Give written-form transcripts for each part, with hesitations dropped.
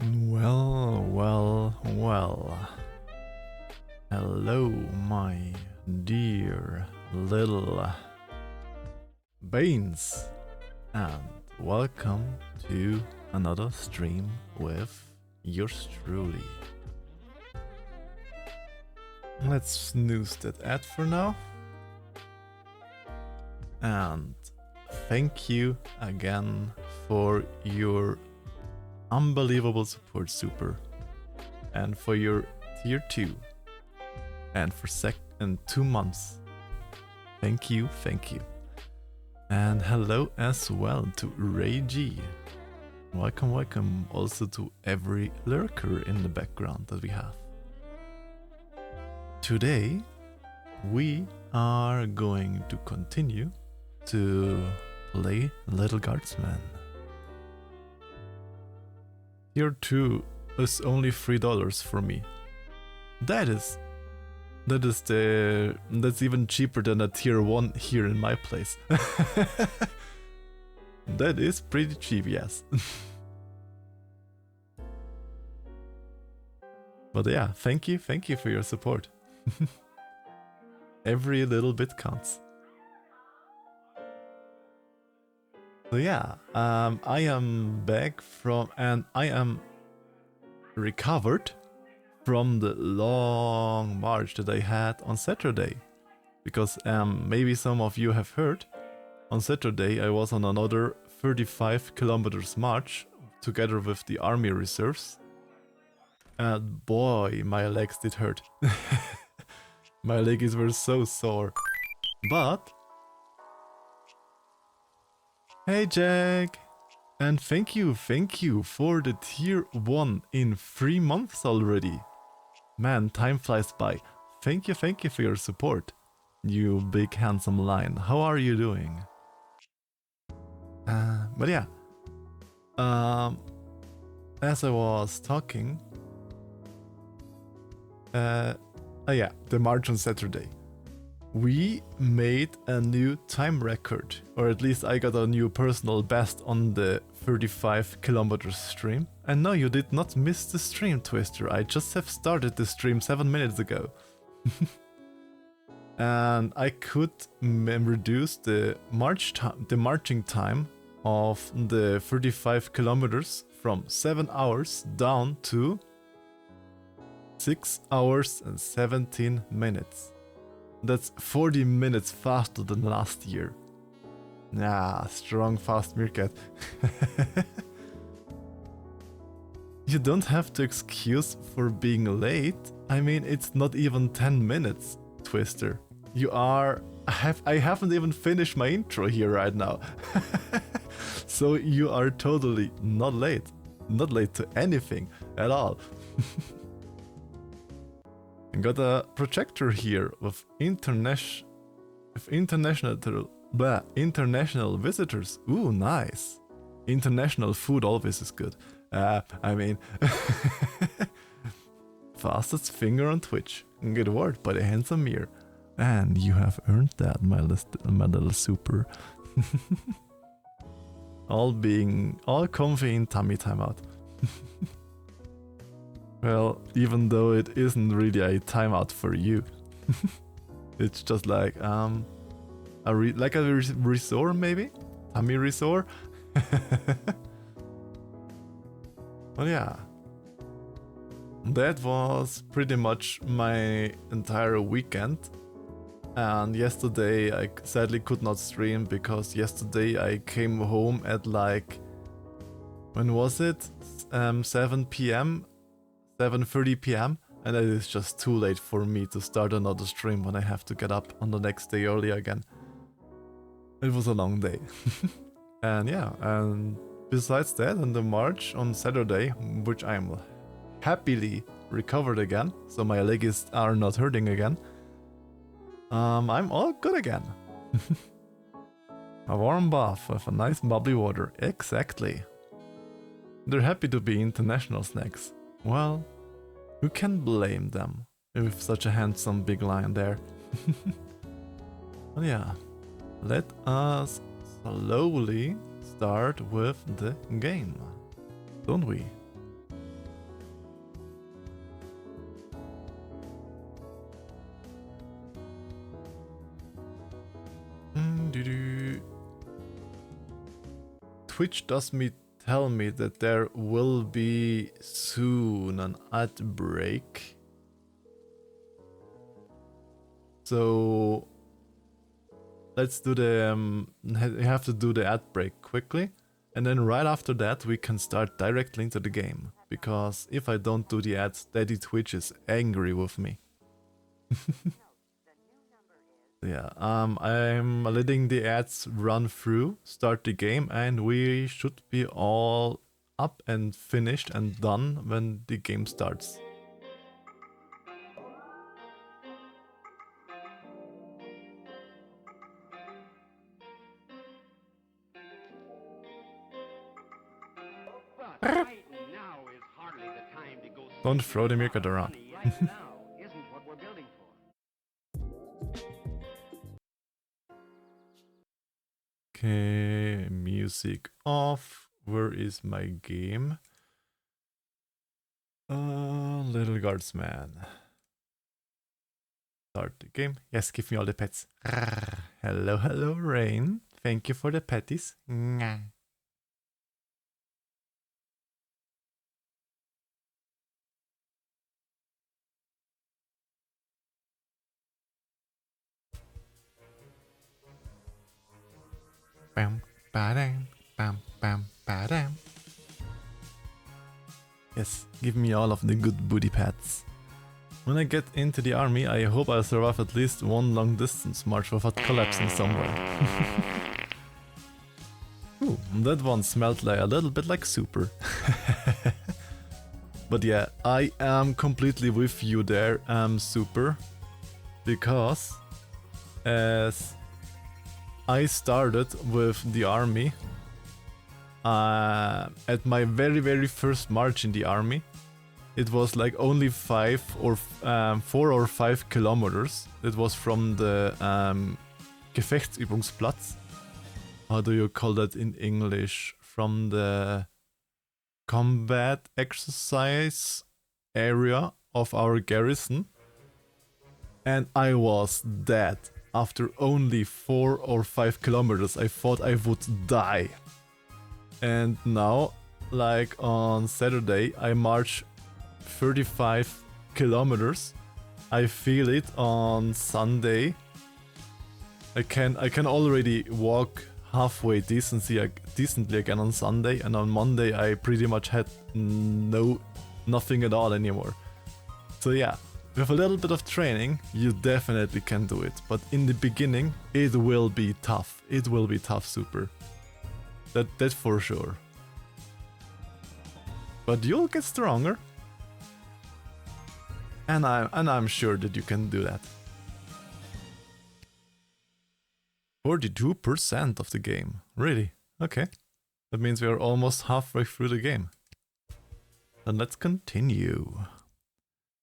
Well. Hello, my dear little Banes, and welcome to another stream with yours truly. Let's snooze that ad for now. And thank you again for your unbelievable support, Super, and for your tier 2, and for 2 months. Thank you. And hello as well to Ray G. Welcome also to every lurker in the background that we have. Today we are going to continue to play Little Guardsman. Tier 2 is only $3 for me. That's even cheaper than a tier 1 here in my place. That is pretty cheap, yes. But yeah, thank you for your support. Every little bit counts. So yeah, I am back from, and I am recovered from the long march that I had on Saturday. Because maybe some of you have heard, on Saturday I was on another 35 kilometers march together with the army reserves. And boy, my legs did hurt. My legs were so sore. But hey Jack! And thank you for the tier 1 in 3 months already. Man, time flies by. Thank you for your support. You big handsome lion. How are you doing? But yeah. As I was talking. Yeah, the march on Saturday. We made a new time record, or at least I got a new personal best on the 35 kilometers stream. And no, you did not miss the stream, Twister. I just have started the stream 7 minutes ago. And I could reduce the marching time of the 35 kilometers from 7 hours down to 6 hours and 17 minutes. That's 40 minutes faster than last year. Nah, strong fast meerkat. You don't have to excuse for being late. I mean, it's not even 10 minutes, Twister. I haven't even finished my intro here right now. So you are totally not late. Not late to anything at all. I got a projector here with international visitors. Ooh, nice. International food always is good. I mean, fastest finger on Twitch. Good word by the handsome mirror. And you have earned that, my little Super. all comfy in tummy timeout. Well, even though it isn't really a timeout for you. It's just like a resort maybe? Tummy resort? Well, yeah. That was pretty much my entire weekend. And yesterday I sadly could not stream because yesterday I came home at like, when was it? 7 p.m. 7:30 p.m. and it is just too late for me to start another stream when I have to get up on the next day early again. It was a long day. And yeah, and besides that, on the march on Saturday, which I'm happily recovered again, so my legs are not hurting again, I'm all good again. A warm bath with a nice bubbly water, exactly. They're happy to be international snacks. Well, who can blame them with such a handsome big lion there? Well, yeah, let us slowly start with the game, don't we? Twitch does tell me that there will be soon an ad break. So let's do the you have to do the ad break quickly, and then right after that we can start directly into the game, because if I don't do the ads, Daddy Twitch is angry with me. Yeah, I'm letting the ads run through, start the game, and we should be all up and finished and done when the game starts. Don't throw the meerkat around. Okay, music off. Where is my game? Little Guardsman. Start the game. Yes, give me all the pets. Hello, hello, Rain. Thank you for the patties. Bam, ba-dam, bam, bam, ba-dam. Yes, give me all of the good booty pats. When I get into the army, I hope I'll survive at least one long distance march without collapsing somewhere. Ooh, that one smelled like a little bit like super. But yeah, I am completely with you there, Super. Because as I started with the army, at my very first march in the army, it was like only 4 or 5 kilometers. It was from the Gefechtsübungsplatz. How do you call that in English? From the combat exercise area of our garrison. And I was dead. After only 4 or 5 kilometers, I thought I would die. And now, like on Saturday, I march 35 kilometers. I feel it on Sunday. I can already walk halfway decently again on Sunday, and on Monday I pretty much had nothing at all anymore. So yeah, with a little bit of training, you definitely can do it. But in the beginning, it will be tough. It will be tough, Super. That's for sure. But you'll get stronger. And I'm sure that you can do that. 42% of the game. Really? Okay. That means we are almost halfway through the game. Then let's continue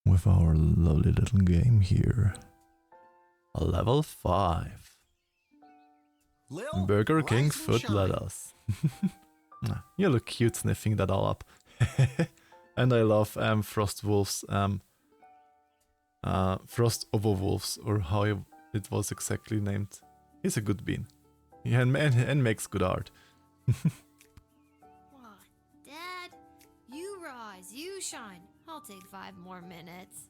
with our lovely little game here. Level 5. Lil, Burger King rise and foot shine. lettuce. You look cute sniffing that all up. And I love Frostwolf's Frost Overwolves, or how it was exactly named. He's a good bean. Yeah, and makes good art. Aw, Dad, you rise, you shine. I'll take 5 more minutes.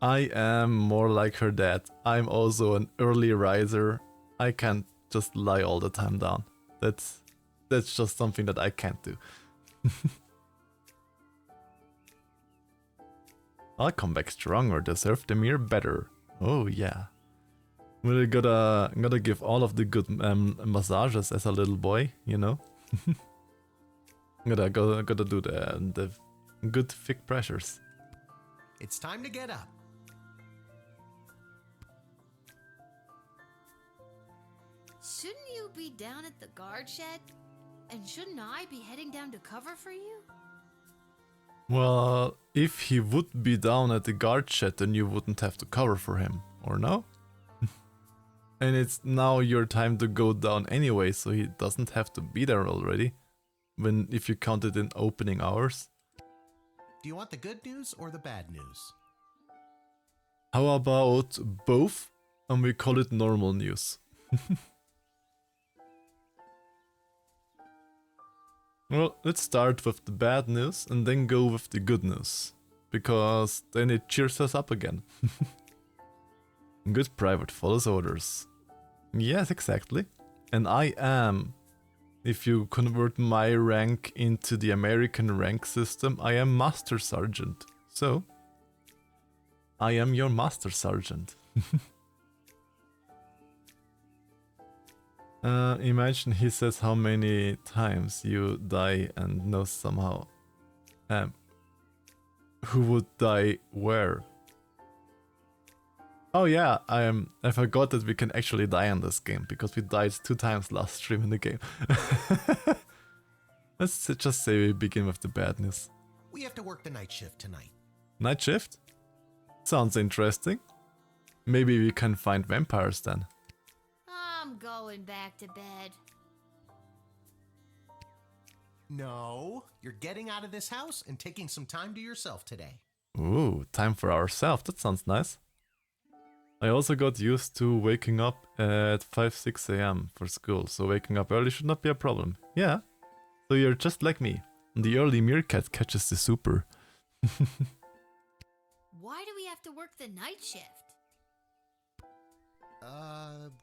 I am more like her dad. I'm also an early riser. I can't just lie all the time down. That's just something that I can't do. I'll come back stronger, deserve the mirror better. Oh yeah. Really gotta give all of the good massages as a little boy, you know. gotta do the good thick pressures. It's time to get up. Shouldn't you be down at the guard shed? And shouldn't I be heading down to cover for you? Well, if he would be down at the guard shed, then you wouldn't have to cover for him, or no? And it's now your time to go down anyway, so he doesn't have to be there already. If you count it in opening hours. Do you want the good news or the bad news? How about both? and we call it normal news. Well, let's start with the bad news and then go with the good news, because then it cheers us up again. Good private follows orders. Yes, exactly. And I am, if you convert my rank into the American rank system, I am Master Sergeant. So, I am your Master Sergeant. Imagine he says how many times you die and knows somehow. Who would die where? Oh yeah, I forgot that we can actually die in this game, because we died 2 times last stream in the game. Let's just say we begin with the bad news. We have to work the night shift tonight. Night shift? Sounds interesting. Maybe we can find vampires then. I'm going back to bed. No, you're getting out of this house and taking some time to yourself today. Ooh, time for ourselves. That sounds nice. I also got used to waking up at 5-6 a.m. for school, so waking up early should not be a problem. Yeah, so you're just like me. The early meerkat catches the super. Why do we have to work the night shift?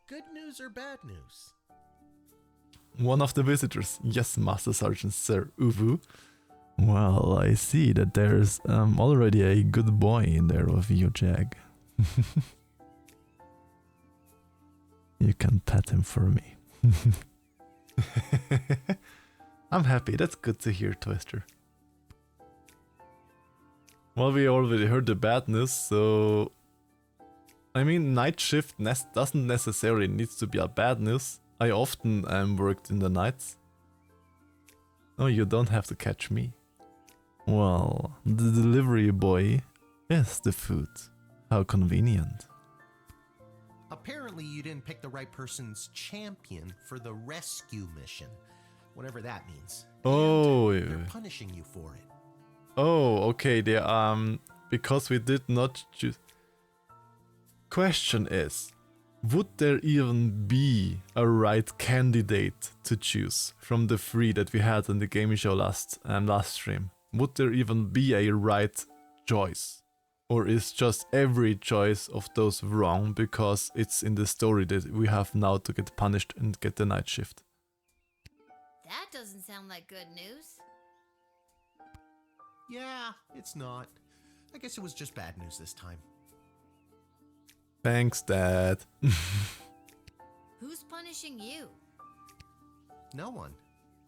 Good news or bad news? One of the visitors. Yes, Master Sergeant Sir Uvu. Well, I see that there's already a good boy in there with you, Jag. You can pet him for me. I'm happy, that's good to hear, Twister. Well, we already heard the bad news, so... I mean, night shift doesn't necessarily need to be a bad news. I often worked in the nights. Oh, you don't have to catch me. Well, the delivery boy is the food. How convenient. Apparently you didn't pick the right person's champion for the rescue mission. Whatever that means. Oh, And they're punishing you for it. Oh, okay. They because we did not choose. Question is, would there even be a right candidate to choose from the 3 that we had in the gaming show last stream? Would there even be a right choice? Or is just every choice of those wrong because it's in the story that we have now to get punished and get the night shift? That doesn't sound like good news. Yeah, it's not. I guess it was just bad news this time. Thanks, Dad. Who's punishing you? No one.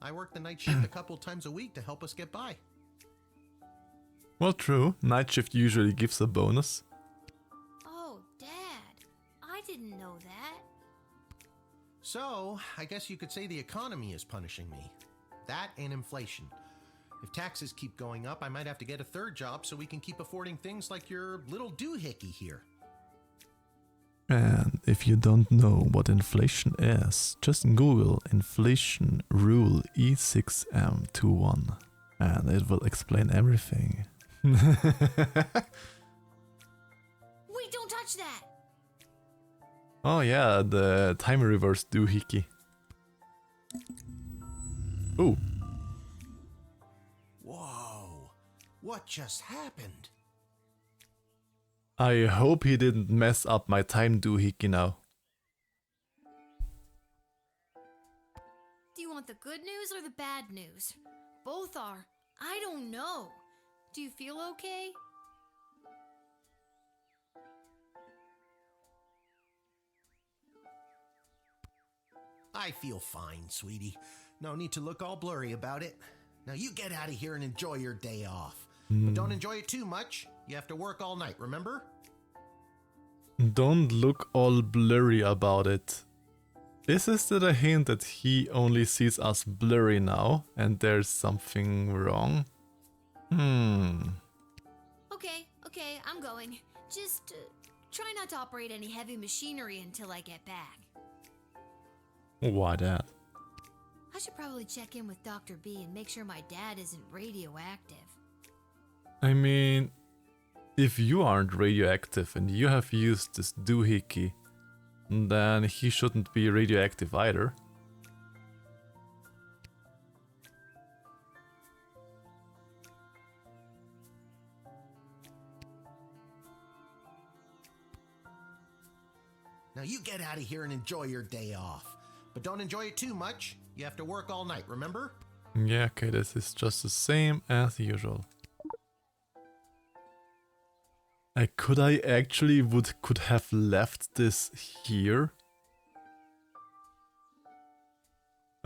I work the night shift a couple times a week to help us get by. Well, true. Night shift usually gives a bonus. Oh, Dad. I didn't know that. So, I guess you could say the economy is punishing me. That and inflation. If taxes keep going up, I might have to get a 3rd job so we can keep affording things like your little doohickey here. And if you don't know what inflation is, just Google inflation rule E6M21 and it will explain everything. Wait, don't touch that! Oh yeah, the time reverse doohickey. Oh. Whoa, what just happened? I hope he didn't mess up my time doohickey now. Do you want the good news or the bad news? Both are. I don't know. Do you feel okay? I feel fine, sweetie. No need to look all blurry about it. Now you get out of here and enjoy your day off. But don't enjoy it too much. You have to work all night, remember? Don't look all blurry about it. Is this a hint that he only sees us blurry now and there's something wrong? Okay, I'm going. Just try not to operate any heavy machinery until I get back. Why that? I should probably check in with Dr. B and make sure my dad isn't radioactive. I mean, if you aren't radioactive and you have used this doohickey, then he shouldn't be radioactive either. Now you get out of here and enjoy your day off. But don't enjoy it too much. You have to work all night, remember? Yeah, okay, this is just the same as usual. Could I actually could have left this here?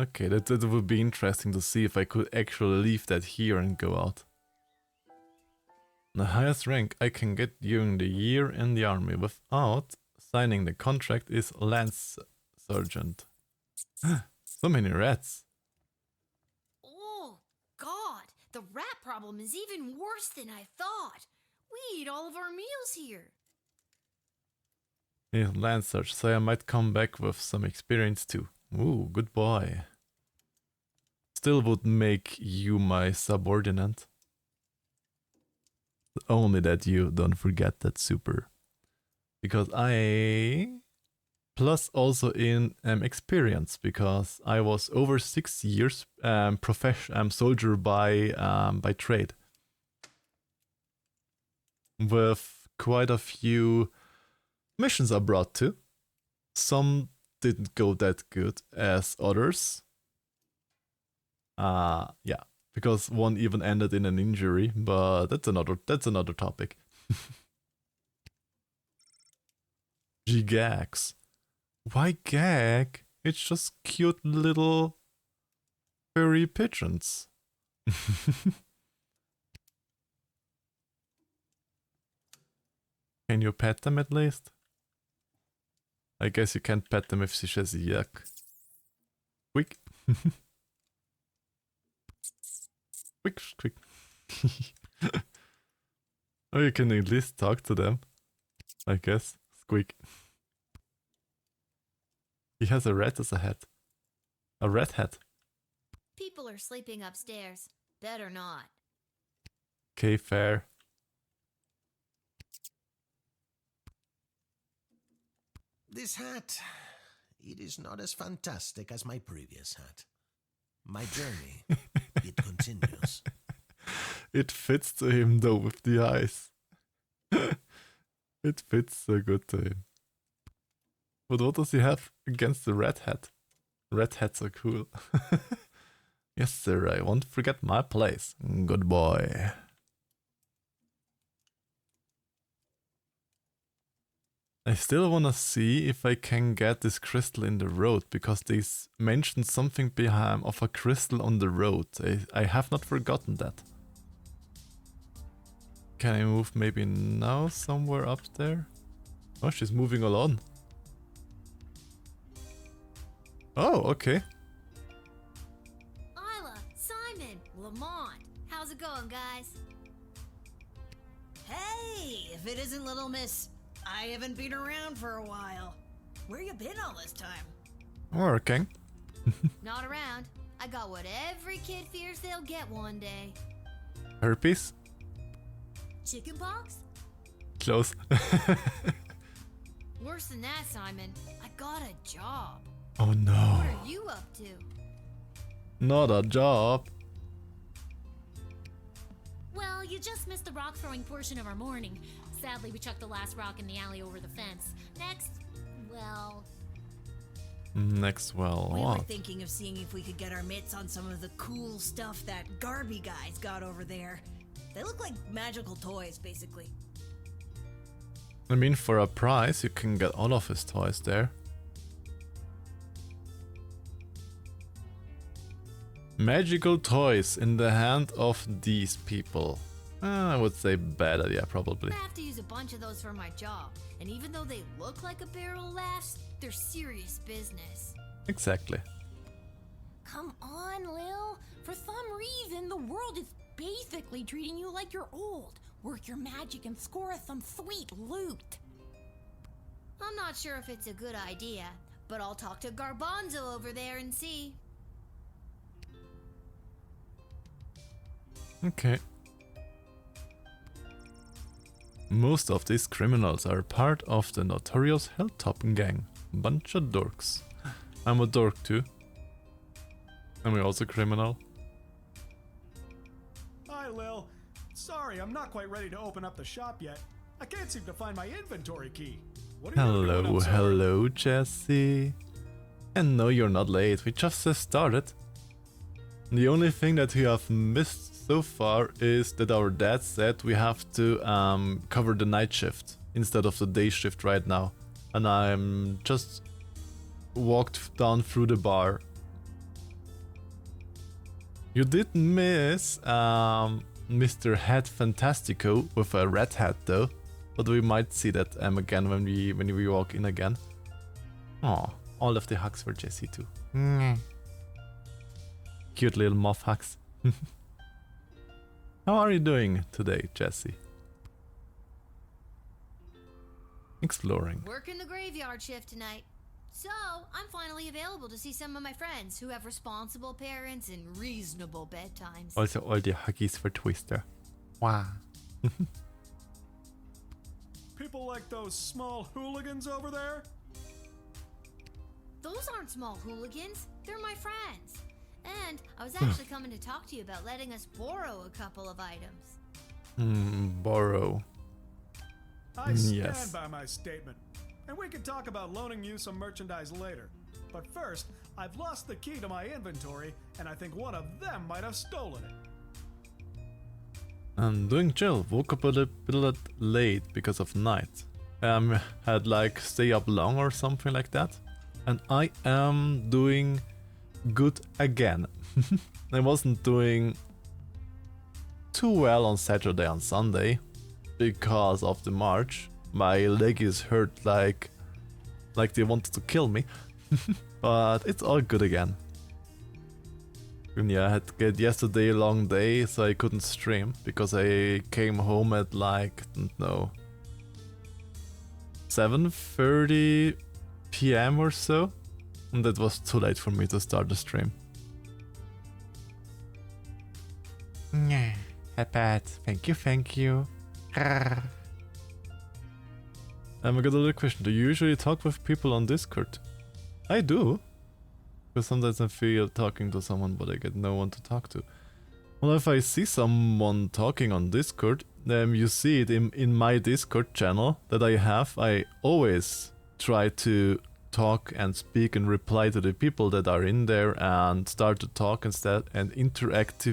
Okay, that would be interesting to see if I could actually leave that here and go out. The highest rank I can get during the year in the army without signing the contract is Lance Sergeant. So many rats. Oh, God. The rat problem is even worse than I thought. We eat all of our meals here. Yeah, Lance Sergeant, so I might come back with some experience too. Ooh, good boy. Still would make you my subordinate. Only that you don't forget that super. Because I... Plus also in experience, because I was over 6 years soldier by trade. With quite a few missions abroad too. Some didn't go that good as others. Yeah, because one even ended in an injury, but that's another topic. Gigax. Why gag? It's just cute little furry pigeons. Can you pet them at least? I guess you can't pet them if she says yuck. Quick. Quick, quick. Or you can at least talk to them. I guess. Squeak. He has a rat as a hat. A rat hat. People are sleeping upstairs. Better not. Okay, fair. This hat, it is not as fantastic as my previous hat. My journey, it continues. It fits to him though with the eyes. It fits so good to him. But what does he have against the red hat? Red hats are cool. Yes sir, I won't forget my place. Good boy. I still wanna see if I can get this crystal in the road, because they mentioned something behind of a crystal on the road. I have not forgotten that. Can I move maybe now somewhere up there? Oh, she's moving along. Oh, okay. Isla, Simon, Lamont. How's it going, guys? Hey, if it isn't Little Miss, I haven't been around for a while. Where you been all this time? Working. Not around. I got what every kid fears they'll get one day. Herpes? Chickenpox? Close. Worse than that, Simon. I got a job. Oh no. What are you up to? Not a job. Well, you just missed the rock throwing portion of our morning. Sadly, we chucked the last rock in the alley over the fence. Next, well... Next, well, We what? were thinking of seeing if we could get our mitts on some of the cool stuff that Garby guys got over there. They look like magical toys, basically. I mean, for a price, you can get all of his toys there. Magical toys in the hand of these people. I would say bad idea, probably. I have to use a bunch of those for my job. And even though they look like a barrel of laughs, they're serious business. Exactly. Come on, Lil. For some reason, the world is basically treating you like you're old. Work your magic and score us some sweet loot. I'm not sure if it's a good idea, but I'll talk to Garbanzo over there and see. Okay. Most of these criminals are part of the notorious Hilltop gang. Bunch of dorks. I'm a dork too. Am I also criminal? Hi, Lil. Sorry, I'm not quite ready to open up the shop yet. I can't seem to find my inventory key. What are you doing? I'm sorry. Hello, Jesse. And no, you're not late. We just started. The only thing that we have missed so far is that our dad said we have to cover the night shift instead of the day shift right now. And I'm just walked down through the bar. You did miss Mr. Head Fantastico with a red hat though, but we might see that again when we walk in again. Oh, all of the hugs for Jesse too. Cute little moth hugs. How are you doing today, Jesse? Exploring. Working the graveyard shift tonight. So, I'm finally available to see some of my friends who have responsible parents and reasonable bedtimes. Also all the huggies for Twister. Wow. People like those small hooligans over there? Those aren't small hooligans, they're my friends. And I was actually coming to talk to you about letting us borrow a couple of items. Borrow. I stand Yes. by my statement. And we can talk about loaning you some merchandise later. But first, I've lost the key to my inventory, and I think one of them might have stolen it. I'm doing chill. Woke up a little bit late because of night. Had like stay up long or something like that. And I am doing good again. I wasn't doing too well on Saturday and Sunday because of the march. My leg is hurt like they wanted to kill me. But it's all good again. And yeah, I had to get yesterday a long day, so I couldn't stream because I came home at like, I don't know, 7:30 PM or so. And that was too late for me to start the stream. Yeah, bad. Thank you. I got another question. Do you usually talk with people on Discord? I do. Because sometimes I feel talking to someone, but I get no one to talk to. Well, if I see someone talking on Discord, then you see it in my Discord channel that I have. I always try to talk and speak and reply to the people that are in there and start to talk instead and interact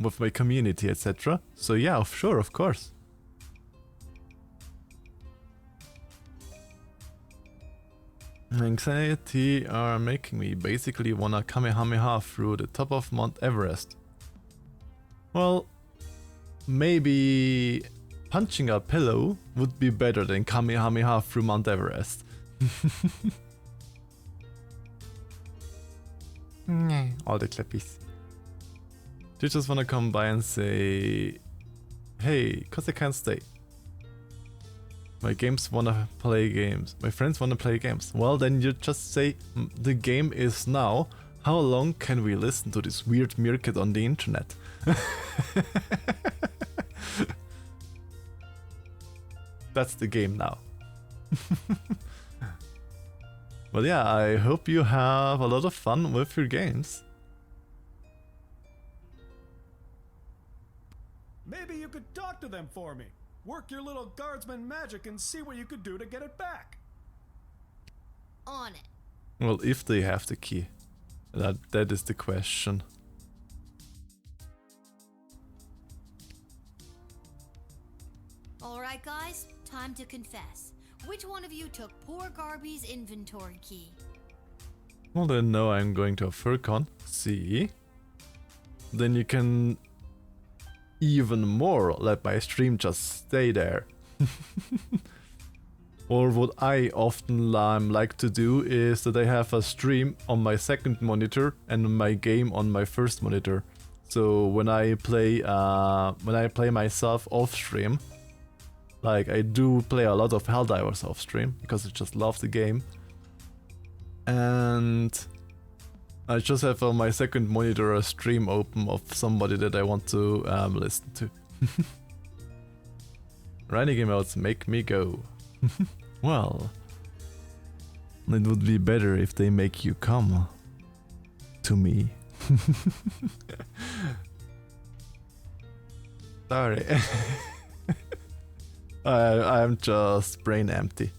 with my community, etc. So yeah, sure, of course. Anxiety are making me basically wanna Kamehameha through the top of Mount Everest. Well, maybe punching a pillow would be better than Kamehameha through Mount Everest. All the clappies. Do you just wanna come by and say, hey, cause I can't stay. My friends wanna play games. Well, then you just say, the game is now. How long can we listen to this weird meerkat on the internet? That's the game now. But yeah, I hope you have a lot of fun with your games. Maybe you could talk to them for me. Work your little Guardsman magic and see what you could do to get it back. On it. Well, if they have the key. That is the question. Alright guys, time to confess. Which one of you took poor Garby's inventory key? Well then, no, I'm going to a FurCon. See? Then you can even more let my stream just stay there. Or what I often like to do is that I have a stream on my second monitor and my game on my first monitor. So when I play myself off stream, like I do play a lot of Helldivers off stream because I just love the game. And I just have on my second monitor a stream open of somebody that I want to listen to. Running emotes make me go. Well, it would be better if they make you come to me. Sorry. I'm just brain empty.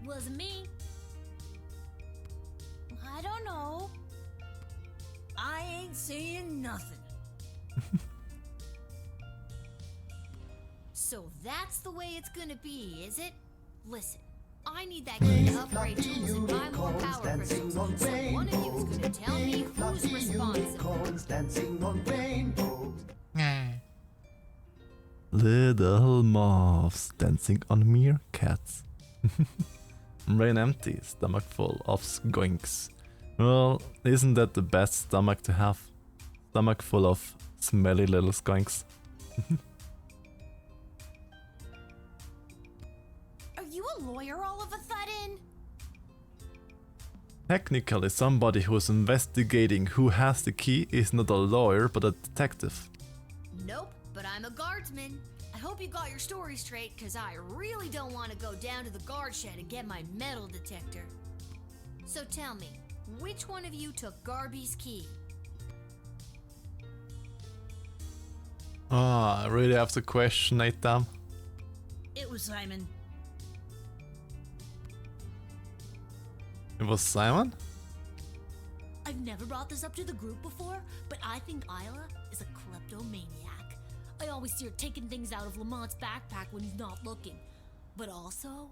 Wasn't me. I don't know. I ain't saying nothing. So that's the way it's gonna be, is it? Listen, I need that kid to upgrade tools and buy more power crystals. So one of you is gonna tell me who's responsible. Little moths dancing on meerkats. Brain empty, stomach full of skunks. Well, isn't that the best stomach to have? Stomach full of smelly little skunks. Are you a lawyer all of a sudden? Technically, somebody who's investigating who has the key is not a lawyer but a detective. Nope, but I'm a guardsman. I hope you got your story straight, cause I really don't want to go down to the guard shed and get my metal detector. So tell me, which one of you took Garby's key? I really have to question them. It was Simon. It was Simon? I've never brought this up to the group before, but I think Isla is a kleptomaniac. I always see her taking things out of Lamont's backpack when he's not looking. But also,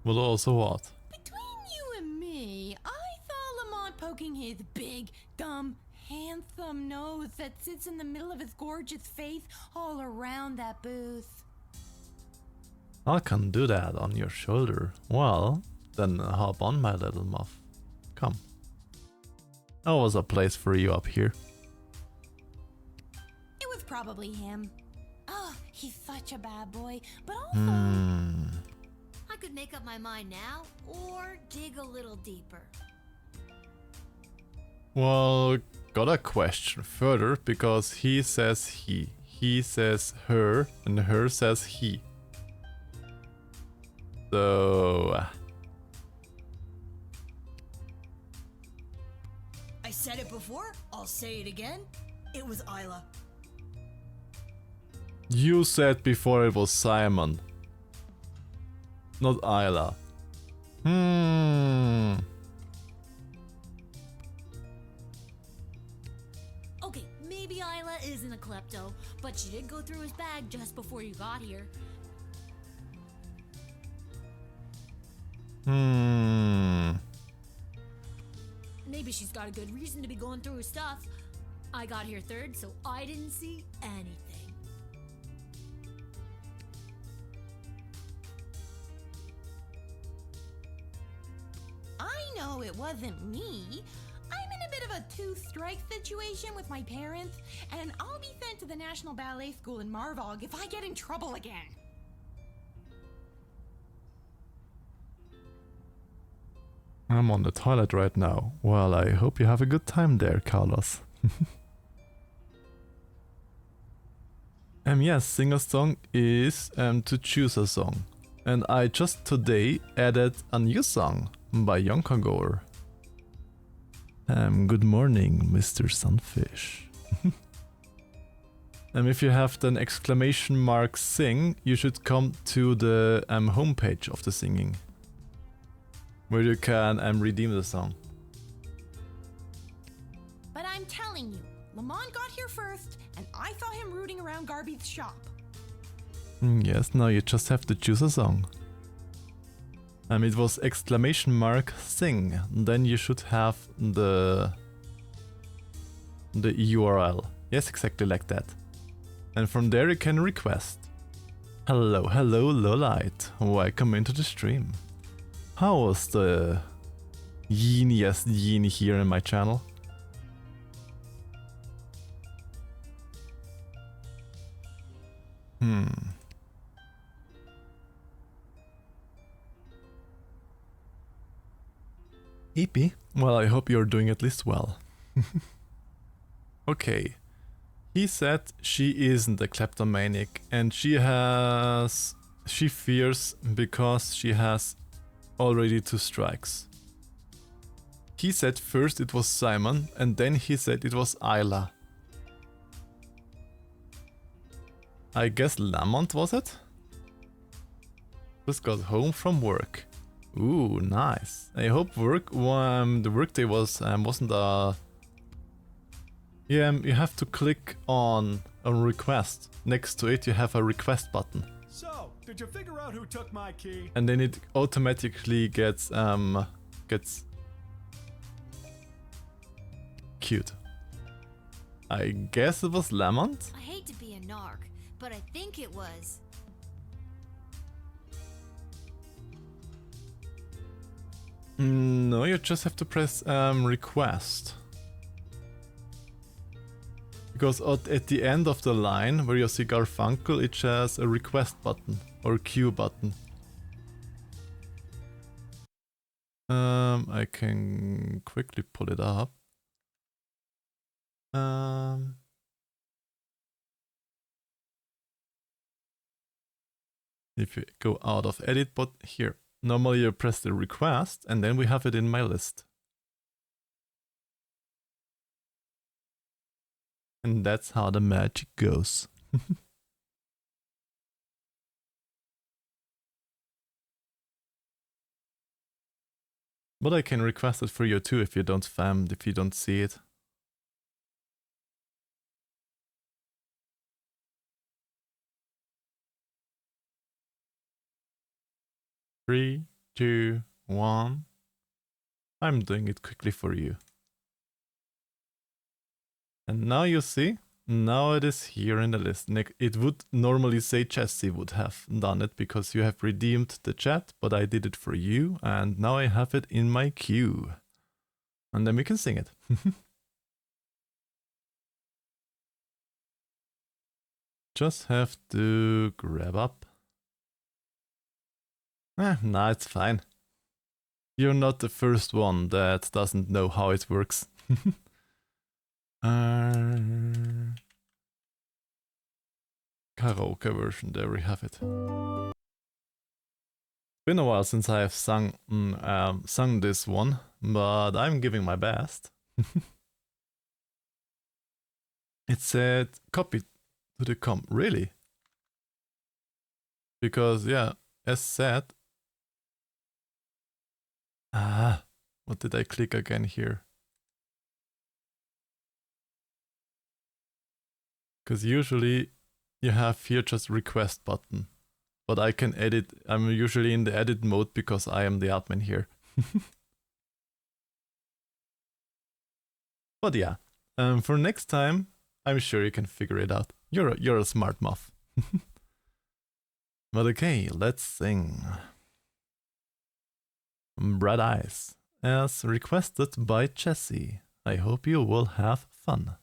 Well, also what? between you and me, I saw Lamont poking his big, dumb, handsome nose that sits in the middle of his gorgeous face all around that booth. I can do that on your shoulder. Well, then hop on, my little moth. Come. Always a place for you up here. It was probably him. Oh, he's such a bad boy, but also... I could make up my mind now, or dig a little deeper. Well, got a question further, because he says he says her, and her says he. So... I said it before, I'll say it again. It was Isla. You said before it was Simon. Not Isla. Okay, maybe Isla isn't a klepto, but she did go through his bag just before you got here. Maybe she's got a good reason to be going through his stuff. I got here third, so I didn't see anything. I know it wasn't me. I'm in a bit of a two-strike situation with my parents, and I'll be sent to the National Ballet School in Marvog if I get in trouble again. I'm on the toilet right now. Well, I hope you have a good time there, Carlos. Yes, sing a song is to choose a song. And I just today added a new song by Yonkagoer. Good morning, Mr. Sunfish. If you have the exclamation mark sing, you should come to the homepage of the singing, where you can redeem the song. But I'm telling you, Lamont got here first, and I saw him rooting around Garby's shop. Yes, now you just have to choose a song. It was exclamation mark sing. Then you should have the URL. Yes, exactly like that. And from there you can request. Hello, Lolite. Welcome into the stream. How was the yeeniest yeenie here in my channel? Eepy? Well, I hope you're doing at least well. Okay. He said she isn't a kleptomaniac and she fears because she has already 2 strikes. He said first it was Simon and then he said it was Isla. I guess Lamont was it? Just got home from work. Ooh, nice. I hope the workday wasn't a... Yeah, you have to click on a request. Next to it you have a request button. So, did you figure out who took my key? And then it automatically gets cute. I guess it was Lamont? I hate to be a narc, but I think it was. No, you just have to press request. Because at the end of the line where you see Garfunkel, it has a request button or queue button. I can quickly pull it up. If you go out of edit, but here. Normally you press the request and then we have it in my list. And that's how the magic goes. But I can request it for you too if you don't see it. Three, two, one. I'm doing it quickly for you. And now you see, now it is here in the list. It would normally say Jesse would have done it because you have redeemed the chat, but I did it for you and now I have it in my queue. And then we can sing it. Just have to grab up. Nah, it's fine. You're not the first one that doesn't know how it works. Karaoke version, there we have it. It's been a while since I have sung this one, but I'm giving my best. It said copy to the comp, really? Because yeah, as said... what did I click again here? Because usually you have here just request button. But I can edit, I'm usually in the edit mode because I am the admin here. But yeah, for next time, I'm sure you can figure it out. You're a smart muff. But okay, let's sing. Bright Eyes, as requested by Jesse. I hope you will have fun.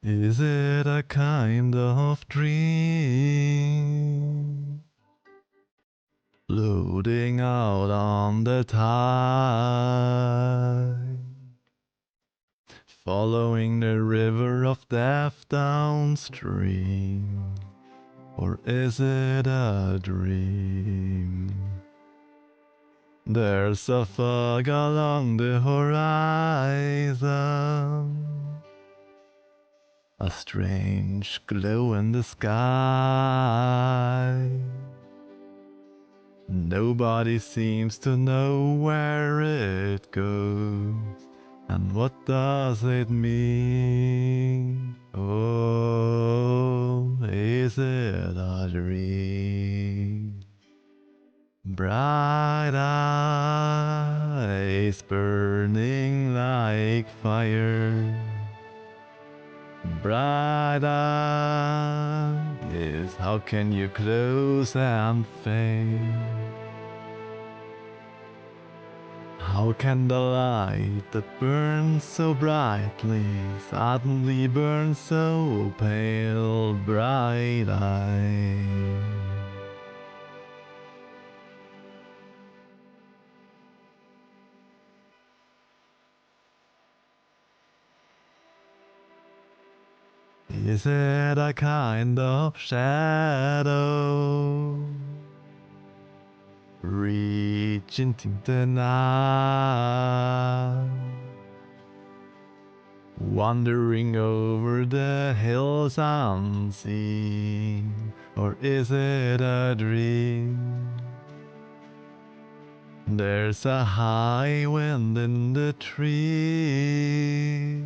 Is it a kind of dream? Floating out on the tide, following the river of death downstream. Or is it a dream? There's a fog along the horizon, a strange glow in the sky. Nobody seems to know where it goes, and what does it mean? Oh, is it a dream? Bright eyes burning like fire, bright eyes is how can you close and fade? How can the light that burns so brightly suddenly burn so pale, bright-eyed? Is it a kind of shadow reaching into the night, wandering over the hills unseen? Or is it a dream? There's a high wind in the tree,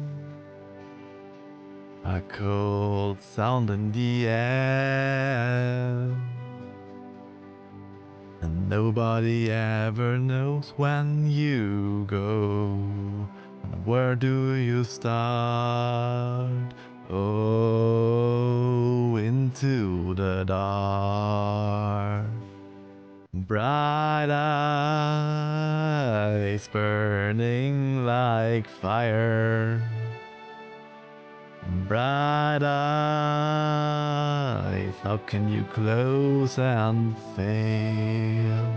a cold sound in the air, and nobody ever knows when you go. And where do you start? Oh, into the dark. Bright eyes burning like fire. Bright eyes, how can you close and fail?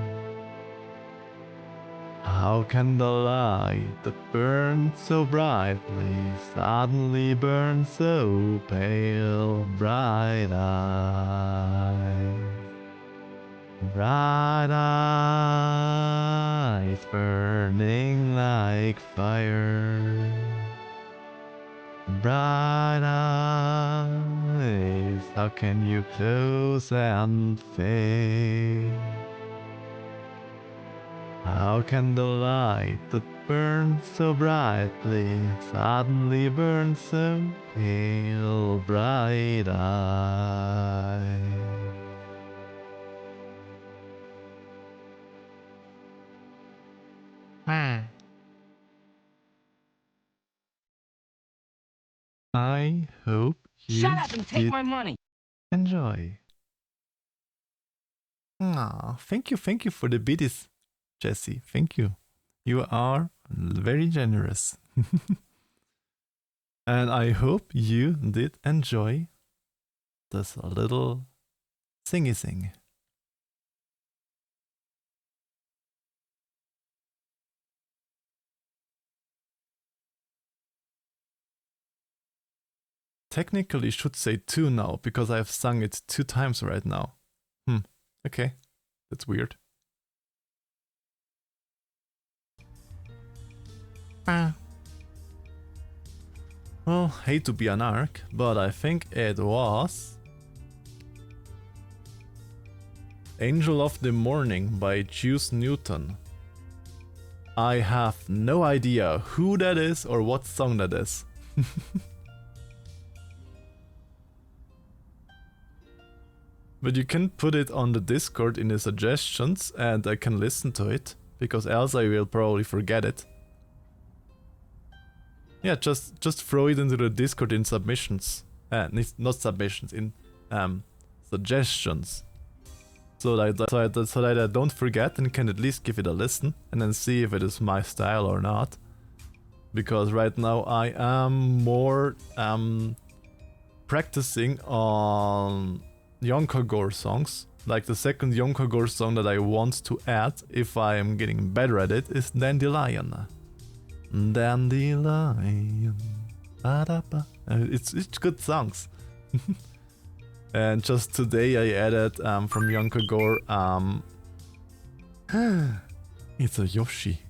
How can the light that burned so brightly suddenly burn so pale? Bright eyes, bright eyes burning like fire. Bright eyes, how can you close and fade? How can the light that burns so brightly suddenly burn so pale? Bright eyes. I hope you Shut up and take did my money. enjoy. Thank you for the biddies, Jesse. Thank you. You are very generous. And I hope you did enjoy this little singy sing. Technically should say 2 now, because I've sung it 2 times right now. Okay. That's weird. Well, hate to be an arc, but I think it was Angel of the Morning by Juice Newton. I have no idea who that is or what song that is. But you can put it on the Discord in the suggestions and I can listen to it, because else I will probably forget it. Yeah, just throw it into the Discord in submissions. Not submissions, in suggestions. So that I don't forget and can at least give it a listen and then see if it is my style or not. Because right now I am more practicing on Yonkagore songs. Like the second Yonkagore song that I want to add, if I am getting better at it, is Dandelion. Dandelion. It's good songs. And just today I added from Yonkagore, it's a Yoshi.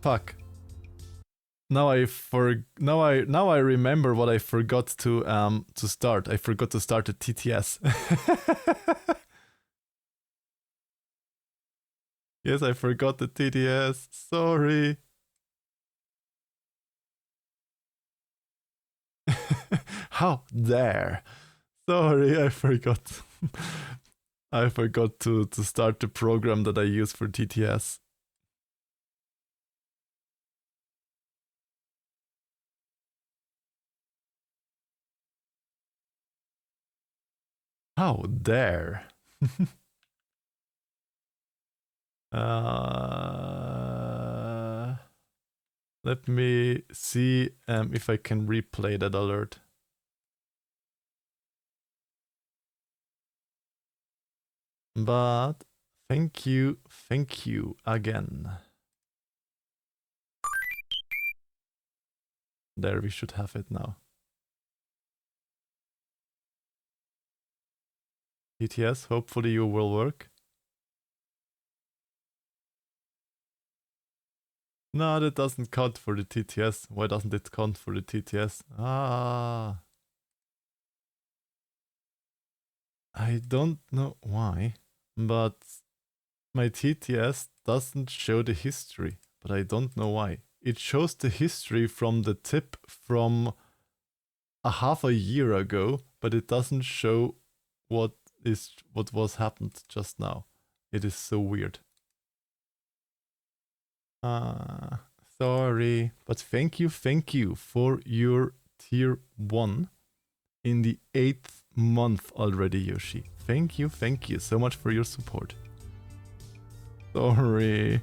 Fuck. Now I remember what I forgot to start. I forgot to start the TTS. Yes, I forgot the TTS. Sorry. How dare? Sorry, I forgot. I forgot to start the program that I use for TTS. How dare? Let me see if I can replay that alert. But thank you again. There, we should have it now. TTS, hopefully you will work. No, that doesn't count for the TTS. Why doesn't it count for the TTS? Ah. I don't know why, but my TTS doesn't show the history, but I don't know why. It shows the history from the tip from a half a year ago, but it doesn't show what was happened just now. It is so weird. Sorry, but thank you for your tier 1 in the 8th month already, Yoshi. Thank you so much for your support. Sorry,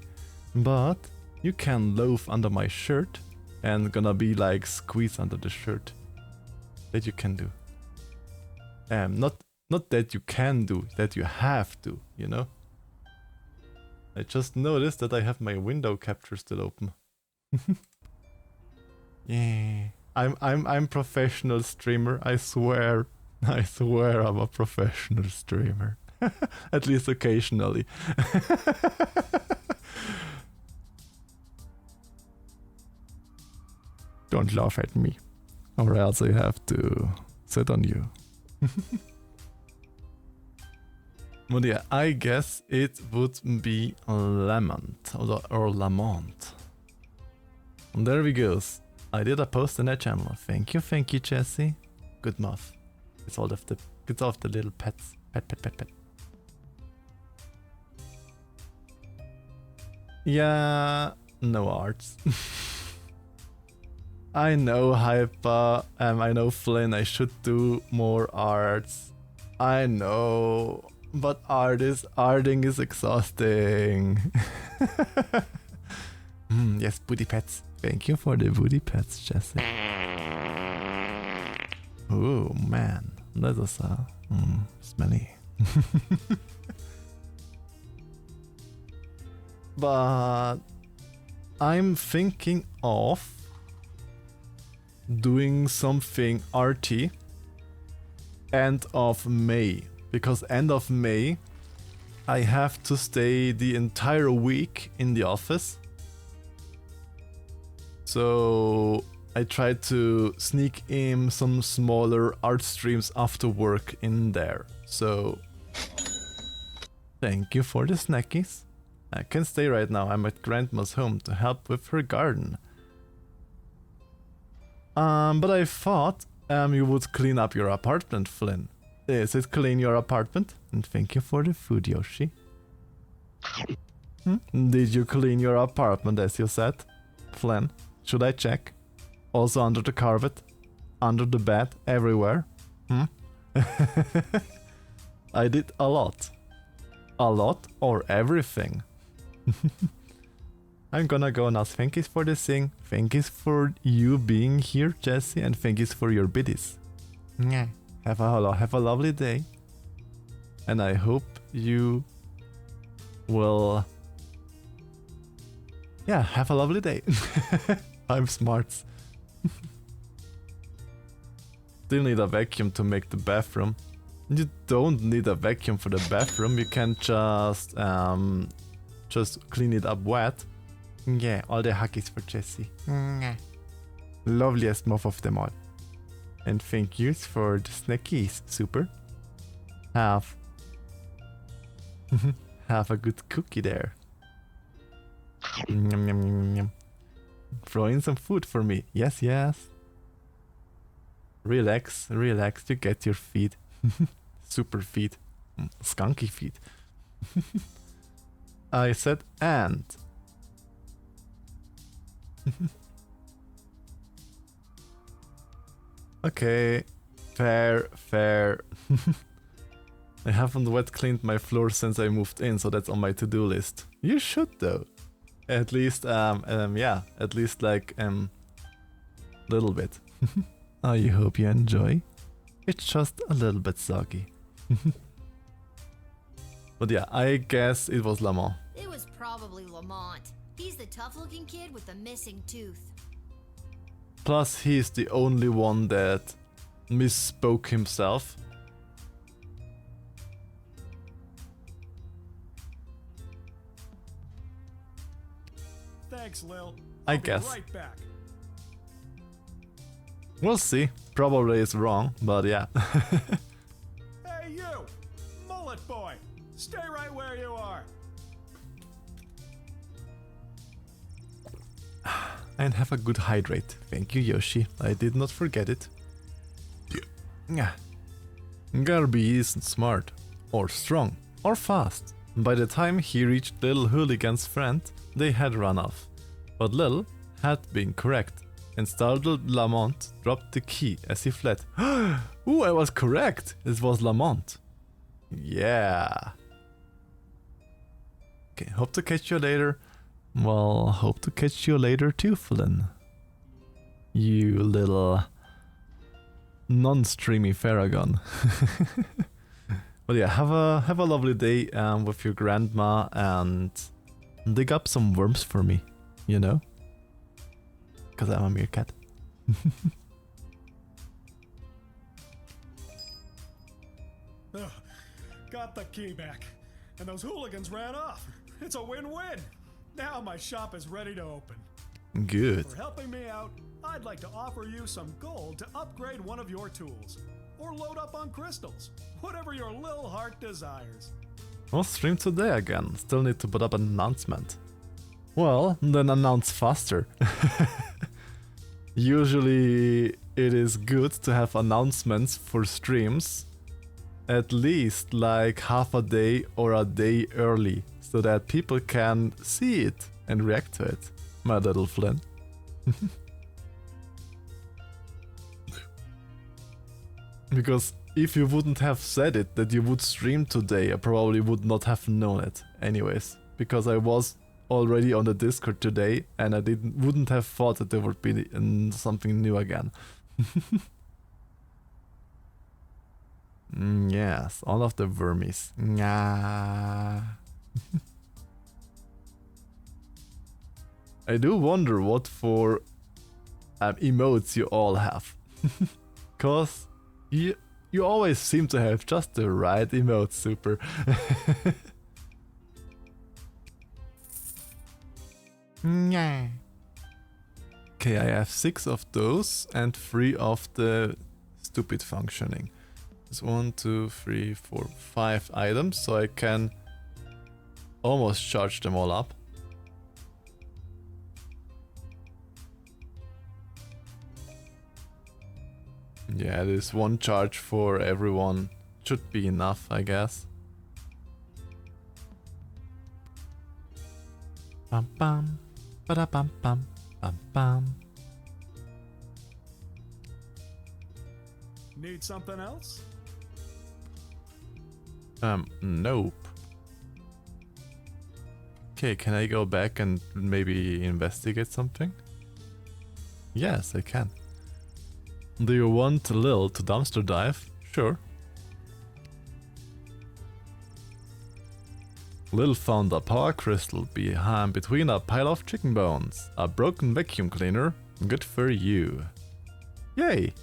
but you can loaf under my shirt and gonna be like squeeze under the shirt. That you can do. Not that you can do, that you have to, you know? I just noticed that I have my window capture still open. Yeah. I'm professional streamer, I swear. I swear I'm a professional streamer. At least occasionally. Don't laugh at me, or else I have to sit on you. But yeah, I guess it would be Lamont or Lamont. And there we go. I did a post in that channel. Thank you, Jesse. Good muff. It's all of the little pets. Pet. Yeah, no arts. I know, Hyper. I know, Flynn. I should do more arts. I know, but arting is exhausting. Yes, booty pets. Thank you for the booty pets, Jesse. Oh man, that was smelly. But I'm thinking of doing something arty end of May, because end of May I have to stay the entire week in the office. So I tried to sneak in some smaller art streams after work in there. So thank you for the snackies. I can stay right now. I'm at Grandma's home to help with her garden. But I thought you would clean up your apartment, Flynn. Is it clean your apartment? And thank you for the food, Yoshi. Did you clean your apartment as you said, Flynn? Should I check? Also under the carpet? Under the bed? Everywhere? I did a lot. A lot or everything? I'm gonna go now. Thank you for the thing. Thank you for you being here, Jesse, and thank you for your biddies. Have a lovely day. And I hope you will... Yeah, have a lovely day. I'm smart. Still need a vacuum to make the bathroom. You don't need a vacuum for the bathroom. You can just clean it up wet. Yeah, all the huggies for Jessie. Loveliest muff of them all. And thank yous for the snackies. Super. Have a good cookie there. Yum, yum, yum, yum. Throw in some food for me. Yes. Relax. You get your feed. Super feed. Skunky feed. I said and. Okay. Fair. I haven't wet cleaned my floor since I moved in, so that's on my to-do list. You should though. At least, yeah, at least like, little bit. I hope you enjoy. It's just a little bit soggy. But yeah, I guess it was Lamont. It was probably Lamont. He's the tough-looking kid with the missing tooth. Plus, he's the only one that misspoke himself. Thanks, Lil. I I'll be guess. right back. We'll see. Probably it's wrong, but yeah. Hey, you! Mullet boy! Stay right where you are! And have a good hydrate. Thank you, Yoshi. I did not forget it. Yeah. Garby isn't smart, or strong, or fast. By the time he reached Lil Hooligan's friend, they had run off. But Lil had been correct, and startled Lamont dropped the key as he fled. Ooh, I was correct! It was Lamont. Yeah. Okay, hope to catch you later. Well, hope to catch you later too, Flynn. You little non-streamy Faragon. But yeah, have a lovely day with your grandma and dig up some worms for me, you know? Because I'm a meerkat. Ugh, got the key back. And those hooligans ran off. It's a win-win. Now my shop is ready to open. Good. For helping me out, I'd like to offer you some gold to upgrade one of your tools. Or load up on crystals. Whatever your little heart desires. I'll stream today again. Still need to put up an announcement. Well, then announce faster. Usually it is good to have announcements for streams at least like half a day or a day early so that people can see it and react to it, my little Flynn. Because if you wouldn't have said it that you would stream today, I probably would not have known it anyways, because I was already on the Discord today and I wouldn't have thought that there would be something new again. Yes, all of the vermies. Nyah. I do wonder what for emotes you all have. Cause you always seem to have just the right emote, Super. Okay, I have 6 of those and 3 of the stupid functioning. It's 1, 2, 3, 4, 5 items, so I can almost charge them all up. Yeah, this one charge for everyone should be enough, I guess. Bam bam, bada bam bam, bam bam. Need something else? Nope. Okay, can I go back and maybe investigate something? Yes, I can. Do you want Lil to dumpster dive? Sure. Lil found a power crystal between a pile of chicken bones. A broken vacuum cleaner. Good for you. Yay!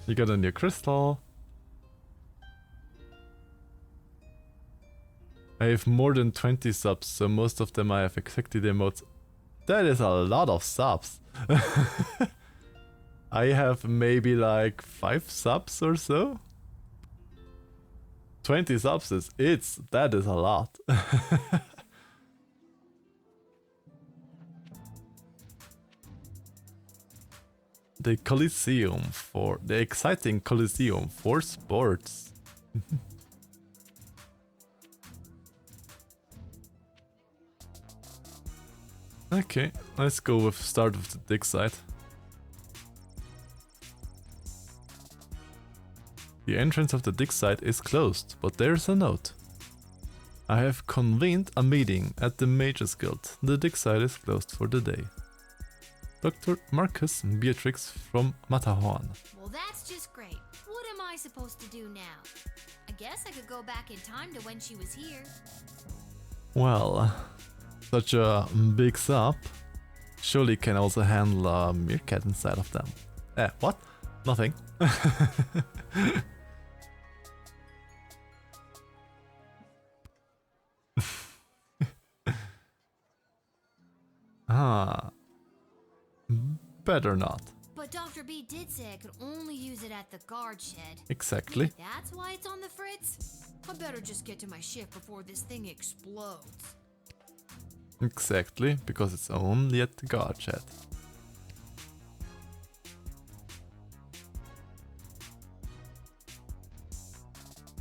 You got a new crystal. I have more than 20 subs, so most of them I have exactly the emotes. That is a lot of subs. I have maybe like 5 subs or so. 20 subs that is a lot. The exciting Coliseum for sports. Okay, let's go with start with the dig site. The entrance of the dig site is closed, but there's a note. I have convened a meeting at the Mages Guild. The dig site is closed for the day. Dr. Marcus Beatrix from Matterhorn. Well, that's just great. What am I supposed to do now? I guess I could go back in time to when she was here. Well, such a big sub surely can also handle a meerkat inside of them. What? Nothing. Ah, better not. But Dr. B did say I could only use it at the guard shed. Exactly. Maybe that's why it's on the fritz? I better just get to my shift before this thing explodes. Exactly, because it's only at the guard shed.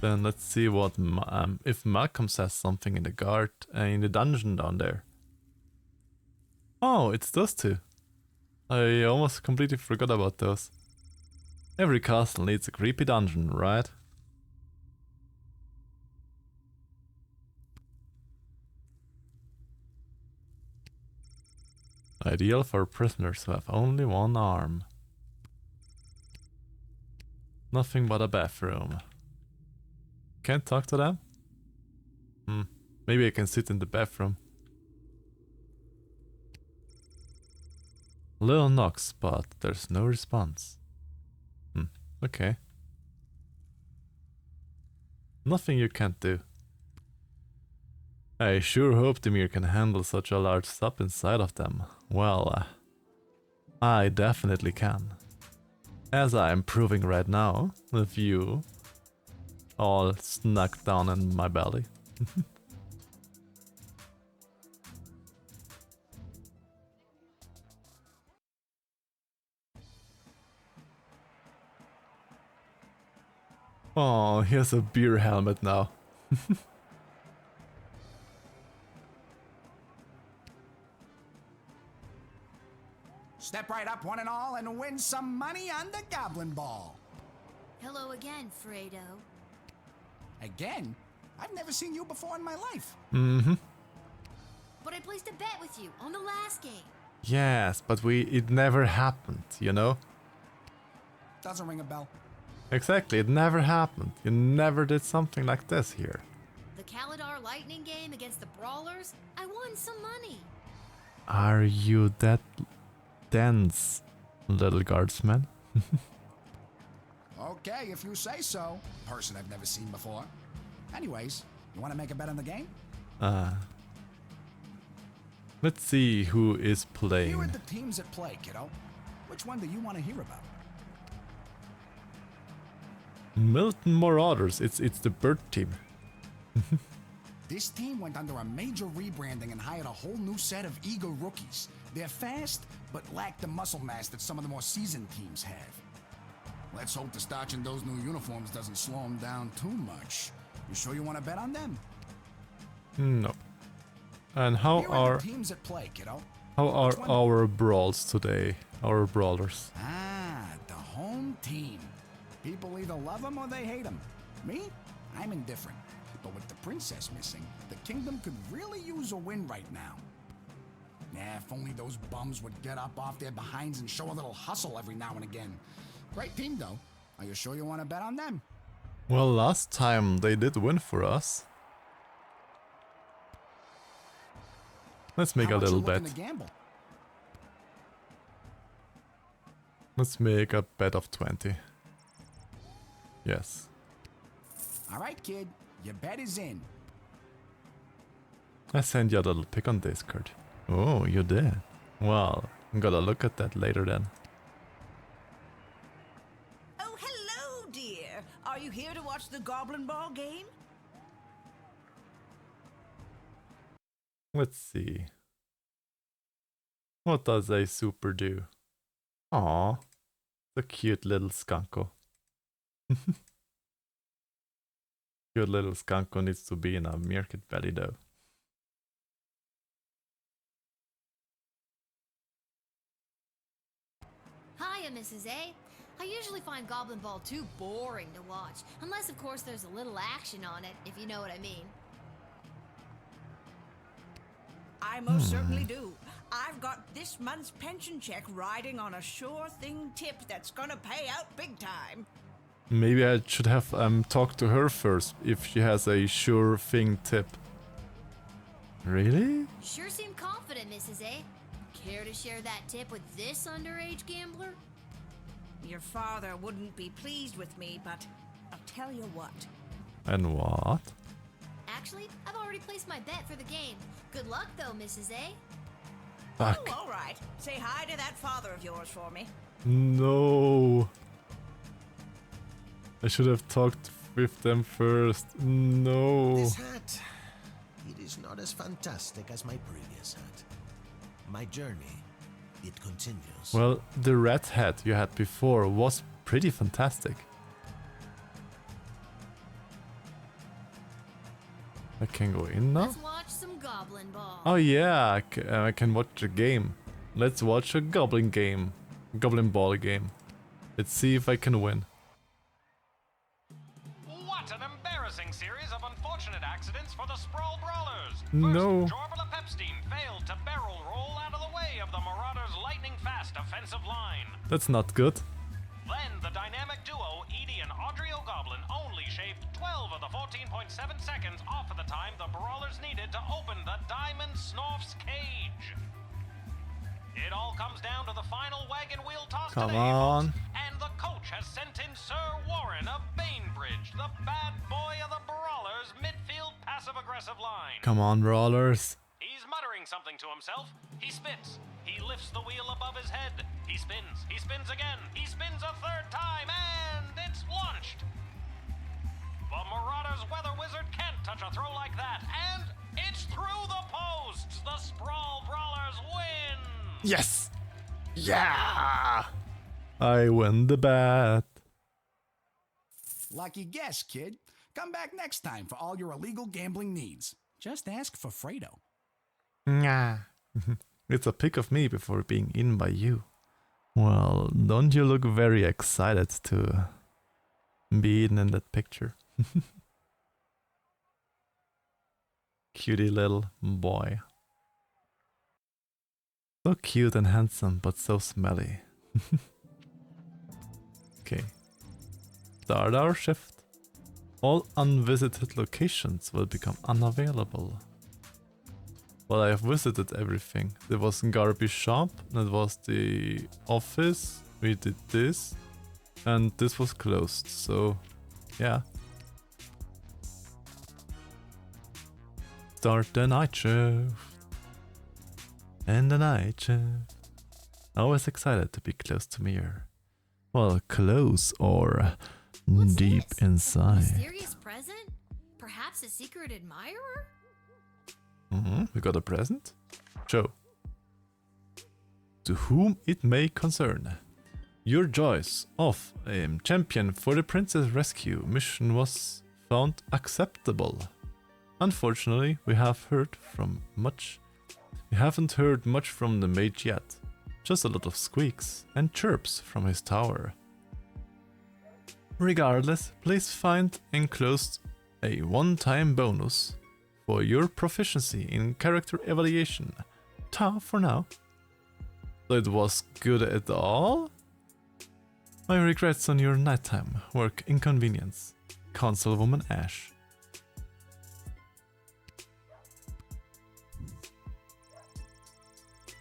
Then let's see what if Malcolm says something in the guard in the dungeon down there. Oh, it's those two. I almost completely forgot about those. Every castle needs a creepy dungeon, right? Ideal for prisoners who have only one arm. Nothing but a bathroom. Can't talk to them? Maybe I can sit in the bathroom. Little knocks, but there's no response. Okay. Nothing you can't do. I sure hope Demir can handle such a large sub inside of them. Well, I definitely can. As I am proving right now, with you all snuck down in my belly. Oh, he has a beer helmet now. Step right up, one and all, and win some money on the Goblin Ball. Hello again, Fredo. Again? I've never seen you before in my life. But I placed a bet with you on the last game. Yes, but it never happened, you know? Doesn't ring a bell. Exactly, it never happened. You never did something like this here. The Kalidar Lightning game against the Brawlers, I won some money. Are you that dense, little guardsman? Okay, if you say so. Person I've never seen before. Anyways, you want to make a bet on the game? Let's see who is playing. Here are the teams at play, kiddo. Which one do you want to hear about? Milton Marauders, it's the bird team. This team went under a major rebranding and hired a whole new set of eager rookies. They're fast, but lack the muscle mass that some of the more seasoned teams have. Let's hope the starch in those new uniforms doesn't slow them down too much. You sure you want to bet on them? No. And how Here are the teams at play, kiddo? how are our brawls today? Our brawlers. The home team. People either love them or they hate them. Me? I'm indifferent. But with the princess missing, the kingdom could really use a win right now. If only those bums would get up off their behinds and show a little hustle every now and again. Great team, though. Are you sure you want to bet on them? Well, last time they did win for us. Let's make How a much you little bet. looking to gamble? Let's make a bet of 20. Yes. All right, kid. Your bet is in. I sent you a little pic on Discord. Oh, you did? Well, I'm gonna look at that later then. Oh, hello, dear. Are you here to watch the Goblin Ball game? Let's see. What does a super do? Aw, the cute little skunko. Cute little skunko needs to be in a meerkat belly though. Hiya, Mrs. A. I usually find Goblin Ball too boring to watch, unless of course there's a little action on it, if you know what I mean. I most certainly do. I've got this month's pension check riding on a sure thing tip that's gonna pay out big time. Maybe I should have talked to her first if she has a sure thing tip. Really? Sure seem confident, Mrs. A. Care to share that tip with this underage gambler? Your father wouldn't be pleased with me, but I'll tell you what. And what? Actually, I've already placed my bet for the game. Good luck though, Mrs. A. Fuck. Oh, all right. Say hi to that father of yours for me. No. I should have talked with them first. No. This hat, it is not as fantastic as my previous hat. My journey, it continues. Well, the red hat you had before was pretty fantastic. I can go in now? Let's watch some Goblin Ball. Oh yeah, I can watch a game. Let's watch a Goblin game. Goblin Ball game. Let's see if I can win. What an embarrassing series of unfortunate accidents for the Sprawl Brawlers. First, No. Jorbala Pepstein failed to barrel roll out of the way of the Marauders' lightning-fast offensive line. That's not good. Then the dynamic duo, Edie and Audrey O'Goblin, only shaved 12 of the 14.7 seconds off of the time the Brawlers needed to open the Diamond Snorf's cage. It all comes down to the final wagon wheel toss Come today, on. folks. And the coach has sent in Sir Warren of Bainbridge, the bad boy of the Brawlers' midfield passive-aggressive line. Come on, brawlers. He's muttering something to himself. He spits. He lifts the wheel above his head. He spins. He spins again. He spins a third time, and it's launched. The Marauders' weather wizard can't touch a throw like that, and it's through the posts. The Sprawl Brawlers win. Yes! Yeah! I win the bet. Lucky guess, kid. Come back next time for all your illegal gambling needs. Just ask for Fredo. Nah. It's a pic of me before being in by you. Well, don't you look very excited to be in that picture? Cutie little boy. So cute and handsome, but so smelly. Okay. Start our shift. All unvisited locations will become unavailable. Well, I have visited everything. There was a garbage shop, that was the office, we did this, and this was closed, so yeah. Start the night shift. And the night shift. Always excited to be close to mirror. Well, close or What's deep this? inside. Mysterious present? Perhaps a secret admirer? We got a present? Joe. To whom it may concern. Your choice of champion for the princess rescue mission was found acceptable. Unfortunately, we haven't heard much from the mage yet. Just a lot of squeaks and chirps from his tower. Regardless, please find enclosed a one-time bonus for your proficiency in character evaluation. Ta for now. So it was good at all? My regrets on your nighttime work inconvenience. Councilwoman Ash.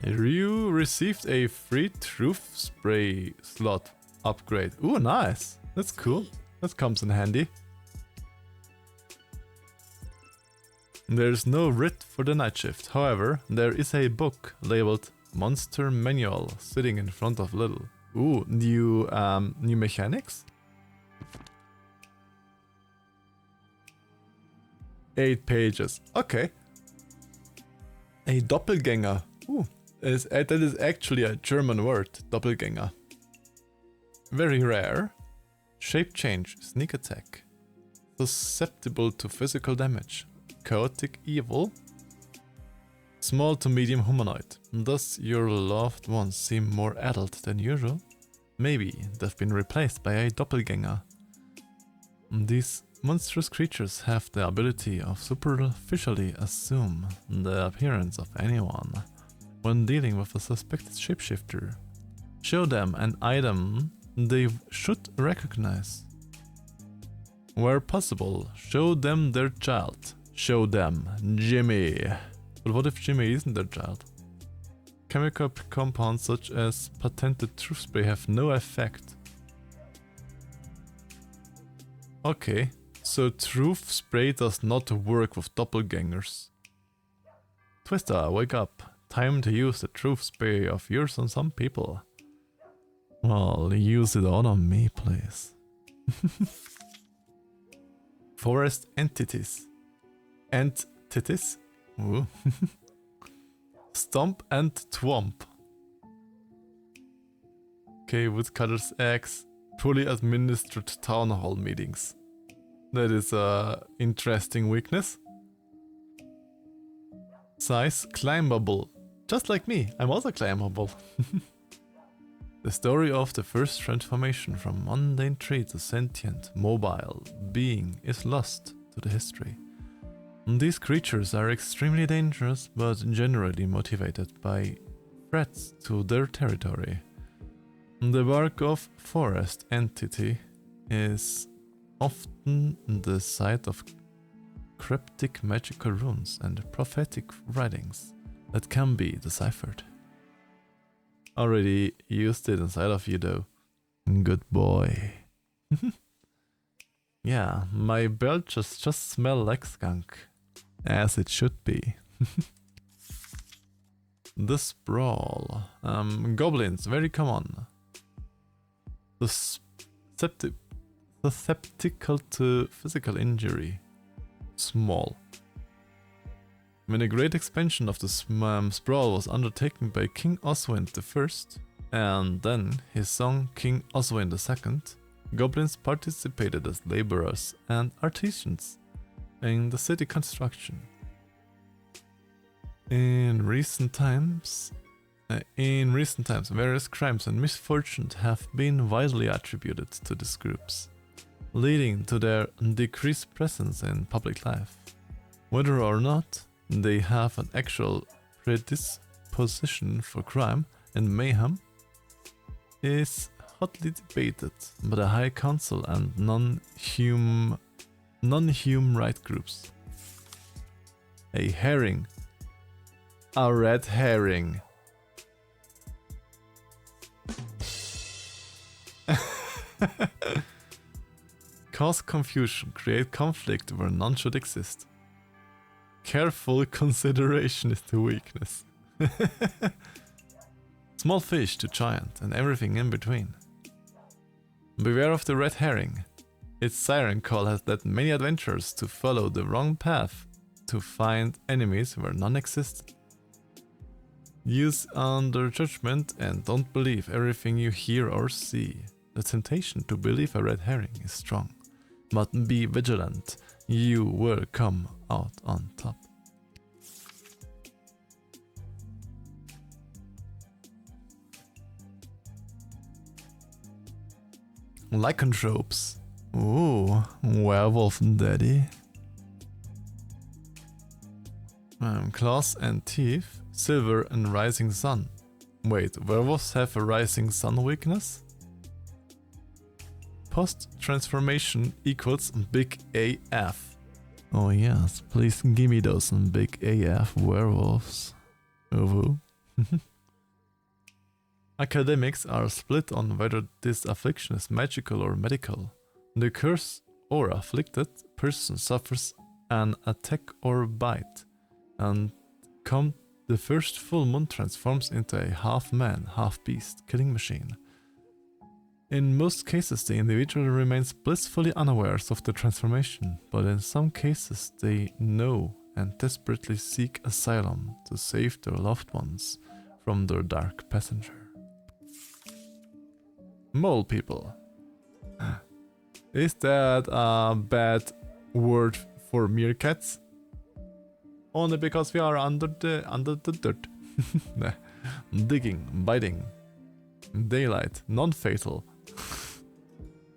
You received a free truth spray slot upgrade. Ooh, nice. That's cool. That comes in handy. There's no writ for the night shift. However, there is a book labeled Monster Manual sitting in front of Little. Ooh, new mechanics? 8 pages. Okay. A doppelganger. Ooh, that is actually a German word, doppelganger. Very rare. Shape change, sneak attack. Susceptible to physical damage. Chaotic evil. Small to medium humanoid. Does your loved one seem more adult than usual? Maybe they've been replaced by a doppelganger. These monstrous creatures have the ability of superficially assume the appearance of anyone when dealing with a suspected shapeshifter. Show them an item they should recognize. Where possible, show them their child. Show them Jimmy. But what if Jimmy isn't their child? Chemical compounds such as patented truth spray have no effect. Okay, so truth spray does not work with doppelgangers. Twister, wake up. Time to use the truth spray of yours on some people. Well, use it on me, please. Forest entities. Entities? Ooh. Stomp and Twomp. Okay, Woodcutter's Axe. Poorly administered town hall meetings. That is a interesting weakness. Size climbable. Just like me, I'm also climbable. The story of the first transformation from mundane tree to sentient, mobile being is lost to the history. These creatures are extremely dangerous, but generally motivated by threats to their territory. The bark of forest entity is often the site of cryptic magical runes and prophetic writings that can be deciphered. Already used it inside of you though. Good boy. Yeah, my belches just smell like skunk. As it should be. The sprawl. Goblins, very common. Susceptible to physical injury. Small. When a great expansion of the sprawl was undertaken by King Oswind I, and then his son King Oswind II, goblins participated as laborers and artisans in the city construction. In recent times, various crimes and misfortunes have been widely attributed to these groups, leading to their decreased presence in public life. Whether or not they have an actual predisposition for crime and mayhem is hotly debated by the High Council and non-human rights groups. A herring. A red herring. Cause confusion, create conflict where none should exist. Careful consideration is the weakness. Small fish to giant and everything in between. Beware of the red herring. Its siren call has led many adventurers to follow the wrong path to find enemies where none exist. Use under judgment and don't believe everything you hear or see. The temptation to believe a red herring is strong, but be vigilant. You will come out on top. Lycanthropes. Ooh, werewolf daddy. Claws and teeth, silver and rising sun. Wait, werewolves have a rising sun weakness? Post-transformation equals big AF. Oh yes, please give me those big AF werewolves. Ooh. Academics are split on whether this affliction is magical or medical. The curse or afflicted person suffers an attack or bite, and come the first full moon transforms into a half-man, half-beast killing machine. In most cases the individual remains blissfully unaware of the transformation, but in some cases they know and desperately seek asylum to save their loved ones from their dark passenger. Mole people. Is that a bad word for meerkats? Only because we are under the dirt. Digging, biting. Daylight, non-fatal.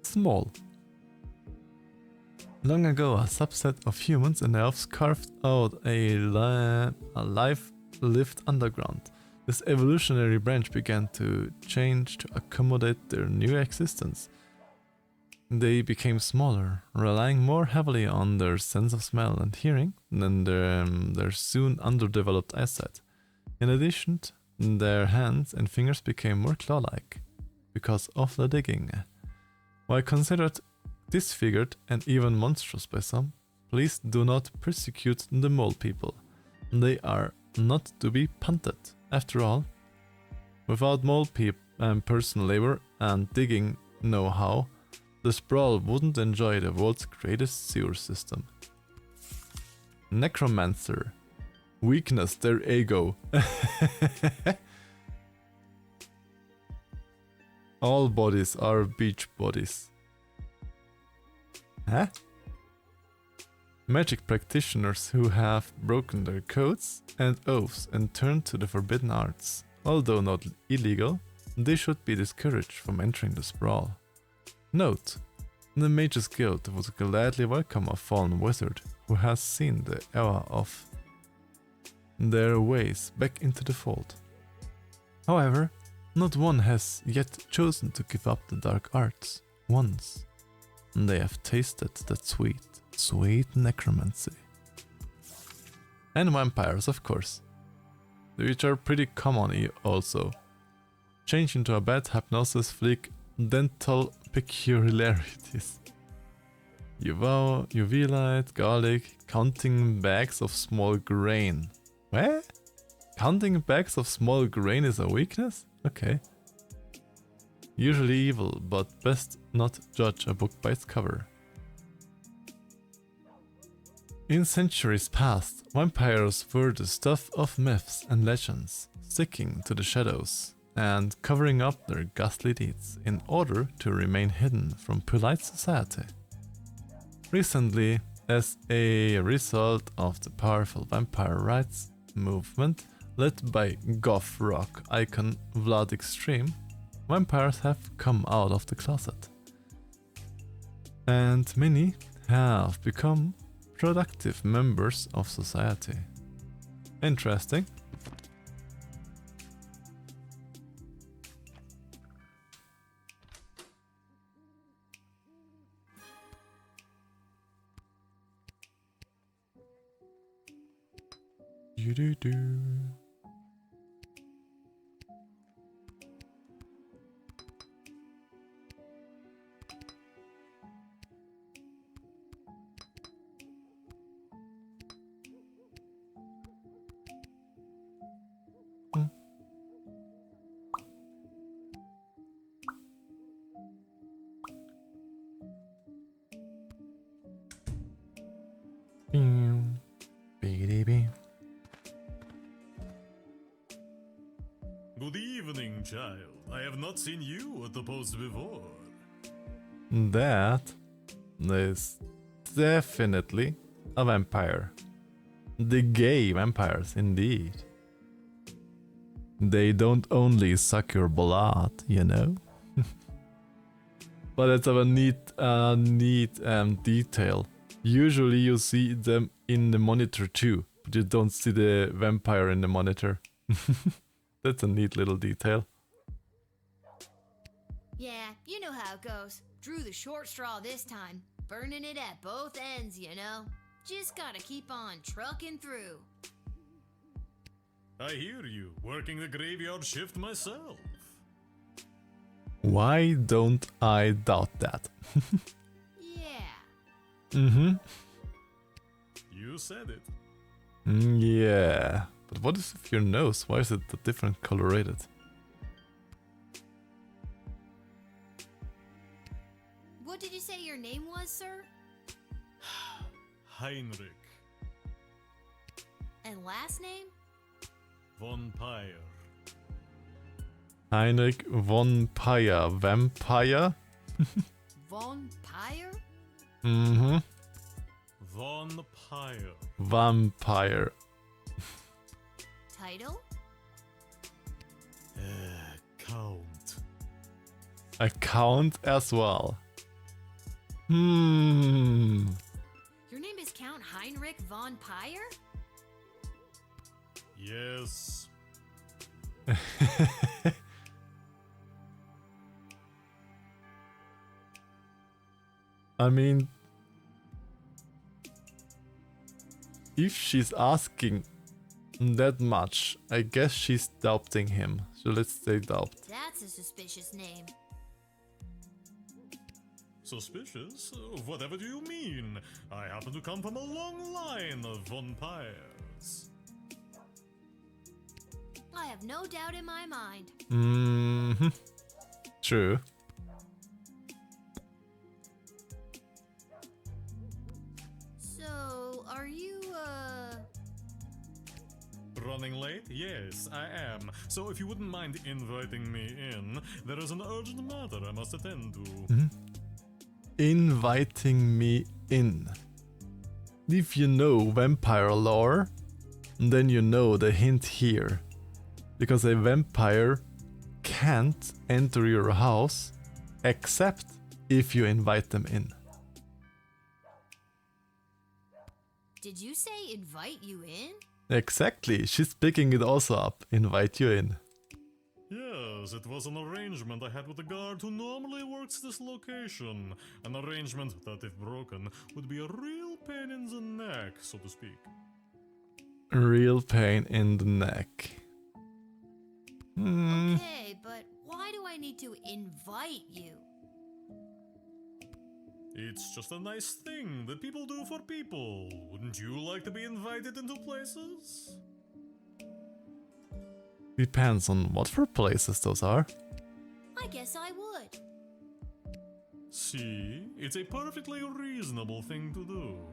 Small. Long ago, a subset of humans and elves carved out a life lived underground. This evolutionary branch began to change to accommodate their new existence. They became smaller, relying more heavily on their sense of smell and hearing than their soon underdeveloped eyesight. In addition, their hands and fingers became more claw-like because of the digging. While considered disfigured and even monstrous by some, please do not persecute the mole people. They are not to be punted. After all, without mole person labor and digging know-how, the sprawl wouldn't enjoy the world's greatest sewer system. Necromancer. Weakness their ego. All bodies are beach bodies. Huh? Magic practitioners who have broken their codes and oaths and turned to the forbidden arts. Although not illegal, they should be discouraged from entering the sprawl. Note: the Mages Guild would gladly welcome a fallen wizard who has seen the error of their ways back into the fold. However, not one has yet chosen to give up the dark arts once they have tasted that sweet, sweet necromancy. And vampires, of course, which are pretty common also. Change into a bad hypnosis flick dental peculiarities. UV light, garlic, counting bags of small grain. What? Counting bags of small grain is a weakness? Okay. Usually evil, but best not judge a book by its cover. In centuries past, vampires were the stuff of myths and legends, sticking to the shadows and covering up their ghastly deeds in order to remain hidden from polite society. Recently, as a result of the powerful vampire rights movement led by goth rock icon Vlad Extreme, vampires have come out of the closet. And many have become productive members of society. Interesting. Do-do-do. Good evening, child. I have not seen you at the post before. That is definitely a vampire. The gay vampires, indeed. They don't only suck your blood, you know. But it's a neat detail. Usually you see them in the monitor too, but you don't see the vampire in the monitor. That's a neat little detail. Yeah, you know how it goes. Drew the short straw this time. Burning it at both ends, you know. Just gotta keep on trucking through. I hear you, working the graveyard shift myself. Why don't I doubt that? Yeah. Mm-hmm. You said it. Yeah. But what is with your nose? Why is it a different colorated? What did you say your name was, sir? Heinrich And last name? von Pyre. Heinrich von Pyre. Vampire? Von Pyre? Mm-hmm. Von Pyre. Vampire. Title? Count. account as well. Your name is Count Heinrich von Pyre? Yes. I mean, if she's asking that much, I guess she's doubting him. So let's say doubt. That's a suspicious name. Suspicious? Whatever do you mean? I happen to come from a long line of vampires. I have no doubt in my mind. Mm-hmm. True. So, are you, Running late? Yes, I am. So if you wouldn't mind inviting me in, there is an urgent matter I must attend to. Inviting me in. If you know vampire lore, then you know the hint here. Because a vampire can't enter your house except if you invite them in. Did you say invite you in? Exactly, she's picking it also up. Invite you in. Yes, it was an arrangement I had with the guard who normally works this location. An arrangement that, if broken, would be a real pain in the neck, so to speak. Real pain in the neck. Okay, but why do I need to invite you? It's just a nice thing that people do for people. Wouldn't you like to be invited into places? Depends on what for places those are. I guess I would. See, it's a perfectly reasonable thing to do.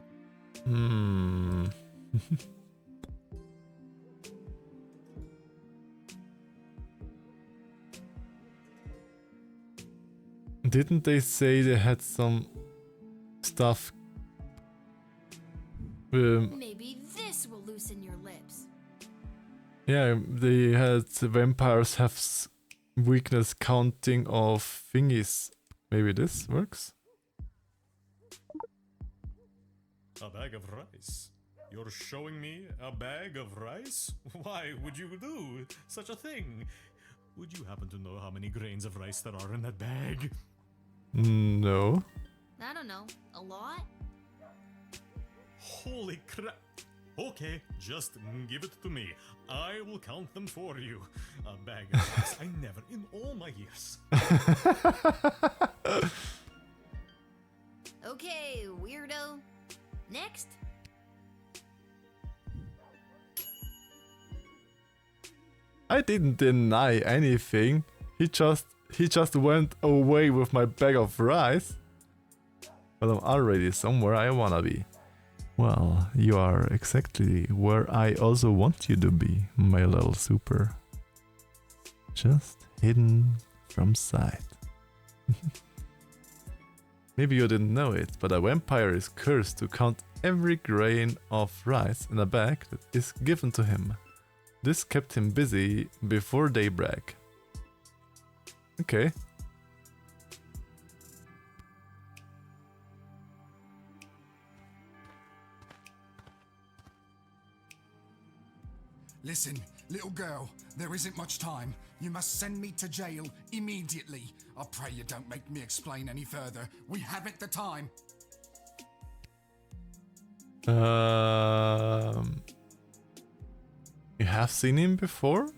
Didn't they say they had some stuff? Maybe this will loosen your lips. Yeah, they had vampires have weakness counting of thingies. Maybe this works? A bag of rice? You're showing me a bag of rice? Why would you do such a thing? Would you happen to know how many grains of rice there are in that bag? No. I don't know. A lot? Holy crap! Okay, just give it to me. I will count them for you. A bag of rice I never in all my years. Okay, weirdo. Next. I didn't deny anything. He just went away with my bag of rice. But I'm already somewhere I wanna be. Well, you are exactly where I also want you to be, my little super. Just hidden from sight. Maybe you didn't know it, but a vampire is cursed to count every grain of rice in a bag that is given to him. This kept him busy before daybreak. Okay. Listen, little girl, there isn't much time. You must send me to jail immediately. I pray you don't make me explain any further. We haven't the time. You have seen him before?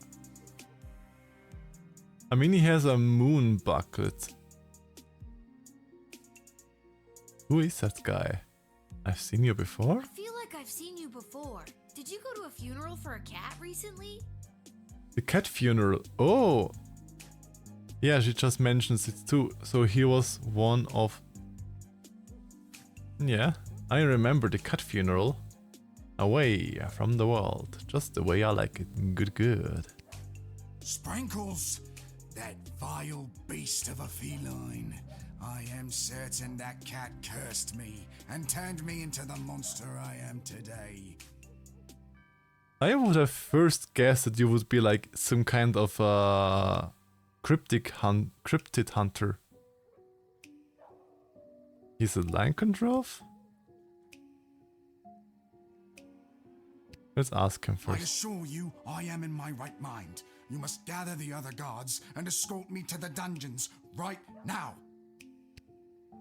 I mean, he has a moon bucket. Who is that guy? I've seen you before? I feel like I've seen you before. Did you go to a funeral for a cat recently? The cat funeral. Oh! Yeah, she just mentions it too. So he was one of... Yeah, I remember the cat funeral. Away from the world. Just the way I like it. Good, good. Sprinkles! That vile beast of a feline. I am certain that cat cursed me and turned me into the monster I am today. I would have first guessed that you would be like some kind of Cryptid hunter. He's a lycanthrope? Let's ask him I first. assure you, I am in my right mind. You must gather the other guards and escort me to the dungeons right now.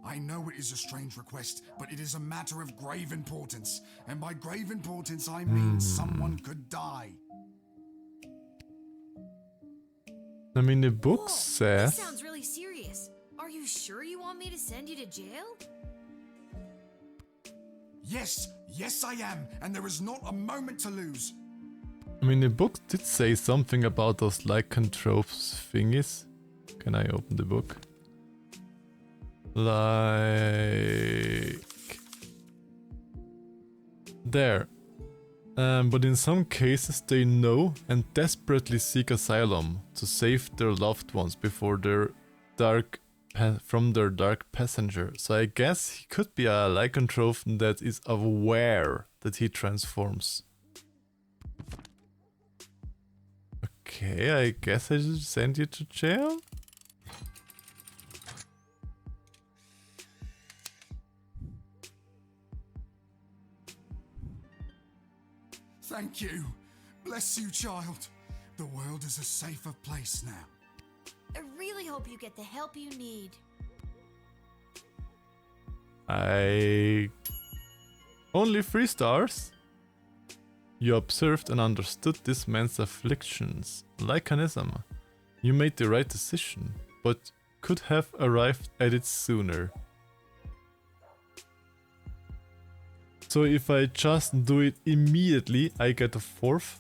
I know it is a strange request, but it is a matter of grave importance. And by grave importance, I mean someone could die. I mean, the book This says... sounds really serious. Are you sure you want me to send you to jail? Yes, I am, and there is not a moment to lose. I mean, the book did say something about those lycanthropes thingies. Can I open the book? Like... There. But in some cases they know and desperately seek asylum to save their loved ones before their from their dark passenger. So I guess he could be a lycanthrope that is aware that he transforms. Okay, I guess I should send you to jail? Thank you. Bless you, child. The world is a safer place now. I really hope you get the help you need. Only 3 stars? You observed and understood this man's afflictions. Lycanism. You made the right decision, but could have arrived at it sooner. So if I just do it immediately, I get a 4th.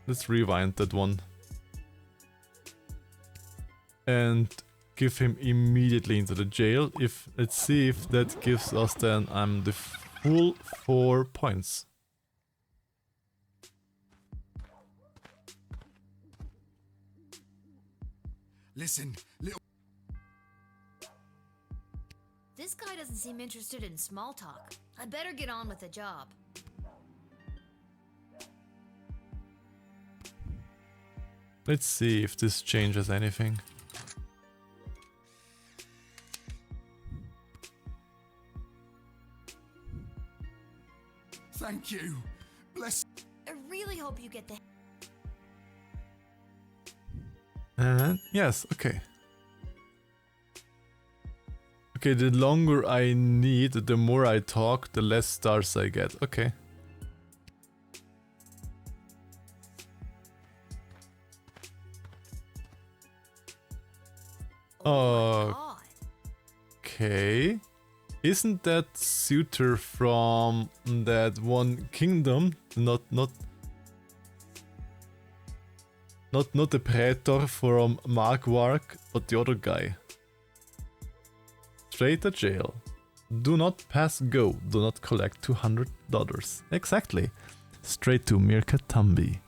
Let's rewind that one. And give him immediately into the jail. Let's see if that gives us then the full 4 points. Listen, little... This guy doesn't seem interested in small talk. I better get on with the job. Let's see if this changes anything. Thank you. Bless... I really hope you get the... And yes, okay. Okay, the longer I need, the more I talk, the less stars I get. Okay. Oh my God. Okay. Isn't that suitor from that one kingdom? Not the praetor from Markwark, but the other guy. Straight to jail. Do not pass go. Do not collect $200. Exactly. Straight to Mirka Tumby.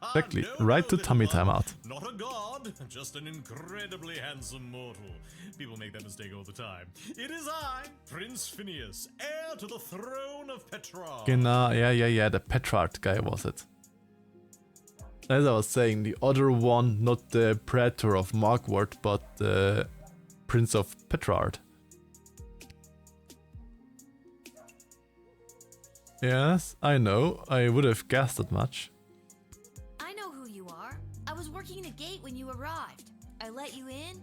Exactly. No, Right to little tummy one. timeout. Not a god, just an incredibly handsome mortal. People make that mistake all the time. It is I, Prince Phineas, heir to the throne of Petrarch. Genau, yeah, the Petrarch guy was it. As I was saying, the other one, not the Praetor of Markwart, but the Prince of Petrarch. Yes, I know, I would have guessed that much. I know who you are. I was working the gate when you arrived. I let you in.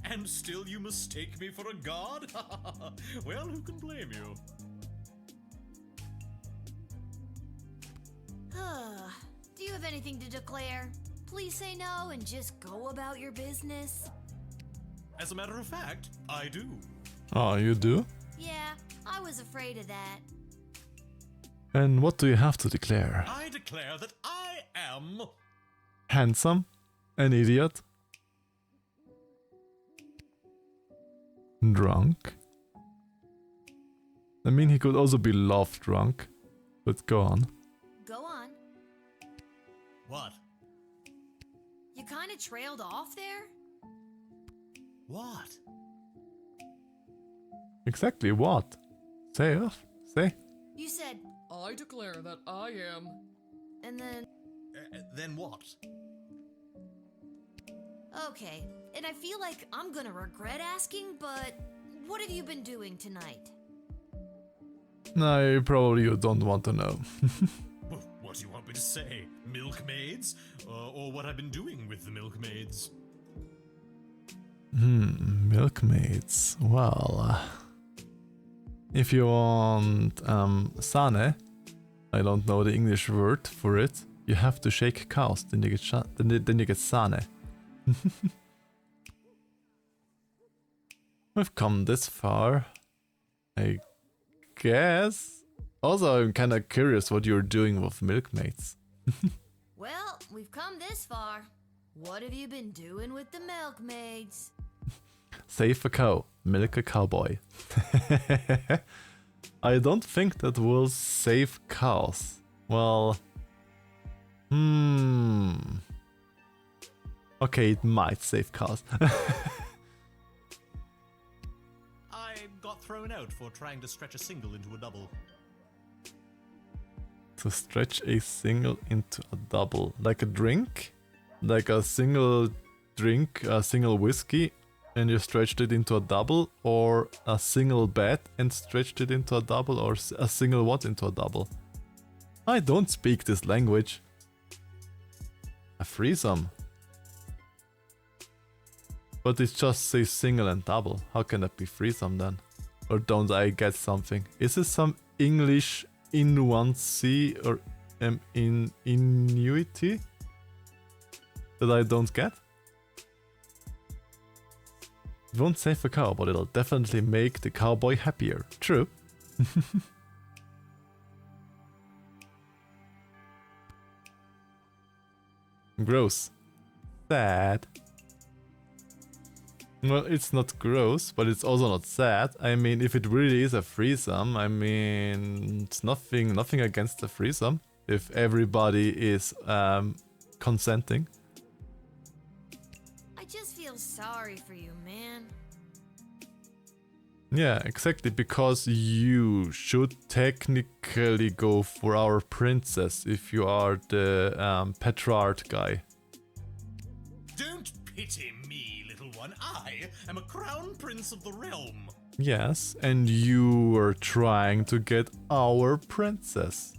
And still you mistake me for a god? Well, who can blame you? Do you have anything to declare? Please say no and just go about your business. As a matter of fact, I do. Oh, you do? Yeah, I was afraid of that. And what do you have to declare? I declare that I am... Handsome? An idiot? Drunk? I mean, he could also be love drunk, but go on. Go on. What? You kind of trailed off there? What? Exactly what? Say it. Say. You said, I declare that I am. and then, Then what? okay. And I feel like I'm gonna regret asking, but what have you been doing tonight? No, probably you don't want to know. What do you want me to say? Milkmaids? Or what I've been doing with the milkmaids? Milkmaids. Well, if you want sane, I don't know the English word for it. You have to shake cows, then you get then you get sane. We've come this far, I guess. Also, I'm kind of curious what you're doing with milkmaids. Well, we've come this far. What have you been doing with the milkmaids? Save a cow, milk a cowboy. I don't think that will save cows. Well, okay, it might save cows. I got thrown out for trying to stretch a single into a double. To stretch a single into a double, like a drink, like a single drink, a single whiskey, and you stretched it into a double, or a single bet and stretched it into a double, or a single what into a double. I don't speak this language. A threesome. But it just says single and double. How can that be threesome then? Or don't I get something? Is this some English nuance or ingenuity that I don't get? It won't save a cow, but it'll definitely make the cowboy happier. True. Gross. Sad. Well, it's not gross, but it's also not sad. I mean, if it really is a threesome, I mean, it's nothing against the threesome if everybody is consenting. I just feel sorry for you, man. Yeah, exactly, because you should technically go for our princess if you are the Petrarch guy. Don't pity me, little one. I am a crown prince of the realm. Yes, and you were trying to get our princess.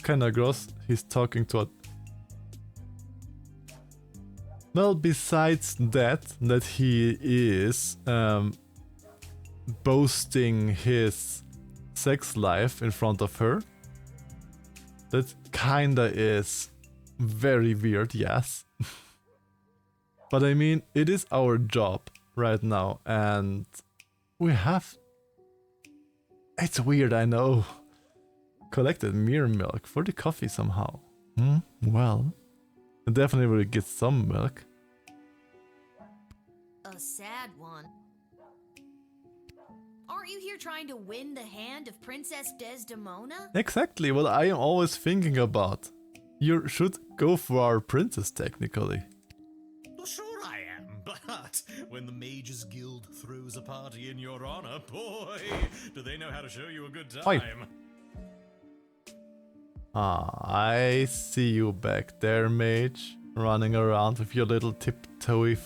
Kinda gross, he's talking to a... Well, besides that he is boasting his sex life in front of her. That kinda is very weird, yes. But I mean, it is our job right now, and we have... It's weird, I know. Collected mirror milk for the coffee somehow. Well, I definitely will get some milk. A sad one. Aren't you here trying to win the hand of Princess Desdemona? Exactly what I am always thinking about. You should go for our princess technically. Well, sure I am, but when the Mages Guild throws a party in your honor, boy, do they know how to show you a good time. Oi. I see you back there, mage, running around with your little tiptoey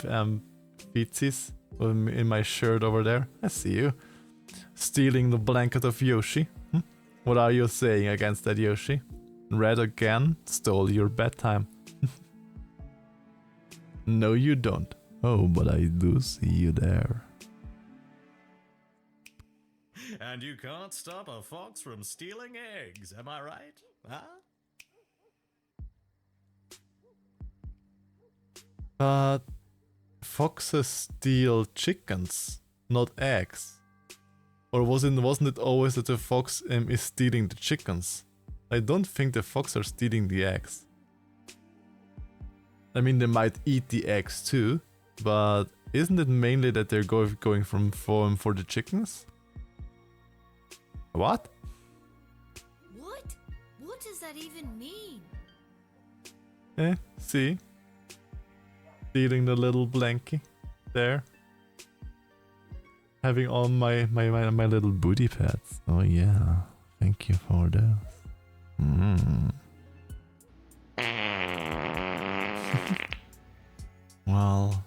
feetsies in my shirt over there. I see you. Stealing the blanket of Yoshi. What are you saying against that, Yoshi? Red again stole your bedtime. No, you don't. Oh, but I do see you there. And you can't stop a fox from stealing eggs, am I right? Huh? But foxes steal chickens, not eggs. Or wasn't it always that the fox is stealing the chickens? I don't think the fox are stealing the eggs. I mean, they might eat the eggs too, but isn't it mainly that they're going from farm for the chickens? What? What? What does that even mean? See? Stealing the little blankie there. having all my little booty pads. Oh yeah, thank you for those. Well,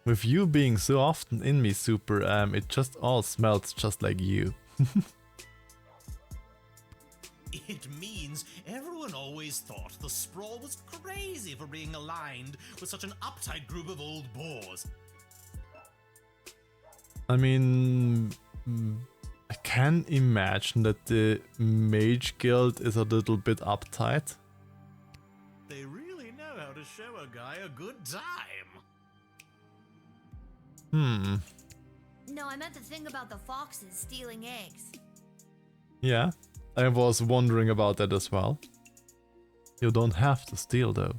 with you being so often in me, Super, it just all smells just like you. It means everyone always thought the Sprawl was crazy for being aligned with such an uptight group of old bores. I mean, I can imagine that the Mage Guild is a little bit uptight. They really know how to show a guy a good time. No, I meant the thing about the foxes stealing eggs. Yeah, I was wondering about that as well. You don't have to steal though.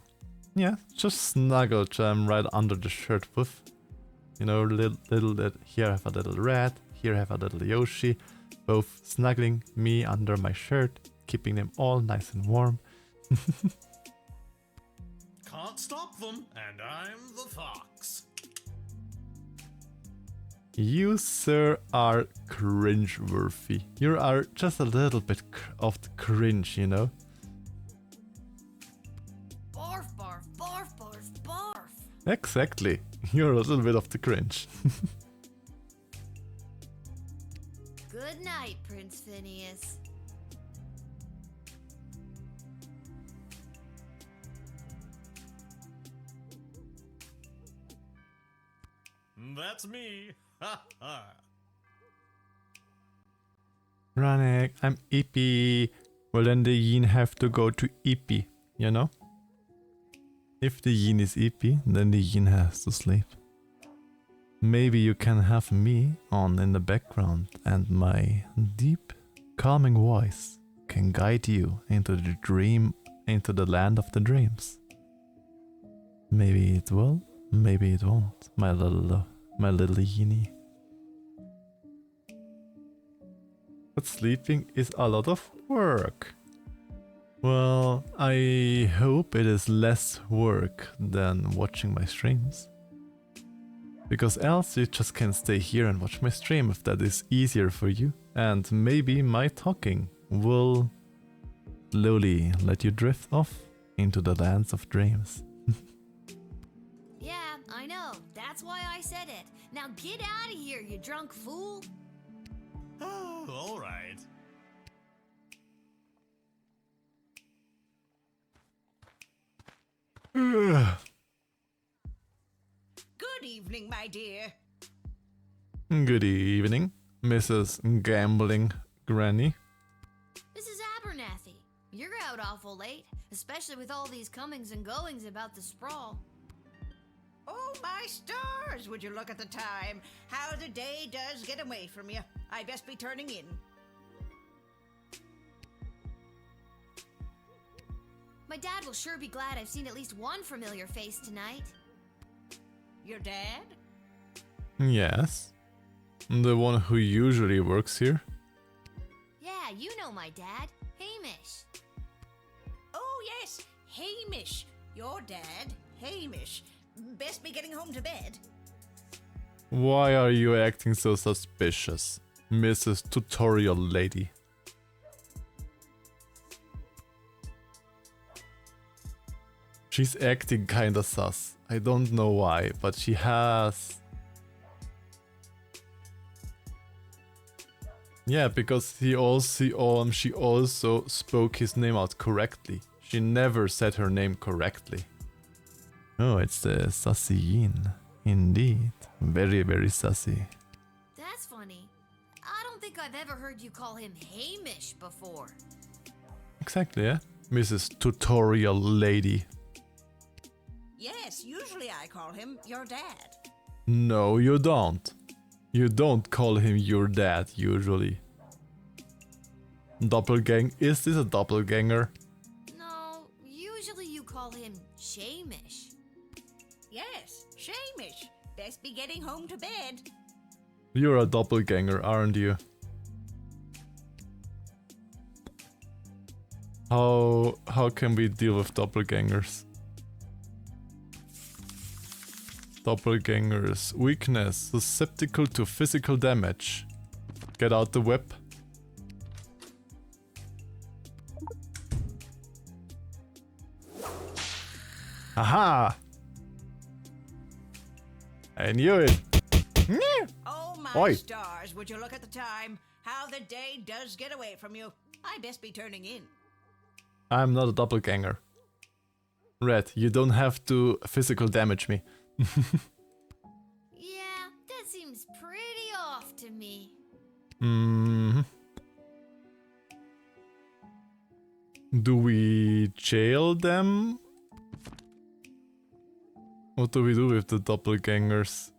Yeah, just snuggle them right under the shirt with. You know, little here have a little rat, here have a little Yoshi, both snuggling me under my shirt, keeping them all nice and warm. Can't stop them, and I'm the fox. You, sir, are cringe-worthy. You are just a little bit of the cringe, you know? Barf, barf, barf, barf, barf. Exactly. You're a little bit of the cringe. Good night, Prince Phineas. That's me. Ha ha. Ranek, I'm Ippy. Well, then the yin have to go to Ippy, you know? If the yin is Ippy, then the yin has to sleep. Maybe you can have me on in the background and my deep, calming voice can guide you into the dream, into the land of the dreams. Maybe it will, maybe it won't, my little yini. But sleeping is a lot of work. Well, I hope it is less work than watching my streams. Because else you just can stay here and watch my stream if that is easier for you. And maybe my talking will slowly let you drift off into the lands of dreams. Yeah, I know. That's why I said it. Now get out of here, you drunk fool. Oh, all right. Good evening, my dear. Good evening, Mrs. Gambling Granny. Mrs. Abernathy, you're out awful late, especially with all these comings and goings about the sprawl. Oh, my stars! Would you look at the time? How the day does get away from you. I best be turning in. My dad will sure be glad I've seen at least one familiar face tonight. Your dad? Yes. The one who usually works here. Yeah, you know my dad, Hamish. Oh, yes, Hamish. Your dad, Hamish. Best be getting home to bed. Why are you acting so suspicious, Mrs. Tutorial Lady? She's acting kinda sus. I don't know why, but she has... Yeah, because she also spoke his name out correctly. She never said her name correctly. Oh, it's the sassy yin. Indeed. Very, very sassy. That's funny. I don't think I've ever heard you call him Hamish before. Exactly, yeah? Mrs. Tutorial Lady. Yes, usually I call him your dad. No, you don't. You don't call him your dad, usually. Doppelgang? Is this a doppelganger? No, usually you call him Shamish. Yes, Shamish. Best be getting home to bed. You're a doppelganger, aren't you? How can we deal with doppelgangers? Doppelgangers. Weakness. Susceptible to physical damage. Get out the whip. Aha! I knew it. Oh my Oi. stars, would you look at the time? How the day does get away from you. I best be turning in. I'm not a doppelganger. Red, you don't have to physical damage me. Yeah, that seems pretty off to me. Do we jail them? What do we do with the doppelgangers?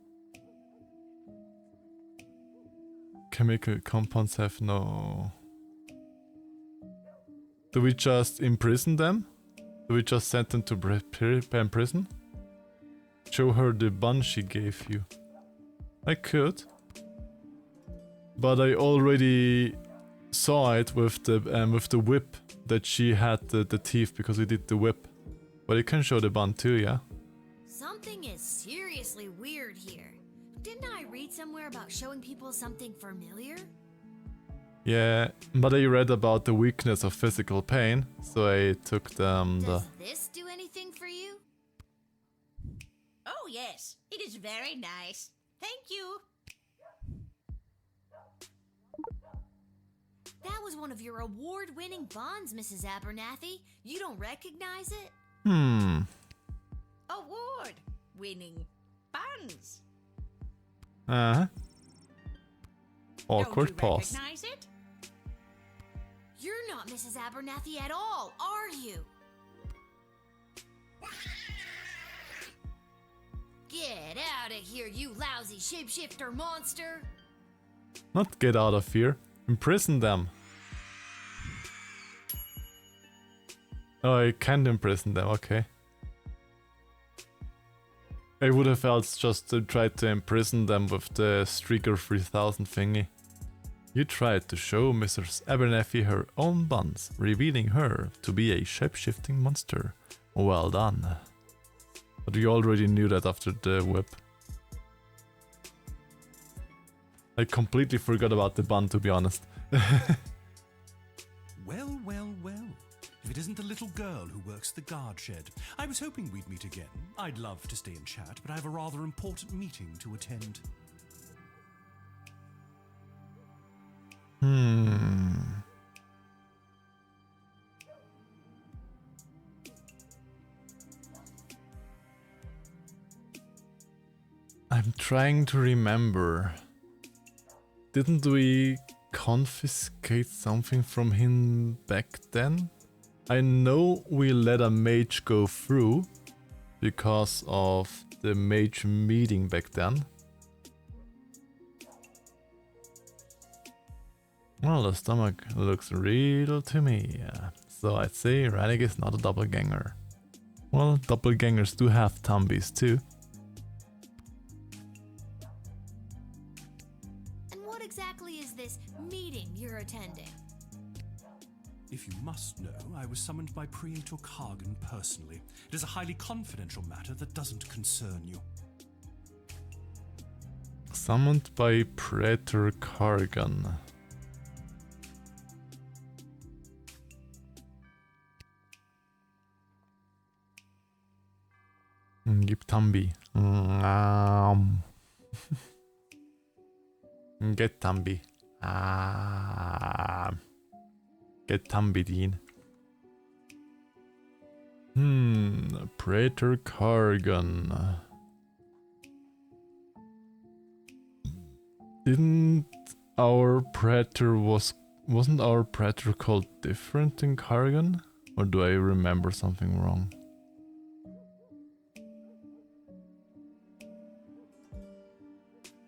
Chemical compounds have no... Do we just imprison them? Do we just send them to prison? Show her the bun she gave you. I could. But I already saw it with the whip that she had the teeth because we did the whip. But you can show the bun too, yeah? Something is seriously weird here. Didn't I read somewhere about showing people something familiar? Yeah, but I read about the weakness of physical pain, so I took them Does this do anything for you? Oh yes, it is very nice. Thank you. That was one of your award-winning bonds, Mrs. Abernathy. You don't recognize it? Award-winning buns. Awkward Don't you pause. recognize it? You're not Mrs. Abernathy at all, are you? Get out of here, you lousy shapeshifter monster! Not get out of here. Imprison them. Oh, I can't imprison them, okay. I would have else just tried to imprison them with the Streaker 3000 thingy. You tried to show Mrs. Abernathy her own buns, revealing her to be a shape-shifting monster. Well done. But we already knew that after the whip. I completely forgot about the bun, to be honest. Well, well, well. If it isn't the little girl who works the guard shed. I was hoping we'd meet again. I'd love to stay and chat, but I have a rather important meeting to attend. I'm trying to remember. Didn't we confiscate something from him back then? I know we let a mage go through because of the mage meeting back then. Well, the stomach looks real to me, so I'd say Rannick is not a doppelganger. Well, doppelgangers do have tumbies too. And what exactly is this meeting you're attending? If you must know, I was summoned by Praetor Kargan personally. It is a highly confidential matter that doesn't concern you. Summoned by Praetor Kargan. Gib Tambi. Get Tambi. Get Tambidine. Praetor Kargan. Didn't our Praetor wasn't our Praetor called different in Kargan? Or do I remember something wrong?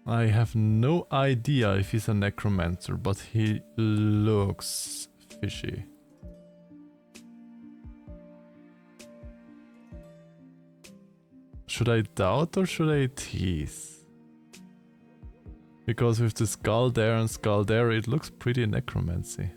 I have no idea if he's a necromancer, but he looks fishy. Should I doubt or should I tease? Because with the skull there and skull there, it looks pretty necromancy.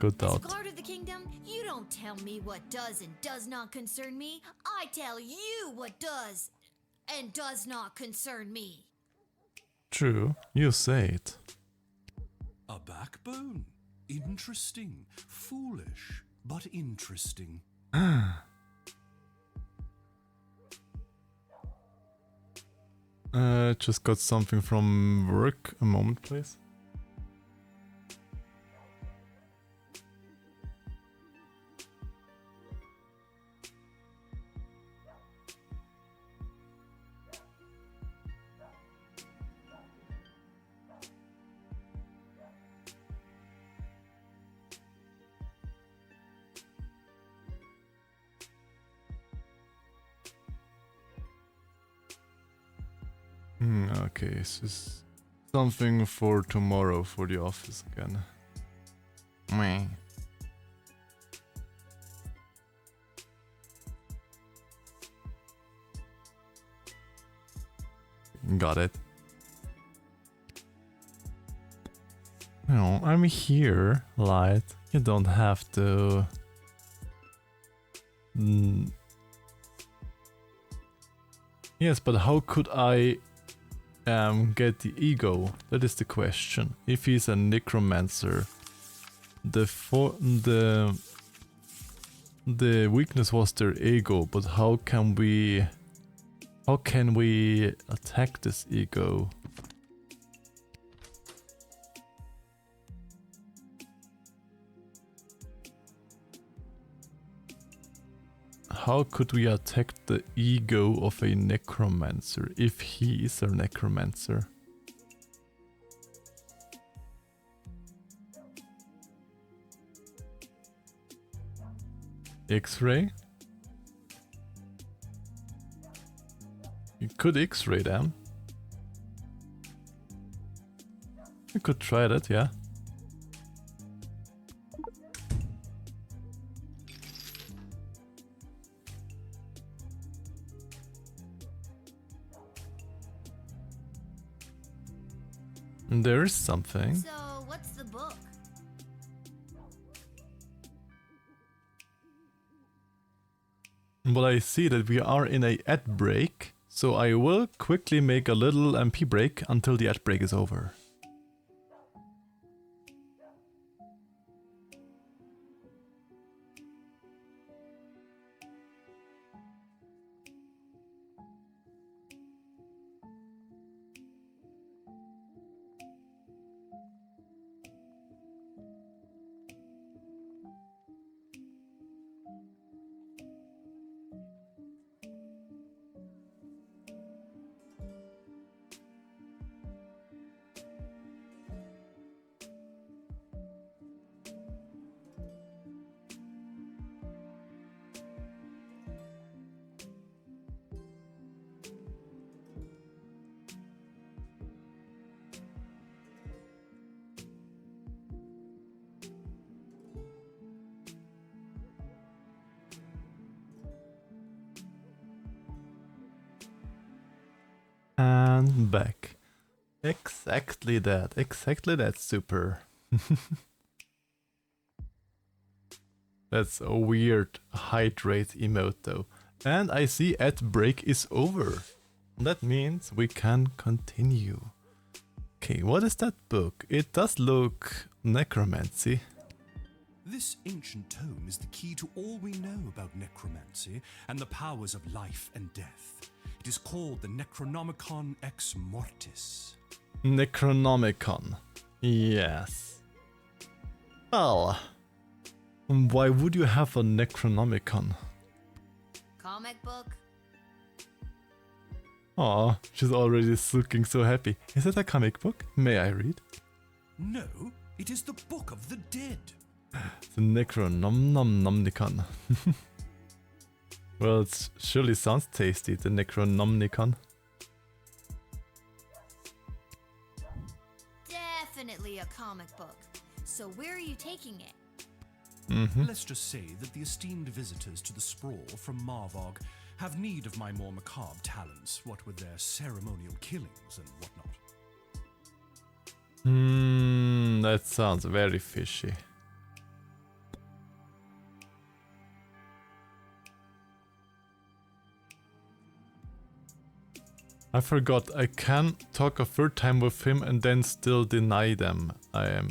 Good doubt. As guard of the kingdom, you don't tell me what does and does not concern me. I tell you what does and does not concern me. True, you say it. A backbone. Interesting. Foolish, but interesting. Just got something from work. A moment, please. Okay, this is something for tomorrow for the office again. Meh. Got it. No, I'm here, Light. You don't have to... Yes, but how could I get the ego? That is the question. If he's a necromancer, the weakness was their ego, but how can we attack this ego? How could we attack the ego of a necromancer if he is a necromancer? X-ray? You could X-ray them. You could try that, yeah. There is something. So, what's the book? But I see that we are in a ad break, so I will quickly make a little MP break until the ad break is over. And back. Exactly that, super. That's a weird height rate emote though. And I see ad break is over. That means we can continue. Okay, what is that book? It does look necromancy. This ancient tome is the key to all we know about necromancy and the powers of life and death. It is called the Necronomicon Ex Mortis. Necronomicon. Yes. Well, why would you have a Necronomicon? Comic book? Aw, she's already looking so happy. Is it a comic book? May I read? No, it is the Book of the Dead. The Necronomicon. Well, it surely sounds tasty, the Necronomicon. Definitely a comic book. So where are you taking it? Let's just say that the esteemed visitors to the sprawl from Marvog have need of my more macabre talents, what with their ceremonial killings and whatnot. That sounds very fishy. I forgot, I can talk a third time with him and then still deny them. I am...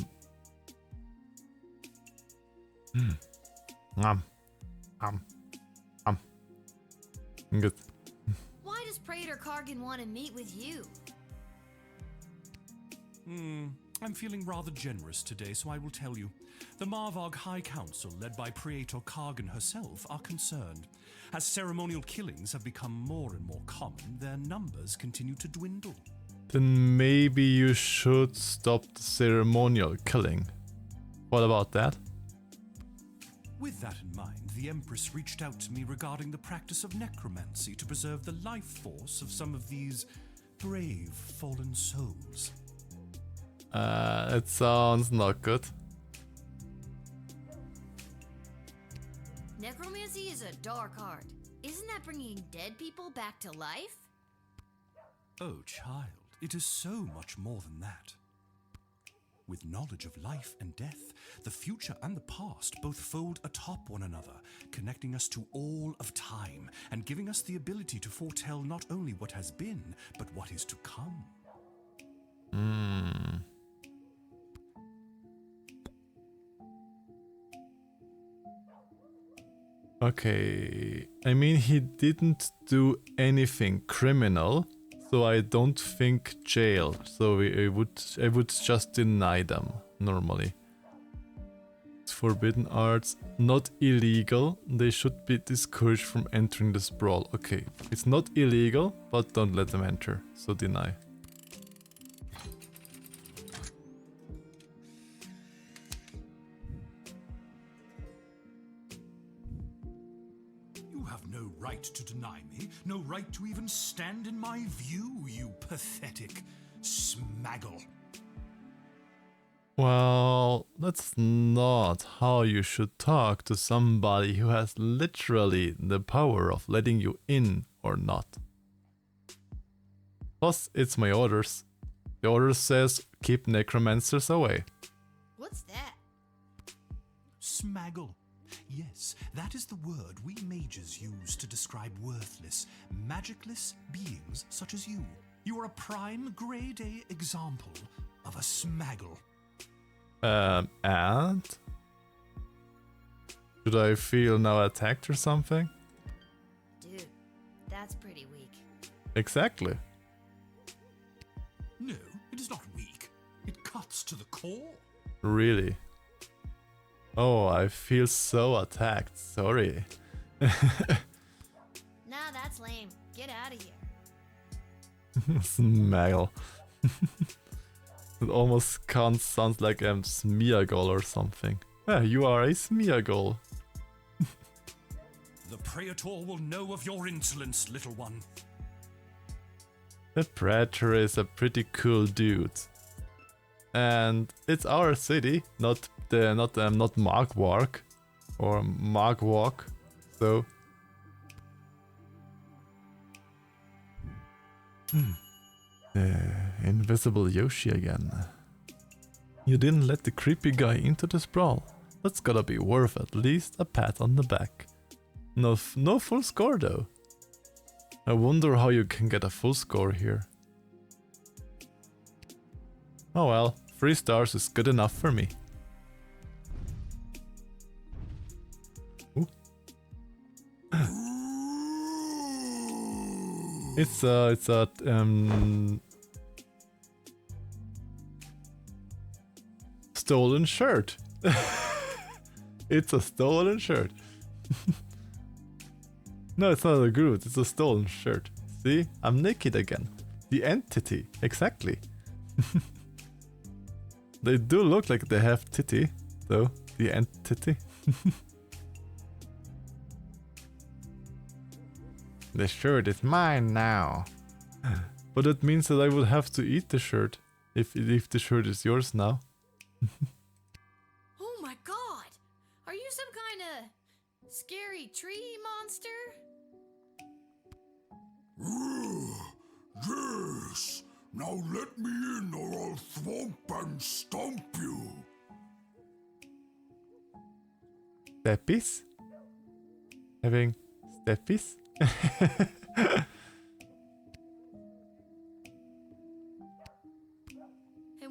Good. Why does Praetor Kargan want to meet with you? I'm feeling rather generous today, so I will tell you. The Marvog High Council, led by Praetor Kargan herself, are concerned. As ceremonial killings have become more and more common, their numbers continue to dwindle. Then maybe you should stop the ceremonial killing. What about that? With that in mind, the Empress reached out to me regarding the practice of necromancy to preserve the life force of some of these brave fallen souls. It sounds not good. Necromancy is a dark art. Isn't that bringing dead people back to life? Oh, child, it is so much more than that. With knowledge of life and death, the future and the past both fold atop one another, connecting us to all of time and giving us the ability to foretell not only what has been, but what is to come. Okay, I mean he didn't do anything criminal, so I don't think jail. So I would just deny them normally. It's forbidden arts, not illegal. They should be discouraged from entering the sprawl. Okay, it's not illegal, but don't let them enter. So deny. You have no right to deny me, no right to even stand in my view, you pathetic smaggle. Well, that's not how you should talk to somebody who has literally the power of letting you in or not. Plus, it's my orders. The order says keep necromancers away. What's that? Smaggle. Yes, that is the word we mages use to describe worthless, magicless beings such as you. You are a prime grade A example of a smaggle. And? Should I feel now attacked or something? Dude, that's pretty weak. Exactly. No, it is not weak. It cuts to the core. Really? Oh, I feel so attacked. Sorry. Nah, that's lame. Get out of here. Smaggle. It almost sounds like a Smeagol or something. Yeah, you are a Smeagol. The Praetor will know of your insolence, little one. The Praetor is a pretty cool dude. And it's our city, not Margwark or Margwalk. So Invisible Yoshi again. You didn't let the creepy guy into the sprawl. That's gotta be worth at least a pat on the back. No full score though. I wonder how you can get a full score here. Oh well, 3 stars is good enough for me. Ooh. It's a stolen shirt. It's a stolen shirt. No, it's not a Groot, it's a stolen shirt. See? I'm naked again. The entity, exactly. They do look like they have titty, though. The entity. The shirt is mine now. But it means that I would have to eat the shirt if the shirt is yours now. Oh my god! Are you some kind of scary tree monster? Yes. Now let me in or I'll thwomp and stomp you. Steppies? Having steppies?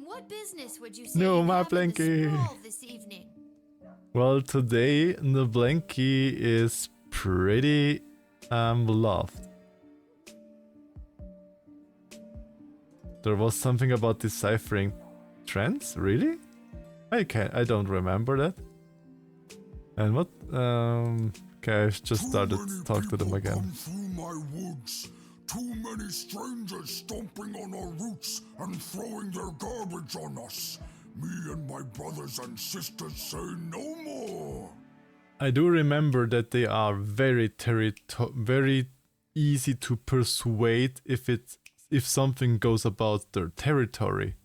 And what business would you say No, you my have in the blankie. sprawl this evening? Well, today the blankie is pretty loved. There was something about deciphering trends, really? I don't remember that. And what? Okay, I just started to talk to them again. Through my woods. Too many strangers stomping on our roots and throwing their garbage on us. Me and my brothers and sisters say no more. I do remember that they are very easy to persuade if something goes about their territory.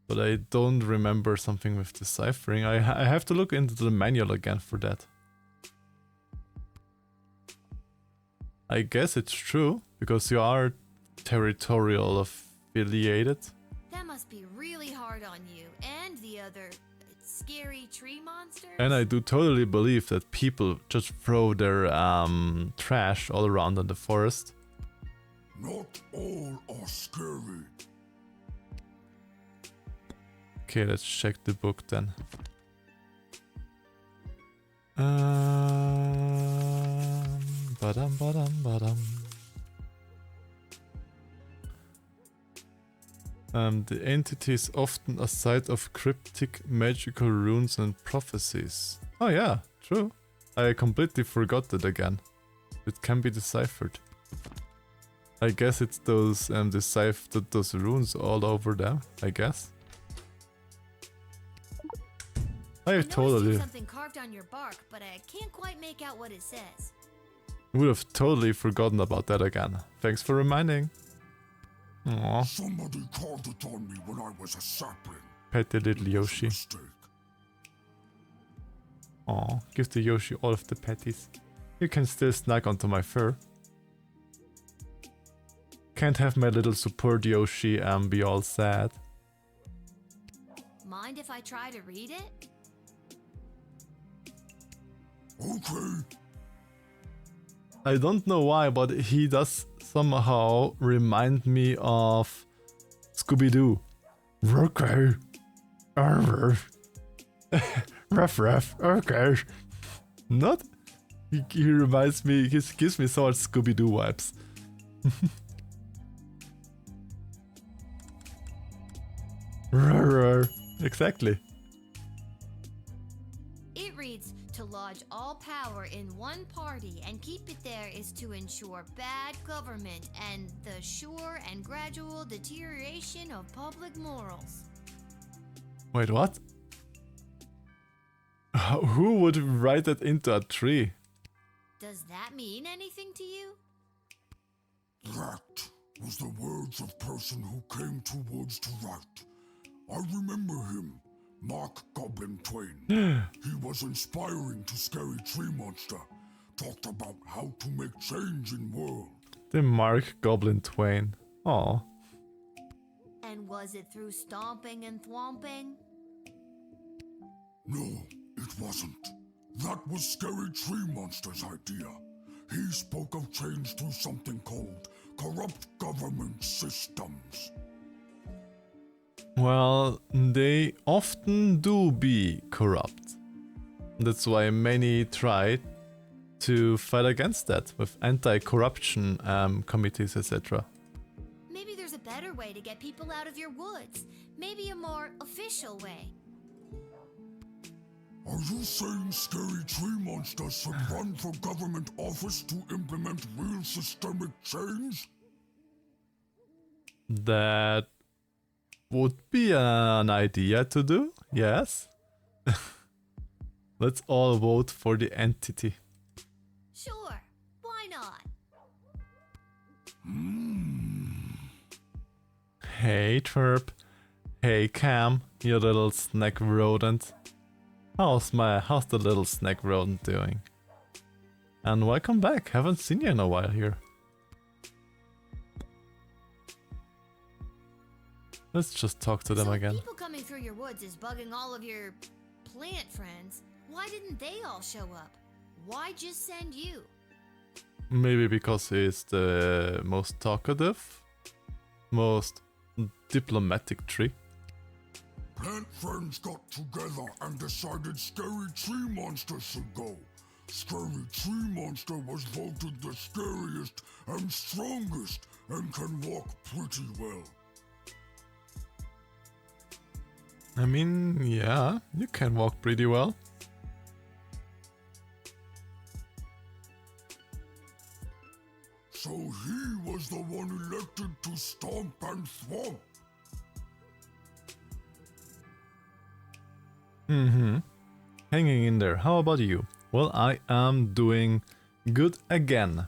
But I don't remember something with deciphering. I have to look into the manual again for that. I guess it's true, because you are territorial affiliated. That must be really hard on you and the other scary tree monsters. And I do totally believe that people just throw their trash all around in the forest. Not all are scary. Okay, let's check the book then. Badam. The entity is often a site of cryptic magical runes and prophecies. Oh yeah, true. I completely forgot that again. It can be deciphered. I guess it's those those runes all over them, I guess. I totally something carved on your bark, but I can't quite make out what it says. would have totally forgotten about that again. Thanks for reminding. Aww. Somebody carved it on me when I was a sapling. Pet the little Yoshi. Aw, give the Yoshi all of the patties. You can still snack onto my fur. Can't have my little support Yoshi and be all sad. Mind if I try to read it? Okay. I don't know why, but he does somehow remind me of Scooby-Doo. Okay. Ruff, okay. Not? He reminds me, he gives me so much Scooby-Doo vibes. Exactly. It reads, to lodge all power in one party and keep it there is to ensure bad government and the sure and gradual deterioration of public morals. Wait, what? Who would write that into a tree? Does that mean anything to you? That was the words of person who came to woods to write. I remember him, Mark Goblin Twain. He was inspiring to Scary Tree Monster. Talked about how to make change in world. The Mark Goblin Twain. Aw. And was it through stomping and thwomping? No, it wasn't. That was Scary Tree Monster's idea. He spoke of change through something called corrupt government systems. Well, they often do be corrupt. That's why many try to fight against that with anti-corruption committees, etc. Maybe there's a better way to get people out of your woods. Maybe a more official way. Are you saying Scary Tree Monster should run for government office to implement real systemic change? That would be an idea to do, yes. Let's all vote for the entity. Sure, why not? Hey Chirp. Hey Cam, you little snack rodent. How's the little snack rodent doing? And welcome back, haven't seen you in a while here. Let's just talk to them So again. People coming through your woods is bugging all of your plant friends. Why didn't they all show up? Why just send you? Maybe because he's the most talkative, most diplomatic tree. Plant friends got together and decided Scary Tree Monster should go. Scary Tree Monster was voted the scariest and strongest and can walk pretty well. I mean, yeah, you can walk pretty well. So he was the one elected to stomp and thwomp. Hanging in there. How about you? Well, I am doing good again.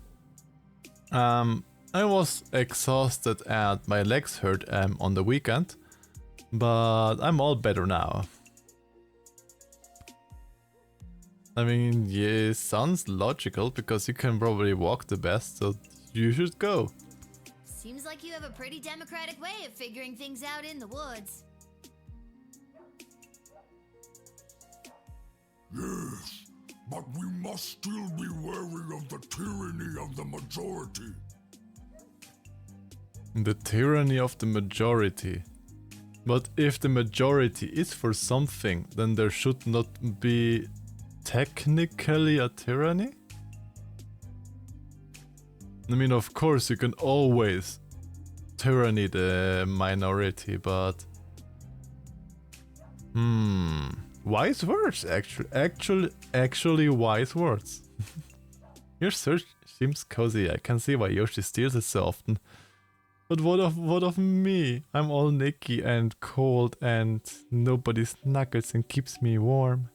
I was exhausted and my legs hurt on the weekend, but I'm all better now. I mean, yeah, sounds logical because you can probably walk the best, so you should go. Seems like you have a pretty democratic way of figuring things out in the woods. Yes, but we must still be wary of the tyranny of the majority. The tyranny of the majority. But if the majority is for something, then there should not be technically a tyranny? I mean, of course, you can always tyranny the minority, but... Wise words, actually wise words. Your search seems cozy. I can see why Yoshi steals it so often. But what of me? I'm all nicky and cold and nobody snuggles and keeps me warm.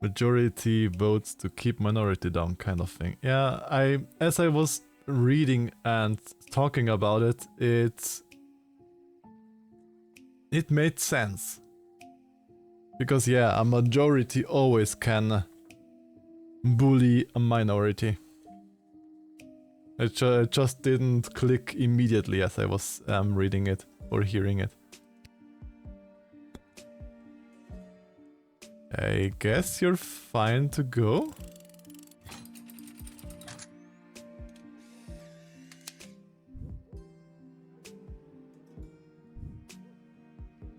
Majority votes to keep minority down, kind of thing. Yeah, as I was reading and talking about it, it made sense. Because yeah, a majority always can bully a minority. It just didn't click immediately as I was reading it or hearing it. I guess you're fine to go?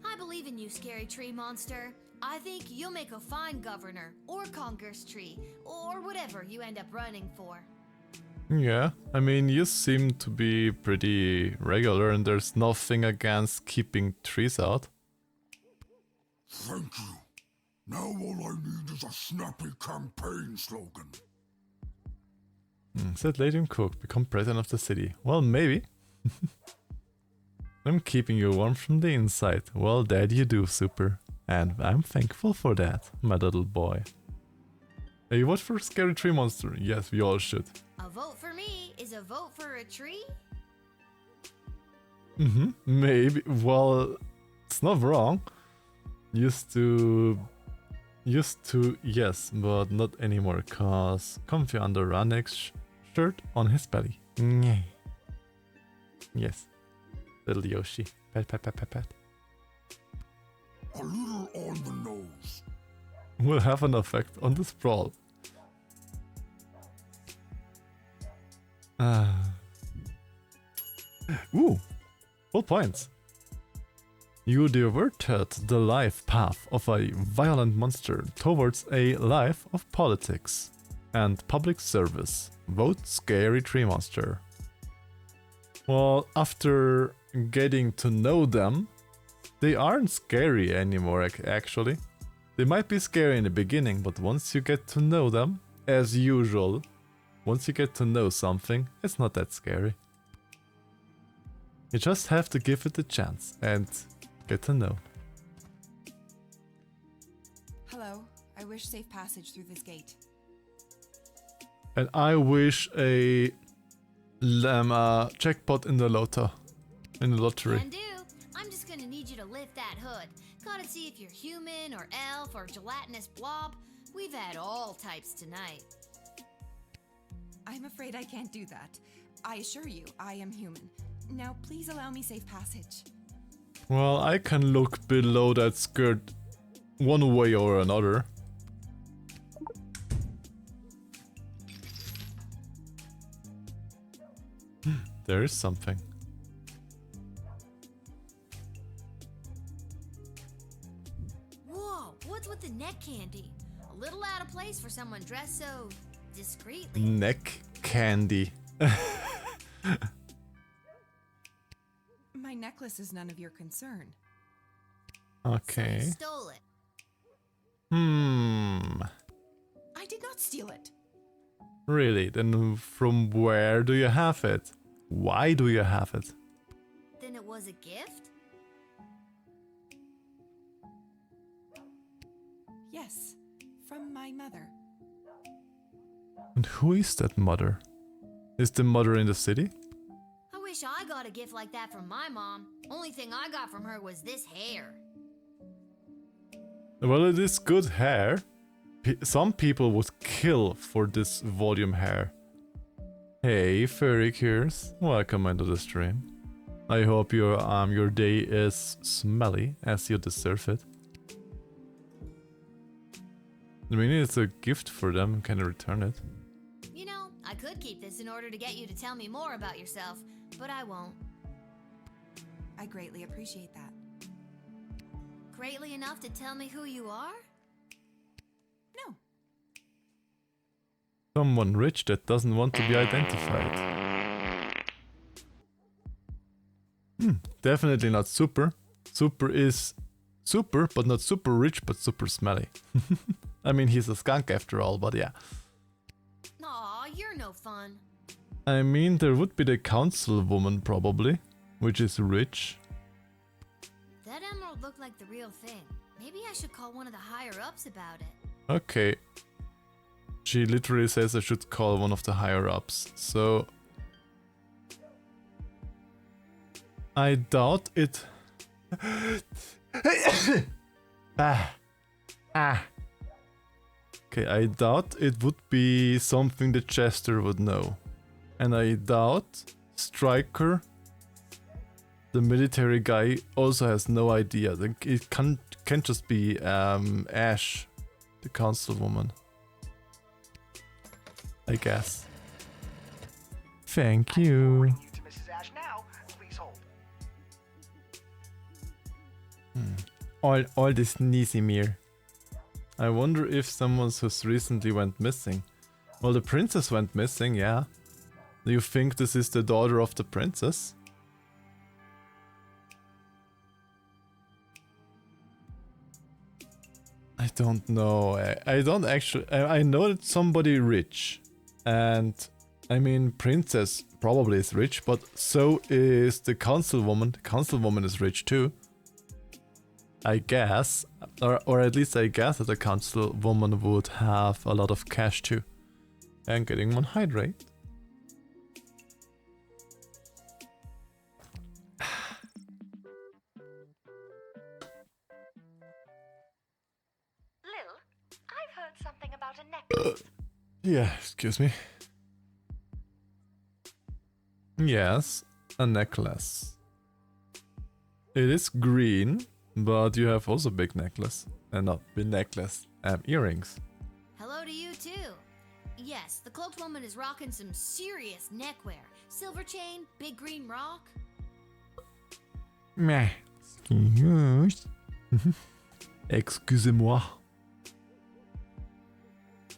I believe in you, Scary Tree Monster. I think you'll make a fine governor, or Congress Tree, or whatever you end up running for. Yeah, I mean, you seem to be pretty regular and there's nothing against keeping trees out. Thank you. Now all I need is a snappy campaign slogan. Said Lady Cook, become president of the city. Well, maybe. I'm keeping you warm from the inside. Well, that you do, Super. And I'm thankful for that, my little boy. Hey, vote for Scary Tree Monster. Yes, we all should. A vote for me is a vote for a tree? Maybe. Well, it's not wrong. Used to, yes, but not anymore, cause comfy under Ranek's shirt on his belly. Yes. Little Yoshi. Pat, pat, pat, pat, pat. A little on the nose. Will have an effect on the sprawl. Ooh, full points. You diverted the life path of a violent monster towards a life of politics and public service. Vote Scary Tree Monster. Well, after getting to know them, they aren't scary anymore, actually. They might be scary in the beginning, but once you get to know them, as usual, once you get to know something, it's not that scary. You just have to give it a chance and get to know. Hello, I wish safe passage through this gate. And I wish a jackpot in the lottery. Can do. I'm just gonna need you to lift that hood. Gotta see if you're human or elf or gelatinous blob. We've had all types tonight. I'm afraid I can't do that. I assure you, I am human. Now please allow me safe passage. Well, I can look below that skirt one way or another. There is something. what's with the neck candy? A little out of place for someone dressed so discreetly. Neck candy. My necklace is none of your concern. Okay. So you stole it. I did not steal it. Really? Then from where do you have it? Why do you have it? Then it was a gift? Yes, from my mother. And who is that mother? Is the mother in the city? I wish I got a gift like that from my mom. Only thing I got from her was this hair. Well, it is good hair. Some people would kill for this volume hair. Hey, Furry Cures, welcome into the stream. I hope your day is smelly as you deserve it. I mean, it's a gift for them. Can I return it? You know, I could keep this in order to get you to tell me more about yourself, but I won't. I greatly appreciate that. Greatly enough to tell me who you are? No. Someone rich that doesn't want to be identified. Definitely not super. Super is super, but not super rich, but super smelly. I mean, he's a skunk after all, but yeah. Aw, you're no fun. I mean, there would be the councilwoman probably, which is rich. That emerald looked like the real thing. Maybe I should call one of the higher-ups about it. Okay. She literally says I should call one of the higher-ups, so... I doubt it... Okay, I doubt it would be something that Chester would know. And I doubt Striker, the military guy, also has no idea. It can't just be Ash, the councilwoman. I guess. Thank you. All this Nisimir. I wonder if someone who's recently went missing. Well, the princess went missing, yeah. Do you think this is the daughter of the princess? I don't know. I don't actually... I know that somebody rich. And... I mean, princess probably is rich, but so is the councilwoman. The councilwoman is rich too. I guess. Or at least I guess that the councilwoman would have a lot of cash too. And getting one hydrate. Lil, I've heard something about a necklace. Yeah, excuse me. Yes, a necklace. It is green, but you have also big necklace. And not big necklace, earrings. Hello to you too. Yes, the cloaked woman is rocking some serious neckwear. Silver chain, big green rock. Meh. Excusez-moi.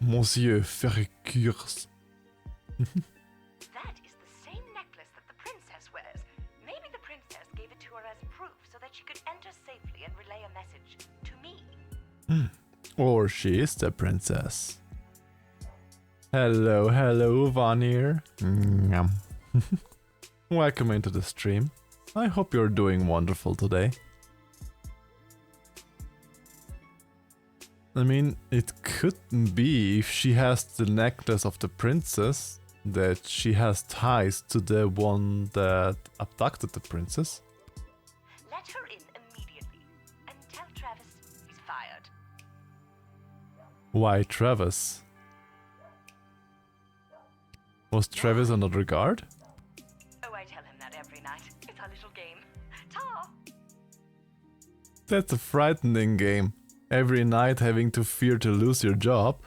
Monsieur Ferricures. That is the same necklace that the princess wears. Maybe the princess gave it to her as proof so that she could enter safely and relay a message to me. Or she is the princess. Hello, hello, Vanir. Welcome into the stream. I hope you're doing wonderful today. I mean, it couldn't be if she has the necklace of the princess that she has ties to the one that abducted the princess. Let her in immediately and tell Travis he's fired. Why Travis? Was Travis another guard? Oh, I tell him that every night. It's our little game. Ta! That's a frightening game. Every night having to fear to lose your job.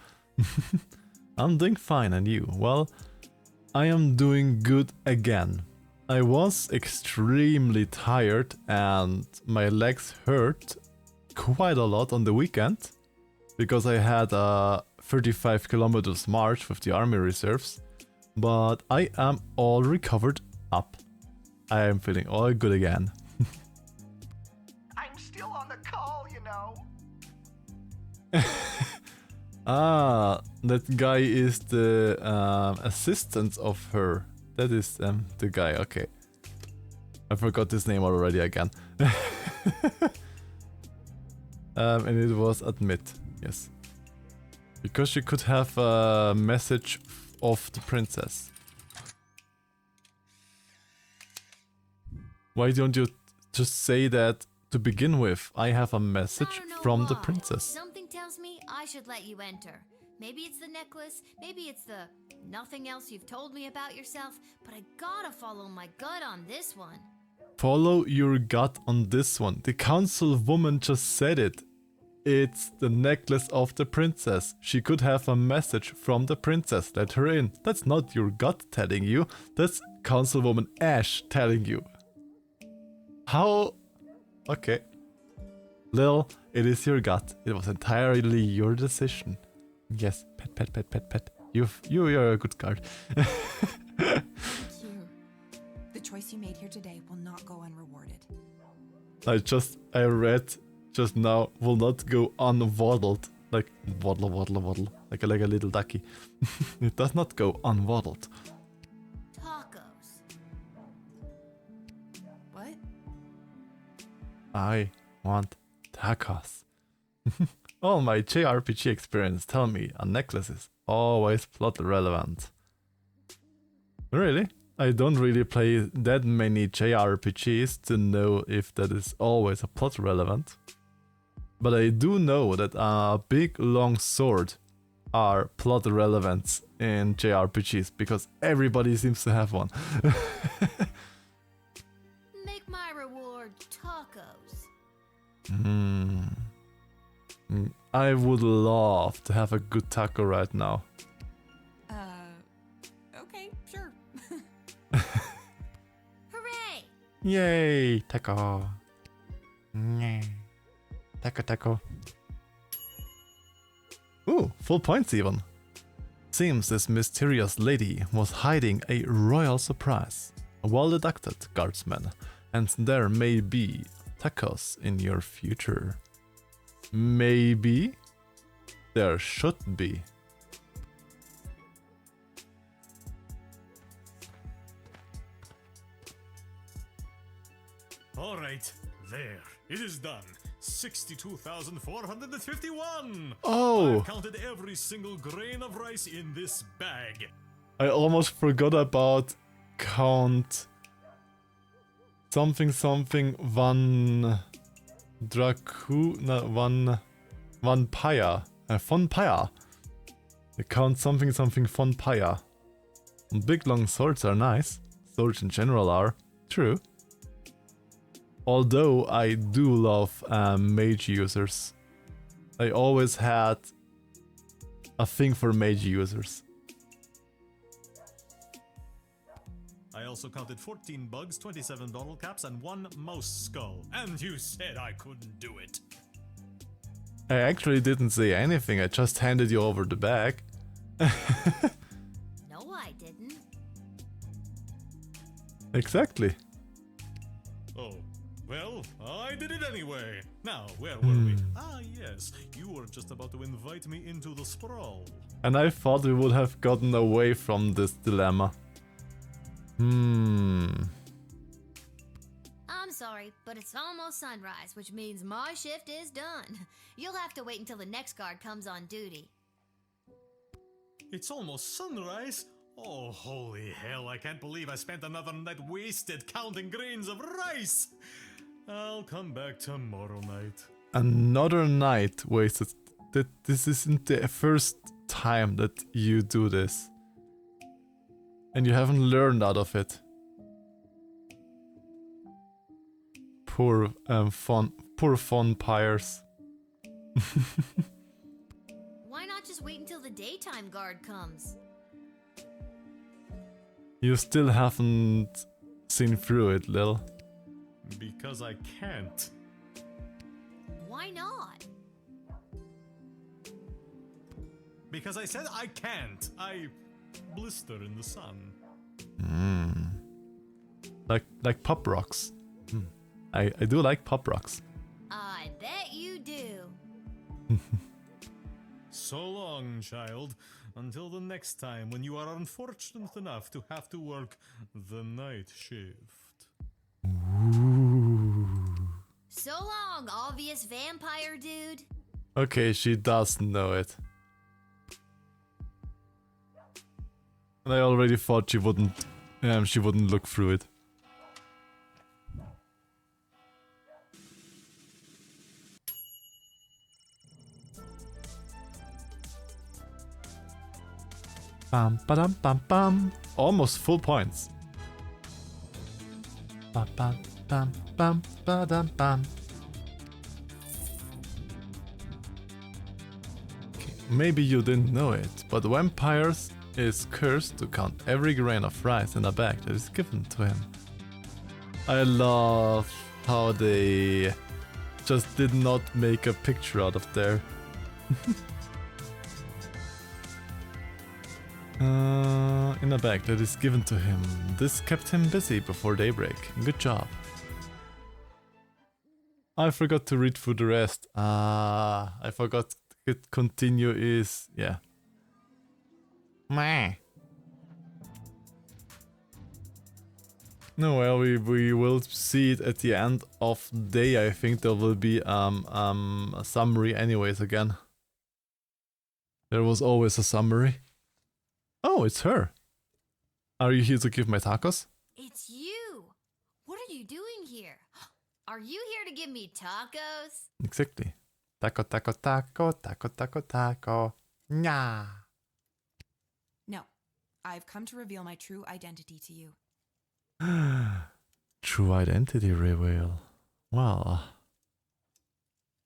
I'm doing fine, and you? Well, I am doing good again. I was extremely tired and my legs hurt quite a lot on the weekend because I had a 35 kilometers march with the army reserves, but I am all recovered up. I am feeling all good again. I'm still on the call, you know. Ah, that guy is the assistant of her. That is the guy, okay. I forgot his name already again. And it was admit, yes. Because she could have a message of the princess. Why don't you just say that to begin with? I have a message from the princess. Something tells me I should let you enter. Maybe it's the necklace, maybe it's the nothing else you've told me about yourself, but I gotta follow my gut on this one. Follow your gut on this one. The councilwoman just said it. It's the necklace of the princess. She could have a message from the princess. Let her in. That's not your gut telling you. That's councilwoman Ash telling you. How? Okay. Lil, it is your gut. It was entirely your decision. Yes, pet. You're a good guard. Thank you. The choice you made here today will not go unrewarded. I read just now, will not go unwaddled. Like waddle. Like a little ducky. It does not go unwaddled. Tacos. What? I want tacos. All my JRPG experience tell me a necklace is always plot relevant. Really? I don't really play that many JRPGs to know if that is always a plot relevant. But I do know that a big long sword are plot relevant in JRPGs because everybody seems to have one. Make my reward tacos. I would love to have a good taco right now. Okay, sure. Hooray! Yay, taco. Taco. Ooh, full points even. Seems this mysterious lady was hiding a royal surprise. Well deducted, Guardsman. And there may be tacos in your future. Maybe? There should be. Alright, there. It is done. 62,451! Oh! I've counted every single grain of rice in this bag. I almost forgot about count something one one pyre. Von pyre. I count something von pyre. Big long swords are nice. Swords in general are. True. Although I do love mage users. I always had a thing for mage users. I also counted 14 bugs, 27 bottle caps, and 1 mouse skull. And you said I couldn't do it. I actually didn't say anything, I just handed you over the bag. No, I didn't. Exactly. Oh, well, I did it anyway. Now, where were we? Ah, yes, you were just about to invite me into the sprawl. And I thought we would have gotten away from this dilemma. I'm sorry, but it's almost sunrise, which means my shift is done. You'll have to wait until the next guard comes on duty. It's almost sunrise? Oh, holy hell, I can't believe I spent another night wasted counting grains of rice! I'll come back tomorrow night. Another night wasted. This isn't the first time that you do this. And you haven't learned out of it. Poor fun pyres. Why not just wait until the daytime guard comes? You still haven't seen through it, Lil. Because I can't. Why not? Because I said I can't. I blister in the sun. Like pop rocks. I do like pop rocks. I bet you do. So long, child. Until the next time when you are unfortunate enough to have to work the night shift. So long, obvious vampire dude. Okay, she does know it. And I already thought she wouldn't look through it. Bam badam bam bam. Almost full points. Bam bam bam bam badam bam. Okay, maybe you didn't know it, but vampires is cursed to count every grain of rice in a bag that is given to him. I love how they just did not make a picture out of there. In a bag that is given to him. This kept him busy before daybreak. Good job. I forgot to read through the rest. I forgot hit continue is... yeah. Meh. No, well, we will see it at the end of the day. I think there will be a summary anyways again. There was always a summary. Oh, it's her. Are you here to give my tacos? It's you. What are you doing here? Are you here to give me tacos? Exactly. Taco, taco, taco, taco, taco, taco. Nya. No, I've come to reveal my true identity to you. True identity reveal. Well,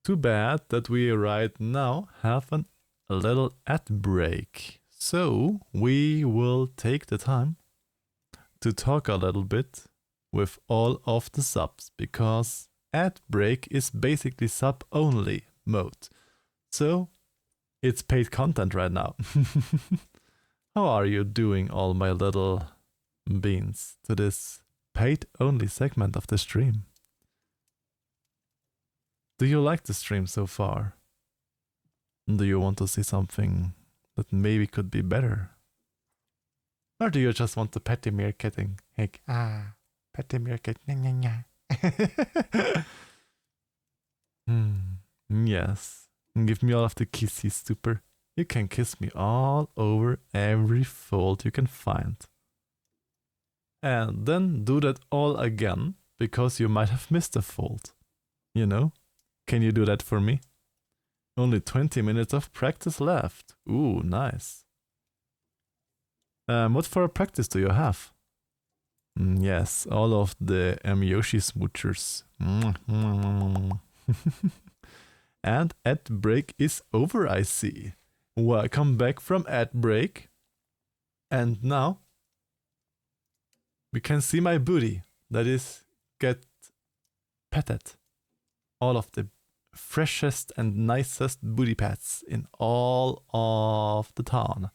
too bad that we right now have a little ad break. So we will take the time to talk a little bit with all of the subs, because ad break is basically sub only mode. So it's paid content right now. How are you doing, all my little beans, to this paid only segment of the stream? Do you like the stream so far? Do you want to see something that maybe could be better? Or do you just want the petty meerkatting? Like, petty meerkat, nya nya nya. Yes, give me all of the kisses, super. You can kiss me all over every fold you can find. And then do that all again, because you might have missed a fold. You know? Can you do that for me? Only 20 minutes of practice left. Ooh, nice. What for a practice do you have? Yes, all of the Yoshi smoochers. And ad break is over, I see. Welcome back from ad break. And now we can see my booty. That is, get petted. All of the freshest and nicest booty pats in all of the town.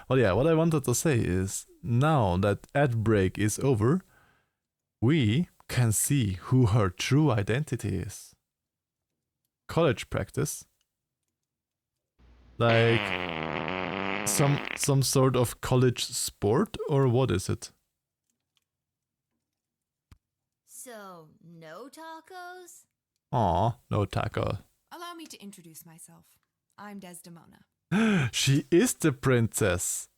Well, yeah, what I wanted to say is, now that ad break is over, we can see who her true identity is. College practice. Like some sort of college sport, or what is it? So, no tacos? Aw, no taco. Allow me to introduce myself. I'm Desdemona. She is the princess.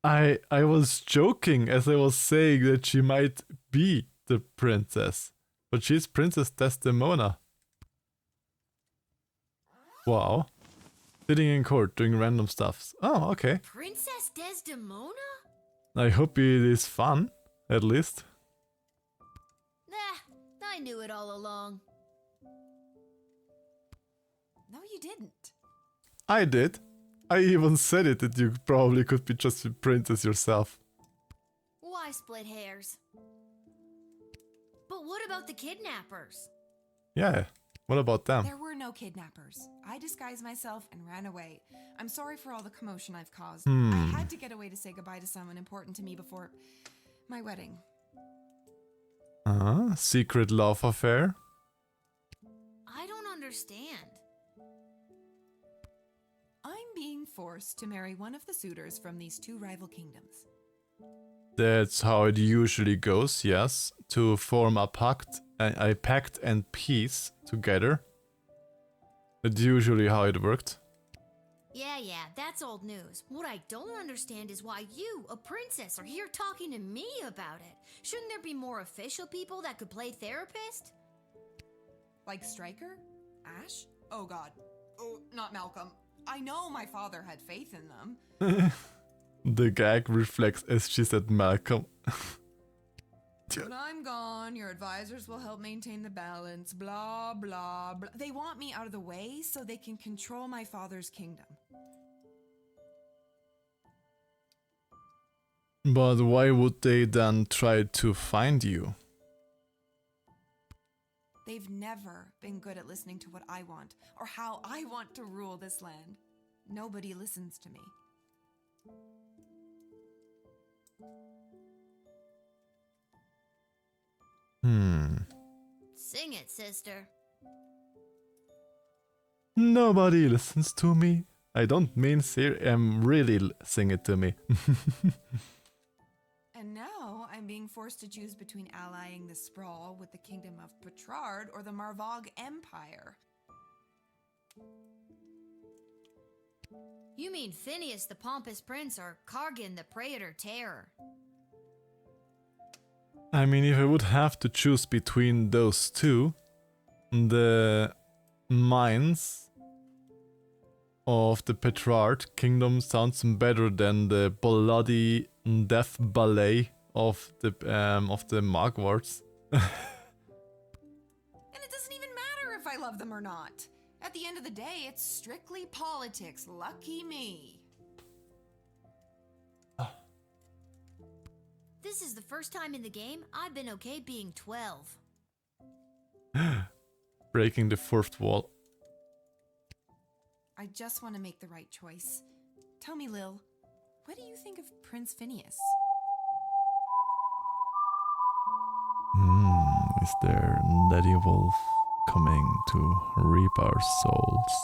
I was joking as I was saying that she might be the princess, but she's Princess Desdemona. Wow. Sitting in court doing random stuffs. Oh, okay. Princess Desdemona? I hope it is fun, at least. Nah, I knew it all along. No, you didn't. I did. I even said it that you probably could be just a princess yourself. Why split hairs? But what about the kidnappers? Yeah, what about them? There were no kidnappers. I disguised myself and ran away. I'm sorry for all the commotion I've caused. I had to get away to say goodbye to someone important to me before my wedding. Secret love affair? I don't understand. I'm being forced to marry one of the suitors from these two rival kingdoms. That's how it usually goes, yes. To form a pact and peace together. That's usually how it worked. Yeah, that's old news. What I don't understand is why you, a princess, are here talking to me about it. Shouldn't there be more official people that could play therapist? Like Stryker? Ash? Oh god. Oh, not Malcolm. I know my father had faith in them. The gag reflects as she said Malcolm. When I'm gone, your advisors will help maintain the balance, blah, blah, blah. They want me out of the way so they can control my father's kingdom. But why would they then try to find you? They've never been good at listening to what I want, or how I want to rule this land. Nobody listens to me. Sing it, sister. Nobody listens to me. I don't mean really sing it to me. And now I'm being forced to choose between allying the Sprawl with the Kingdom of Petrard or the Marvog Empire. You mean Phineas the Pompous Prince or Kargan the Praetor Terror? I mean, if I would have to choose between those two, the mines of the Petrard kingdom sounds better than the bloody death ballet of the Magwarts. And it doesn't even matter if I love them or not. At the end of the day, it's strictly politics. Lucky me. This is the first time in the game I've been okay being 12. Breaking the fourth wall. I just want to make the right choice. Tell me, Lil, what do you think of Prince Phineas? Is there Daddy Wolf coming to reap our souls?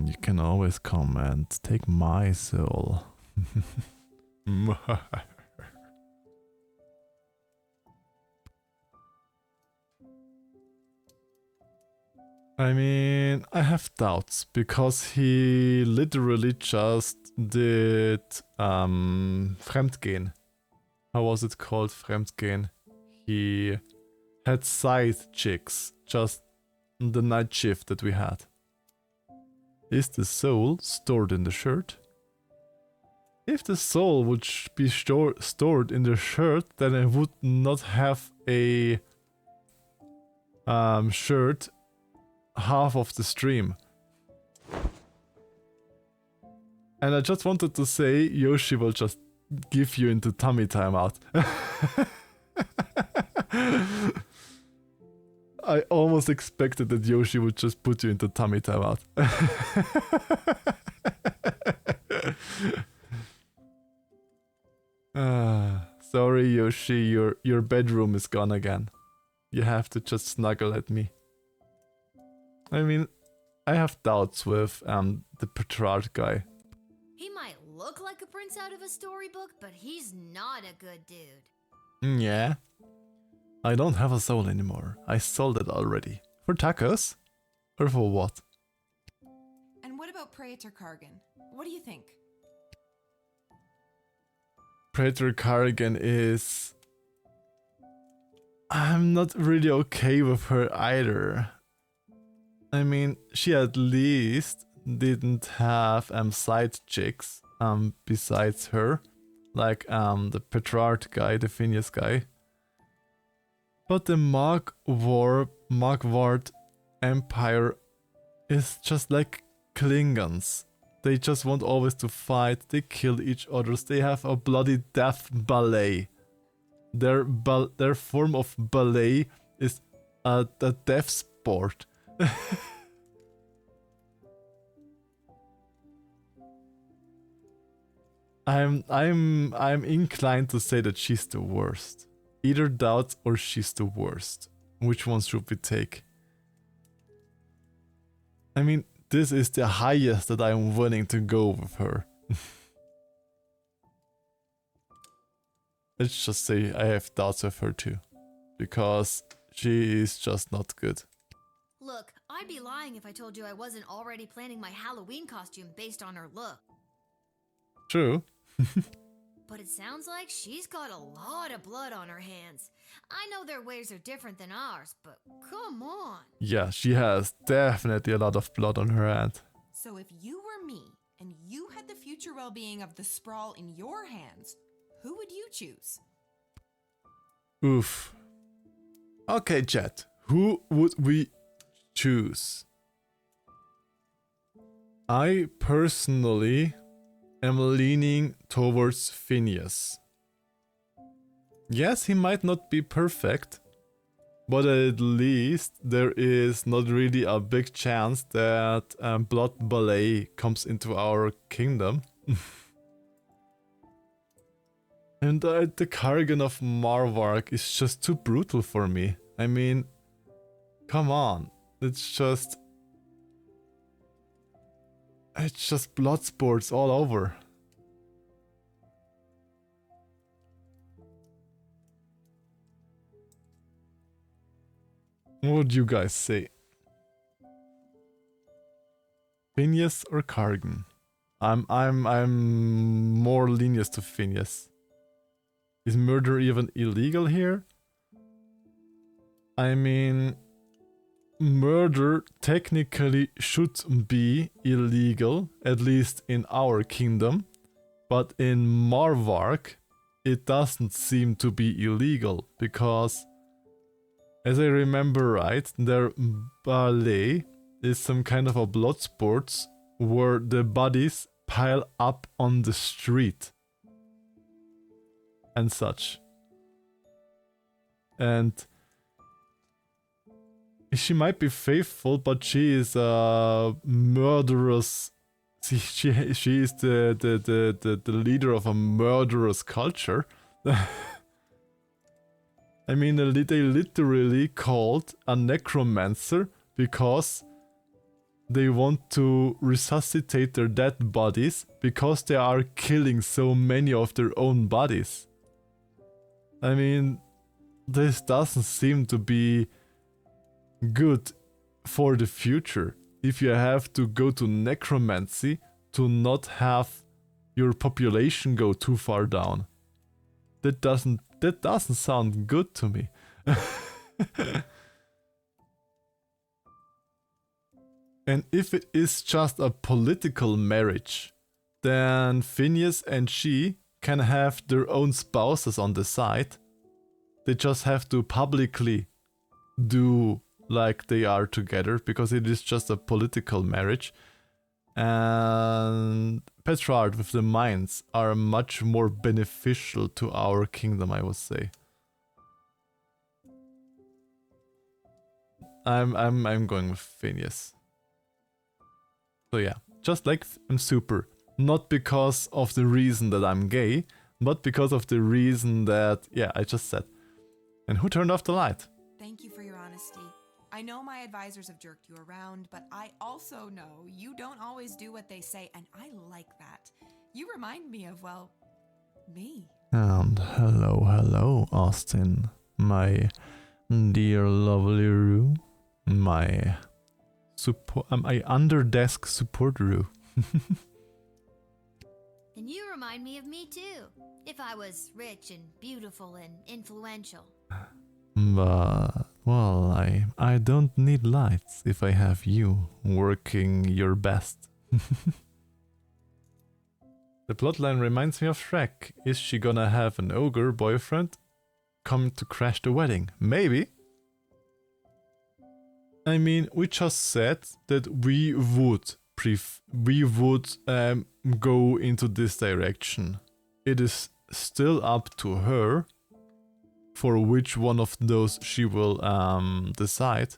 You can always come and take my soul. I mean, I have doubts because he literally just did Fremdgehen. How was it called? Fremdgehen. He had side chicks just the night shift that we had. Is the soul stored in the shirt? If the soul would be stored in the shirt, then I would not have a shirt half of the stream. And I just wanted to say Yoshi will just give you into tummy timeout. I almost expected that Yoshi would just put you into tummy timeout. Sorry Yoshi, your bedroom is gone again. You have to just snuggle at me. I mean, I have doubts with the Petrard guy. He might look like a prince out of a storybook, but he's not a good dude. Yeah. I don't have a soul anymore. I sold it already. For tacos? Or for what? And what about Praetor Kargan? What do you think? Praetor Kargan is... I'm not really okay with her either. I mean, she at least didn't have side chicks besides her. Like the Petrard guy, the Phineas guy. But the Magwart Empire is just like Klingons. They just want always to fight, they kill each other, they have a bloody death ballet. their form of ballet is a deaf sport. I'm inclined to say that she's the worst. Either that or she's the worst. Which one should we take? I mean, this is the highest that I'm willing to go with her. Let's just say I have doubts of her too. Because she is just not good. Look, I'd be lying if I told you I wasn't already planning my Halloween costume based on her look. True. But it sounds like she's got a lot of blood on her hands. I know their ways are different than ours, but come on. Yeah, she has definitely a lot of blood on her hand. So if you were me and you had the future well-being of the sprawl in your hands, who would you choose? Oof. Okay, chat. Who would we choose? I personally am leaning towards Phineas. Yes, he might not be perfect, but at least there is not really a big chance that Blood Ballet comes into our kingdom. And the Kargan of Marvark is just too brutal for me. I mean, come on. It's just blood sports all over. What would you guys say? Phineas or Kargan? I'm more lenient to Phineas. Is murder even illegal here? I mean, murder technically should be illegal, at least in our kingdom, but in Marvark it doesn't seem to be illegal, because as I remember right, their ballet is some kind of a blood sports where the bodies pile up on the street and such. And she might be faithful, but she is a murderous. She is the leader of a murderous culture. I mean, they literally called a necromancer because they want to resuscitate their dead bodies because they are killing so many of their own bodies. I mean, this doesn't seem to be good for the future if you have to go to necromancy to not have your population go too far down. That doesn't sound good to me. And if it is just a political marriage, then Phineas and she can have their own spouses on the side. They just have to publicly do like they are together, because it is just a political marriage. And Petrarch with the mines are much more beneficial to our kingdom, I would say. I'm going with Phineas. So yeah, just like I'm super. Not because of the reason that I'm gay, but because of the reason that, yeah, I just said. And who turned off the light? Thank you for your honesty. I know my advisors have jerked you around, but I also know you don't always do what they say, and I like that. You remind me of, well, me. And hello, Austin. My dear lovely Roo. My under-desk support Roo. And you remind me of me too, if I was rich and beautiful and influential. But, well, I don't need lights if I have you working your best. The plotline reminds me of Shrek. Is she gonna have an ogre boyfriend come to crash the wedding? Maybe. I mean, we just said that we would go into this direction. It is still up to her for which one of those she will decide.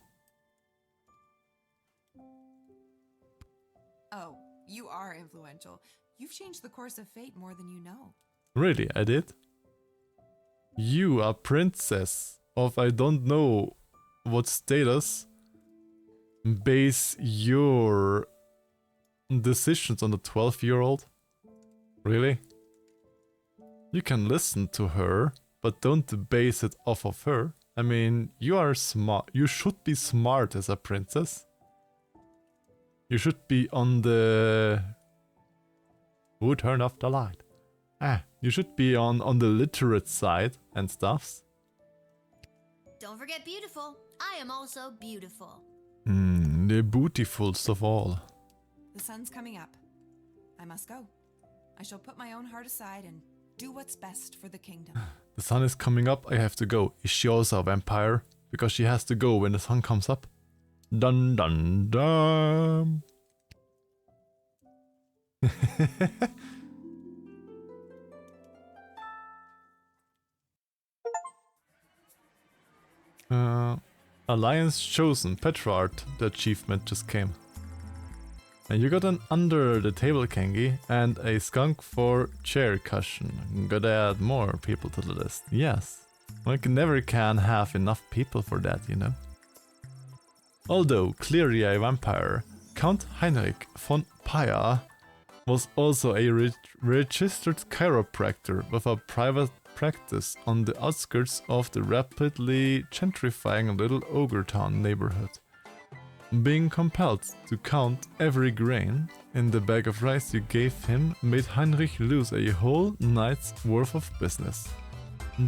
Oh, you are influential. You've changed the course of fate more than you know. Really, I did? You are princess of I don't know what status. Base your decisions on the 12-year-old? Really? You can listen to her, but don't base it off of her. I mean, you are smart. You should be smart as a princess. You should be on the... Who turned off the light? You should be on the literate side and stuffs. Don't forget beautiful. I am also beautiful. The beautifulest of all. The sun's coming up. I must go. I shall put my own heart aside and do what's best for the kingdom. The sun is coming up, I have to go. Is she also a vampire? Because she has to go when the sun comes up. Dun dun dun. Alliance Chosen Petrarch, the achievement just came. And you got an under the table kangi and a skunk for chair cushion. Gotta add more people to the list. Yes. One never can have enough people for that, you know. Although clearly a vampire, Count Heinrich von Paya was also a registered chiropractor with a private practice on the outskirts of the rapidly gentrifying Little Ogre Town neighborhood. Being compelled to count every grain in the bag of rice you gave him made Heinrich lose a whole night's worth of business.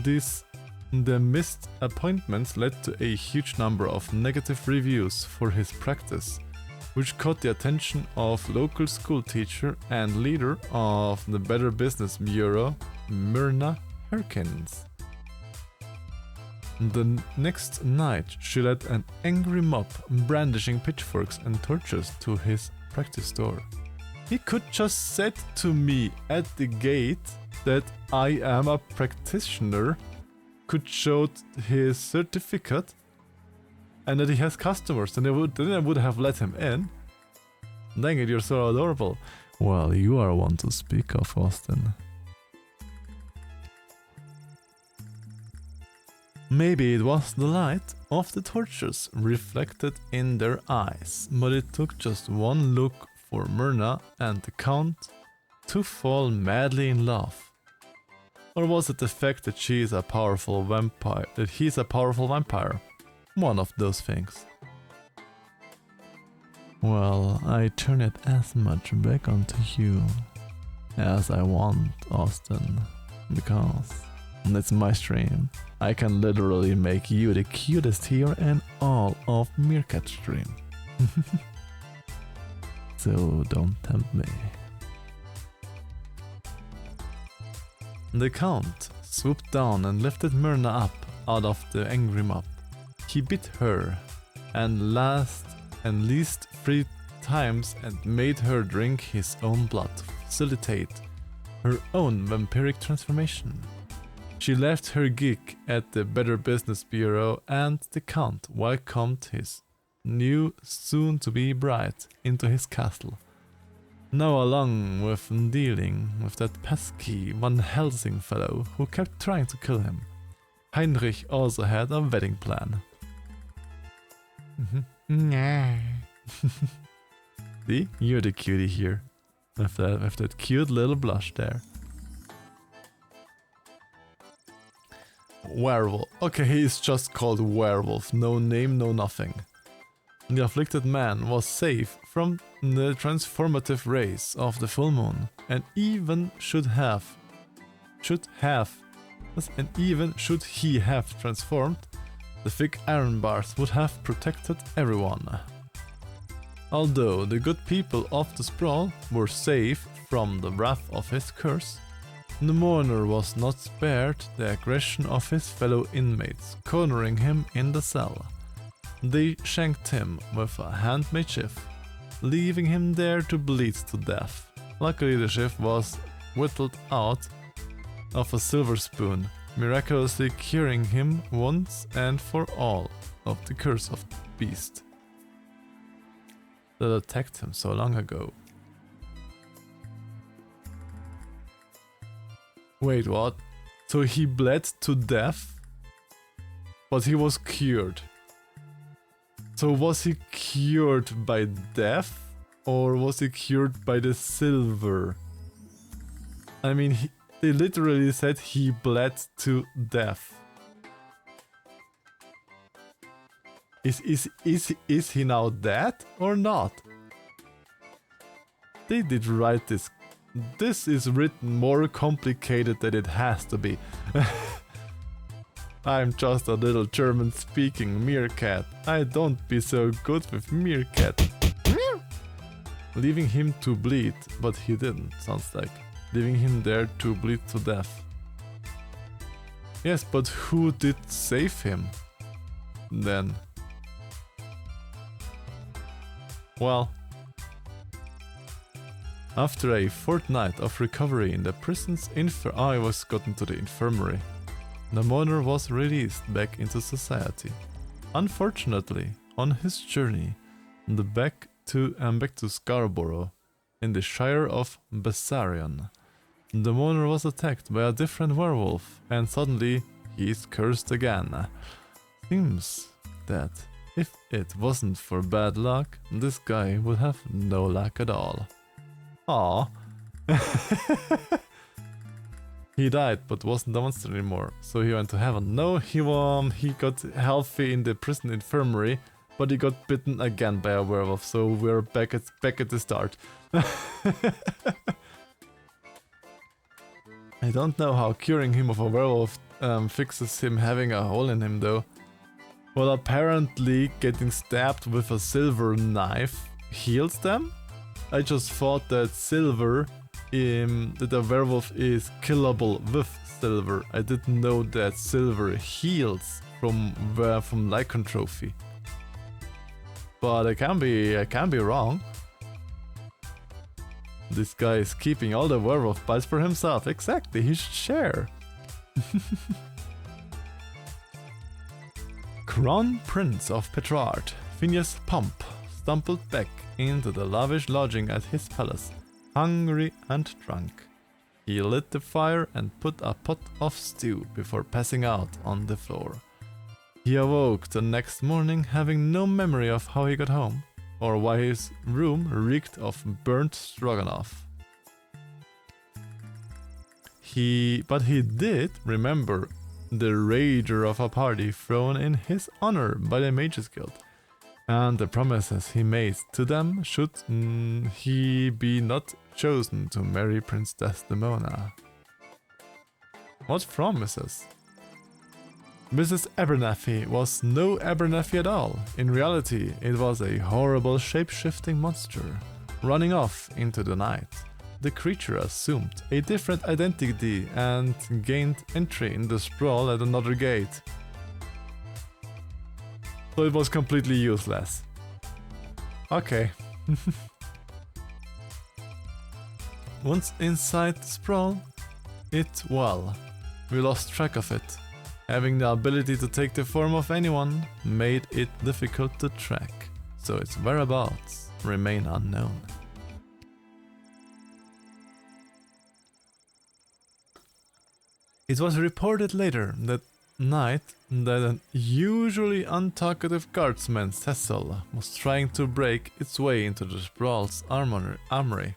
The missed appointments led to a huge number of negative reviews for his practice, which caught the attention of local school teacher and leader of the Better Business Bureau, Myrna Herkins. The next night, she led an angry mob brandishing pitchforks and torches to his practice door. He could just said to me at the gate that I am a practitioner, could show his certificate, and that he has customers, and then I would have let him in. Dang it, you're so adorable. Well, you are one to speak of, Austin. Maybe it was the light of the torches reflected in their eyes, but it took just one look for Myrna and the Count to fall madly in love. Or was it the fact that she is a powerful vampire, that he's a powerful vampire? One of those things. Well, I turn it as much back onto you as I want, Austin, because it's my stream. I can literally make you the cutest here in all of Meerkat Stream. So don't tempt me. The Count swooped down and lifted Myrna up out of the angry mob. He beat her and least 3 times and made her drink his own blood to facilitate her own vampiric transformation. She left her gig at the Better Business Bureau, and the Count welcomed his new soon-to-be bride into his castle. Now, along with dealing with that pesky Van Helsing fellow who kept trying to kill him, Heinrich also had a wedding plan. See, you're the cutie here, with that cute little blush there. Werewolf. Okay, he is just called Werewolf. No name, no nothing. The afflicted man was safe from the transformative rays of the full moon, and even should he have transformed, the thick iron bars would have protected everyone. Although the good people of the sprawl were safe from the wrath of his curse, the mourner was not spared the aggression of his fellow inmates, cornering him in the cell. They shanked him with a handmade shiv, leaving him there to bleed to death. Luckily the shiv was whittled out of a silver spoon, miraculously curing him once and for all of the curse of the beast that attacked him so long ago. Wait, what? So he bled to death, but he was cured. So was he cured by death, or was he cured by the silver? I mean, they literally said he bled to death. Is he now dead or not? They did write this. This is written more complicated than it has to be. I'm just a little German-speaking meerkat. I don't be so good with meerkat. Leaving him to bleed, but he didn't, sounds like. Leaving him there to bleed to death. Yes, but who did save him? Then. Well. After a fortnight of recovery in the prison's I was gotten to the infirmary. The mourner was released back into society. Unfortunately, on his journey, back to Scarborough, in the Shire of Bessarion, the mourner was attacked by a different werewolf, and suddenly he's cursed again. Seems that if it wasn't for bad luck, this guy would have no luck at all. Aww. He died, but wasn't a monster anymore, so he went to heaven. No, he got healthy in the prison infirmary, but he got bitten again by a werewolf, so we're back at the start. I don't know how curing him of a werewolf fixes him having a hole in him though. Well, apparently getting stabbed with a silver knife heals them? I just thought that silver, that a werewolf is killable with silver. I didn't know that silver heals from lycanthropy. But I can be wrong. This guy is keeping all the werewolf bites for himself. Exactly, he should share. Crown Prince of Petrard, Phineas Pump, stumbled back into the lavish lodging at his palace, hungry and drunk. He lit the fire and put a pot of stew before passing out on the floor. He awoke the next morning having no memory of how he got home, or why his room reeked of burnt stroganoff. But he did remember the rager of a party thrown in his honor by the Mages Guild, and the promises he made to them should he be not chosen to marry Prince Desdemona. What promises? Mrs. Abernathy was no Abernathy at all. In reality, it was a horrible shape-shifting monster, running off into the night. The creature assumed a different identity and gained entry in the sprawl at another gate. So it was completely useless. Okay. Once inside the sprawl, we lost track of it. Having the ability to take the form of anyone made it difficult to track, so its whereabouts remain unknown. It was reported later that night that an usually untalkative guardsman, Cecil, was trying to break its way into the sprawl's armory.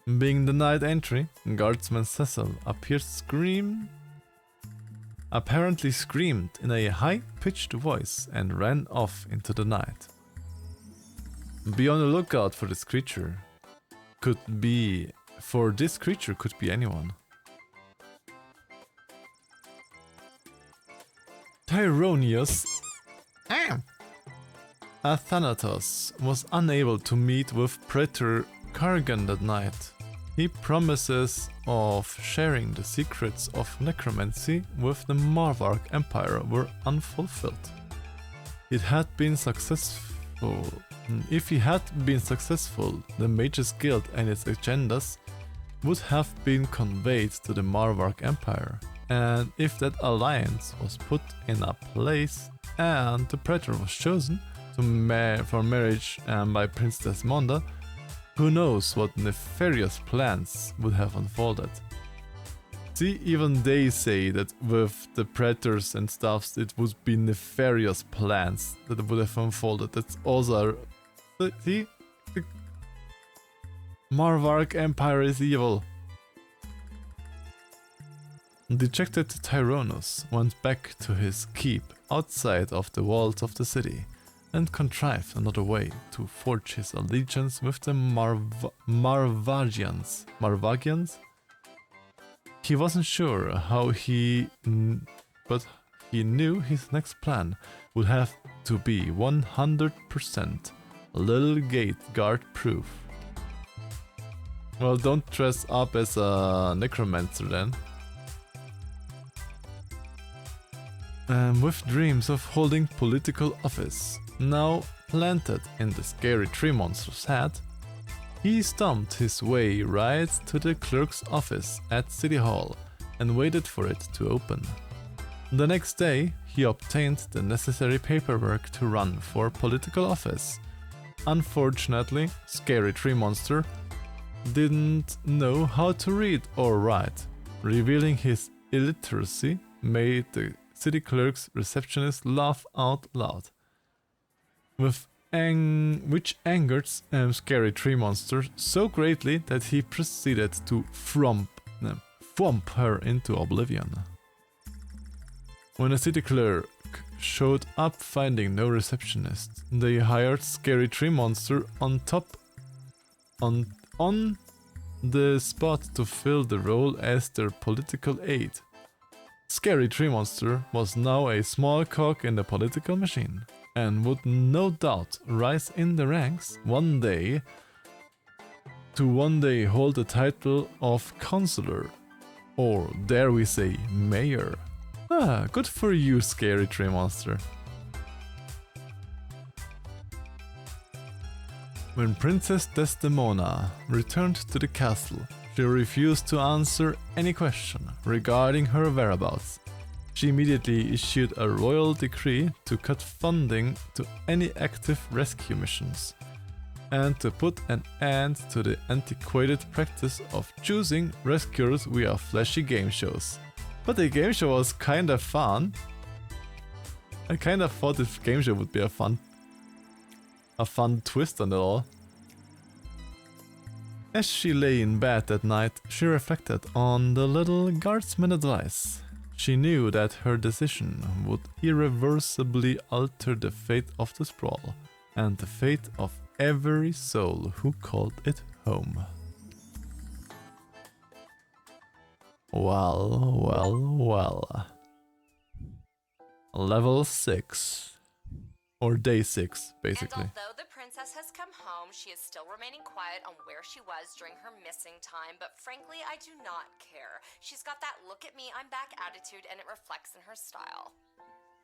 Being denied entry, Guardsman Cecil apparently screamed in a high-pitched voice and ran off into the night. Be on the lookout for this creature. Could be anyone. Tyronius Athanatos was unable to meet with Praetor Kargan that night. He promises of sharing the secrets of necromancy with the Marvark Empire were unfulfilled. If he had been successful, the Mages Guild and its agendas would have been conveyed to the Marvark Empire, And if that alliance was put in a place and the Predator was chosen for marriage by Princess Monda, who knows what nefarious plans would have unfolded. See, even they say that with the Predators and stuffs, it would be nefarious plans that would have unfolded. That's also... See? The Marvark Empire is evil. Dejected Tyrannus went back to his keep outside of the walls of the city and contrived another way to forge his allegiance with the Marvagians. Marvagians? He wasn't sure how but he knew his next plan would have to be 100% Little Gate Guard proof. Well, don't dress up as a necromancer then. With dreams of holding political office now planted in the scary tree monster's head, he stomped his way right to the clerk's office at City Hall and waited for it to open. The next day, he obtained the necessary paperwork to run for political office. Unfortunately, Scary Tree Monster didn't know how to read or write. Revealing his illiteracy made the city clerk's receptionist laugh out loud, which angered Scary Tree Monster so greatly that he proceeded to thwomp her into oblivion. When a city clerk showed up finding no receptionist, they hired Scary Tree Monster on the spot to fill the role as their political aide. Scary Tree Monster was now a small cog in the political machine, and would no doubt rise in the ranks one day hold the title of councillor, or dare we say mayor. Ah, good for you, Scary Tree Monster. When Princess Desdemona returned to the castle, she refused to answer any question regarding her whereabouts. She immediately issued a royal decree to cut funding to any active rescue missions, and to put an end to the antiquated practice of choosing rescuers via flashy game shows. But the game show was kinda fun. I kinda thought this game show would be a fun twist on it all. As she lay in bed that night, she reflected on the little Guardsman advice. She knew that her decision would irreversibly alter the fate of the sprawl, and the fate of every soul who called it home. Well. Level 6. Or day 6, basically. And although the princess has come home, she is still remaining quiet on where she was during her missing time, but frankly, I do not care. She's got that look at me, I'm back attitude, and it reflects in her style.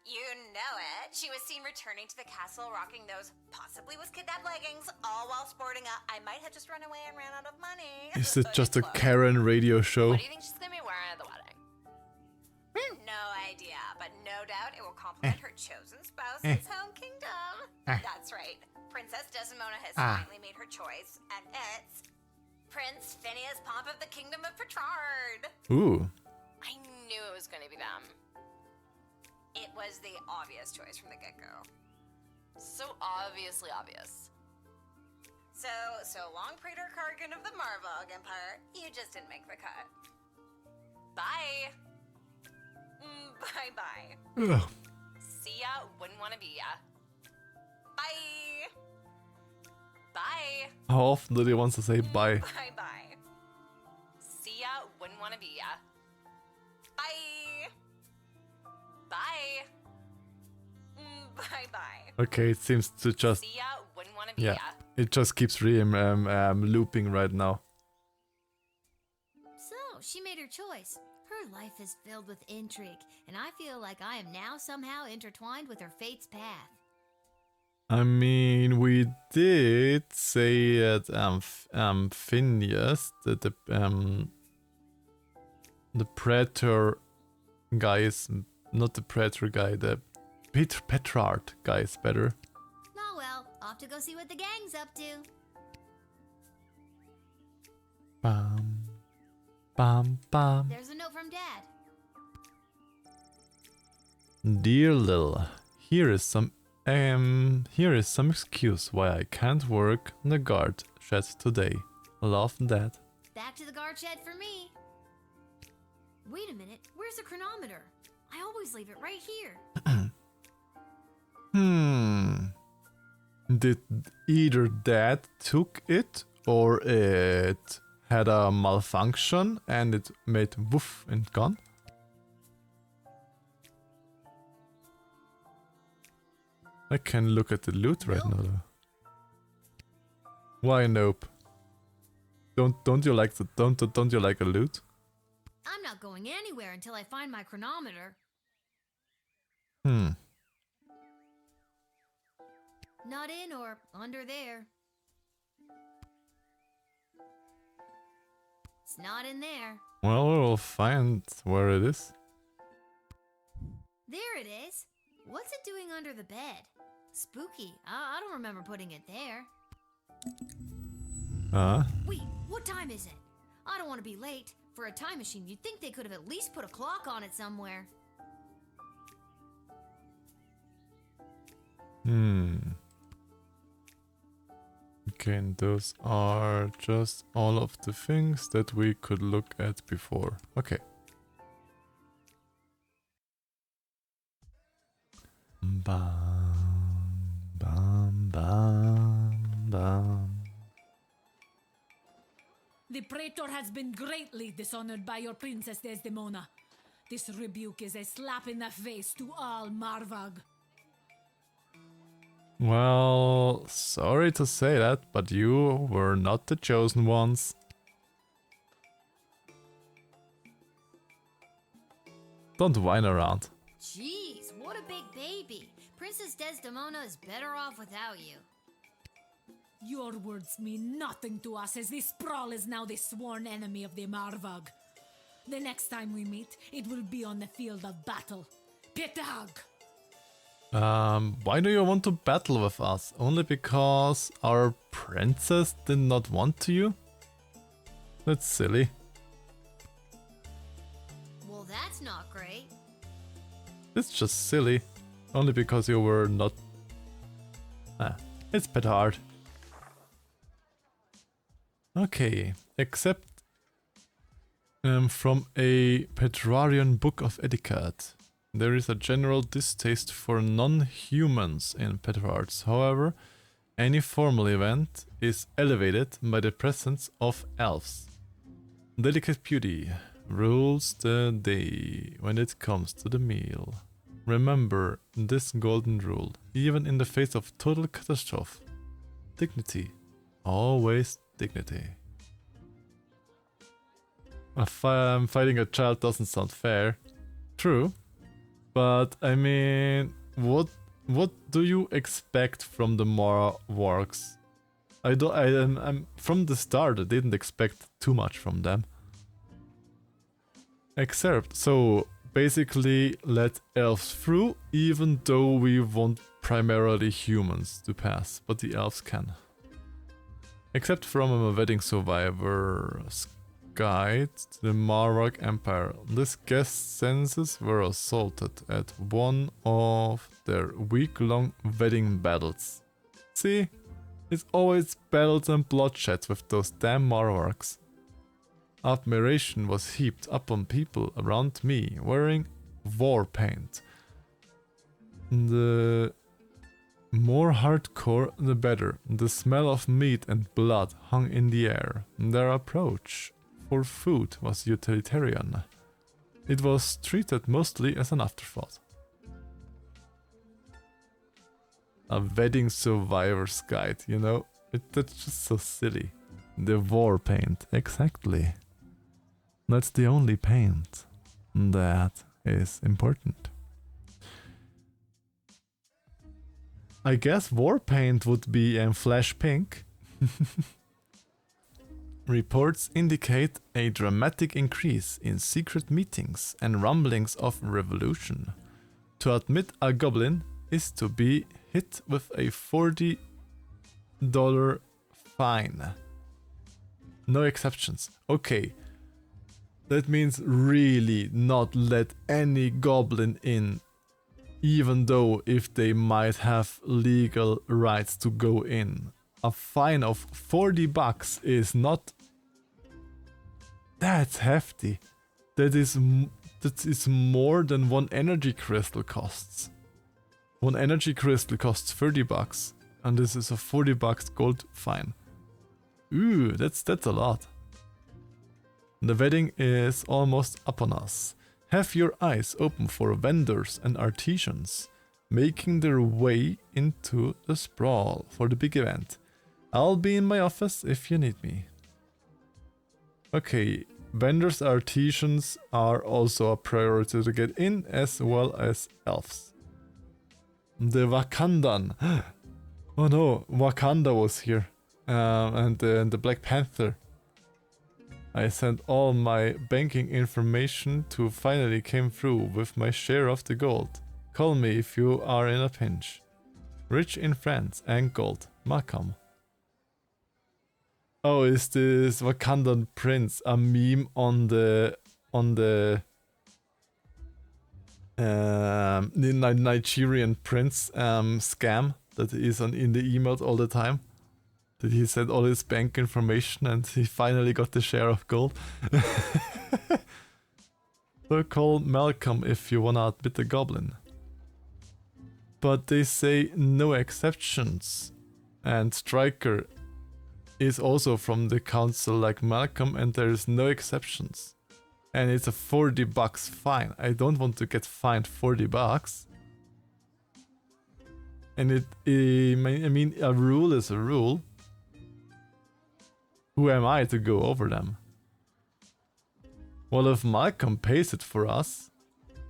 You know it. She was seen returning to the castle rocking those possibly was kidnapped leggings, all while sporting a I might have just run away and ran out of money. Is it just a Karen radio show? What do you think she's gonna be wearing at the wedding? No idea, but no doubt it will compliment her chosen spouse's home kingdom. That's right. Princess Desdemona has finally made her choice, and it's Prince Phineas Pomp of the Kingdom of Petrard. Ooh. I knew it was gonna be them. It was the obvious choice from the get-go. So obviously obvious. So long, Praetor Kargan of the Marvog Empire. You just didn't make the cut. Bye. Bye-bye. Ugh. See ya, wouldn't wanna be ya. Bye. Bye. How often do they want to say bye? Bye-bye. See ya, wouldn't wanna be ya. Bye. Bye. Bye-bye. Okay, it seems to just... See ya, wouldn't wanna be ya. It just keeps looping right now. So, she made her choice. Her life is filled with intrigue, and I feel like I am now somehow intertwined with her fate's path. I mean, we did say that Phineas, the Predator, guy is not the Predator guy. The Petrard guy is better. Oh well, off to go see what the gang's up to. Bam, bam, bam. There's a note from Dad. Dear Lil, here is some excuse why I can't work on the guard shed today. Love, Dad. Back to the guard shed for me. Wait a minute, where's the chronometer? I always leave it right here. Did either Dad took it or it had a malfunction and it made woof and gone? I can look at the loot right now though. Why nope? Don't you like don't you like a loot? I'm not going anywhere until I find my chronometer. Not in or under there. It's not in there. Well, we'll find where it is. There it is. What's it doing under the bed? Spooky. I don't remember putting it there. Wait, what time is it? I don't want to be late. For a time machine, you'd think they could have at least put a clock on it somewhere. Okay, and those are just all of the things that we could look at before. Okay. Bam, bam, bam, bam. The Praetor has been greatly dishonored by your Princess Desdemona. This rebuke is a slap in the face to all Marvag. Well, sorry to say that, but you were not the chosen ones. Don't whine around. Jeez, what a big baby. Princess Desdemona is better off without you. Your words mean nothing to us, as this sprawl is now the sworn enemy of the Marvag. The next time we meet, it will be on the field of battle. Petag! Why do you want to battle with us? Only because our princess did not want to you? That's silly. Well, that's not great. It's just silly. Only because you were not... it's petard. Okay, except from a Petrarian book of etiquette. There is a general distaste for non-humans in Petrards. However, any formal event is elevated by the presence of elves. Delicate beauty rules the day when it comes to the meal. Remember this golden rule, even in the face of total catastrophe. Dignity. Always dignity. Fighting a child doesn't sound fair. True. But I mean, what do you expect from the Morwarks? I'm from the start I didn't expect too much from them. Except, so basically let elves through, even though we want primarily humans to pass, but the elves can. Except from a wedding survivor's guide to the Marwak Empire. These guest senses were assaulted at one of their week-long wedding battles. See? It's always battles and bloodshed with those damn Marwarks. Admiration was heaped upon people around me wearing war paint. The more hardcore, the better. The smell of meat and blood hung in the air. Their approach for food was utilitarian. It was treated mostly as an afterthought. A wedding survivor's guide, you know? That's just so silly. The war paint, exactly. That's the only paint that is important. I guess war paint would be in flesh pink. Reports indicate a dramatic increase in secret meetings and rumblings of revolution. To admit a goblin is to be hit with a $40 fine. No exceptions. Okay. That means really not let any goblin in, even though if they might have legal rights to go in. A fine of $40 is not... That's hefty. That is more than one energy crystal costs. One energy crystal costs $30, and this is a $40 gold fine. Ooh, that's a lot. The wedding is almost upon us. Have your eyes open for vendors and artisans making their way into the sprawl for the big event. I'll be in my office if you need me. Okay, vendors and artisans are also a priority to get in, as well as elves. The Wakandan. Oh no, Wakanda was here. And the Black Panther. I sent all my banking information to finally came through with my share of the gold. Call me if you are in a pinch. Rich in friends and gold. Malcolm. Oh, is this Wakandan prince a meme on the Nigerian prince scam that is in the emails all the time? That he sent all his bank information and he finally got the share of gold. So call Malcolm if you wanna admit the goblin. But they say no exceptions. And Striker is also from the council like Malcolm, and there is no exceptions. And it's a $40 fine. I don't want to get fined $40. And I mean, a rule is a rule. Who am I to go over them? Well, if Malcolm pays it for us,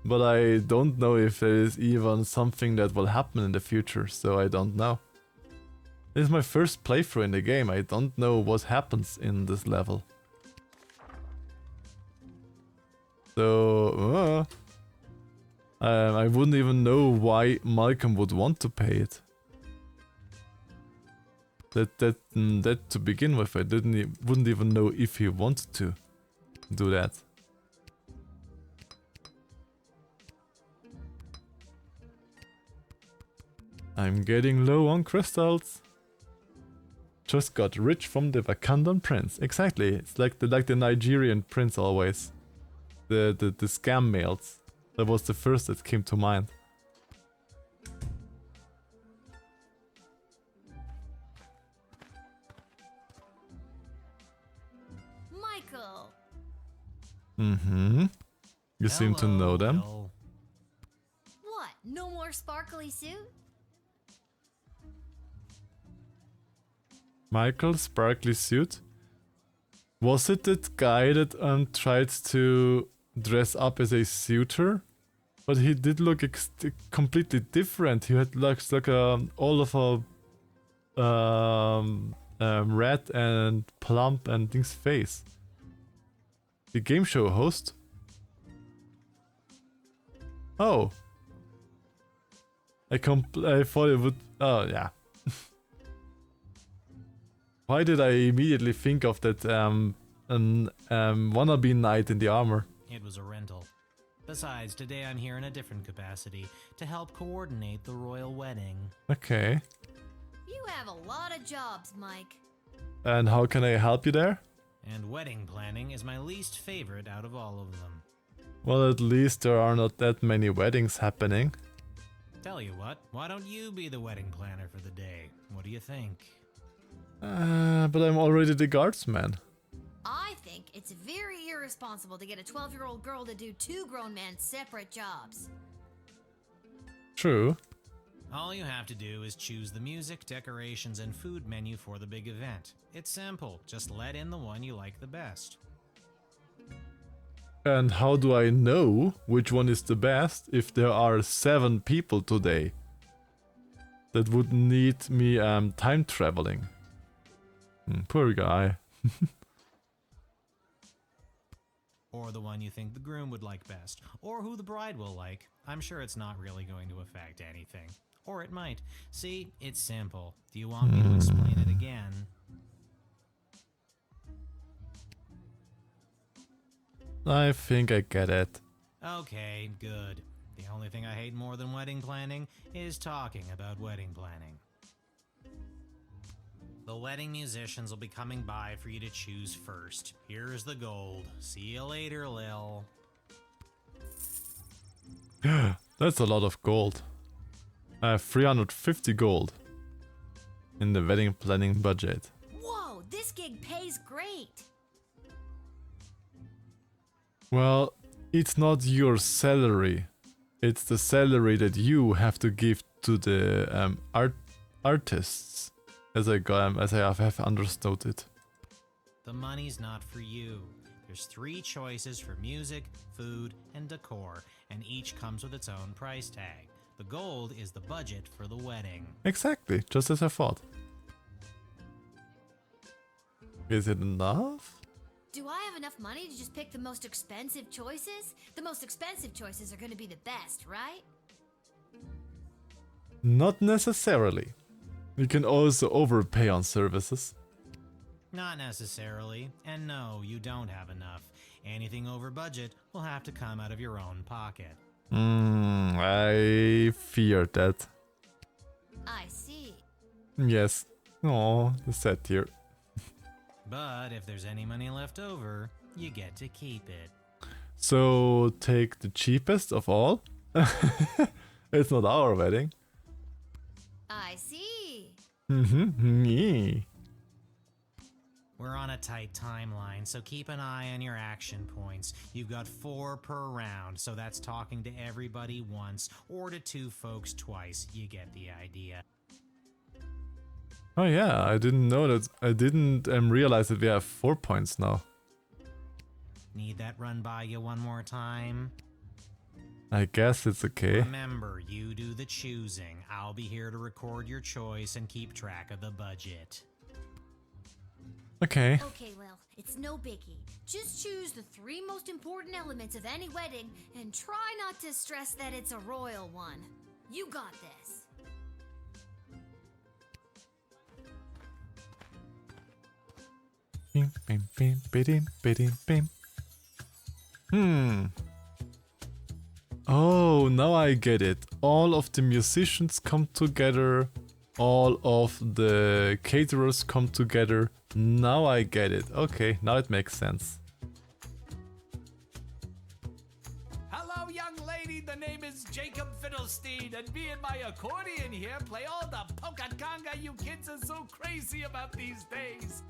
but I don't know if there is even something that will happen in the future, so I don't know. This is my first playthrough in the game, I don't know what happens in this level. So, I wouldn't even know why Malcolm would want to pay it. That to begin with, I wouldn't even know if he wanted to do that. I'm getting low on crystals. Just got rich from the Wakandan prince. Exactly, it's like the Nigerian prince always. The scam mails. That was the first that came to mind. Michael. Mm-hmm. You seem to know them. What? No more sparkly suit? Michael, sparkly suit. Was it that guy that tried to dress up as a suitor? But he did look completely different. He had like all of a red and plump and things face. The game show host. Oh. I thought it would. Oh yeah. Why did I immediately think of that wannabe knight in the armor? It was a rental. Besides, today I'm here in a different capacity to help coordinate the royal wedding. Okay. You have a lot of jobs, Mike. And how can I help you there? And wedding planning is my least favorite out of all of them. Well, at least there are not that many weddings happening. Tell you what, why don't you be the wedding planner for the day? What do you think? But I'm already the guardsman. I think it's very irresponsible to get a 12-year-old girl to do two grown men's separate jobs. True. All you have to do is choose the music, decorations, and food menu for the big event. It's simple, just let in the one you like the best. And how do I know which one is the best if there are 7 people today that would need me time traveling? Poor guy. or the one you think the groom would like best, or who the bride will like. I'm sure it's not really going to affect anything. Or it might. See, it's simple. Do you want me to explain it again? I think I get it. Okay, good. The only thing I hate more than wedding planning is talking about wedding planning. The wedding musicians will be coming by for you to choose first. Here's the gold. See you later, Lil. That's a lot of gold. I have 350 gold in the wedding planning budget. Whoa, this gig pays great. Well, it's not your salary. It's the salary that you have to give to the artists, as I have understood it. The money's not for you. There's 3 choices for music, food, and decor, and each comes with its own price tag. The gold is the budget for the wedding. Exactly, just as I thought. Is it enough? Do I have enough money to just pick the most expensive choices? The most expensive choices are going to be the best, right? Not necessarily. You can also overpay on services. Not necessarily. And no, you don't have enough. Anything over budget will have to come out of your own pocket. I feared that. I see. Yes. Oh, the sad tear. But if there's any money left over, you get to keep it. So take the cheapest of all? It's not our wedding. I see. Me. We're on a tight timeline, so keep an eye on your action points. You've got 4 per round, so that's talking to everybody once or to 2 folks twice. You get the idea. Oh yeah, I didn't know that. I didn't realize that we have 4 points now. Need that run by you one more time? I guess it's okay. Remember, you do the choosing. I'll be here to record your choice and keep track of the budget. Okay. Okay, well, it's no biggie. Just choose the 3 most important elements of any wedding and try not to stress that it's a royal one. You got this. Bim, bim, bim, bidim, bidim, bim. Oh, now I get it. All of the musicians come together. All of the caterers come together. Now I get it. Okay, now it makes sense. Hello, young lady. The name is Jacob Fiddlestein, and me and my accordion here play all the polka conga you kids are so crazy about these days.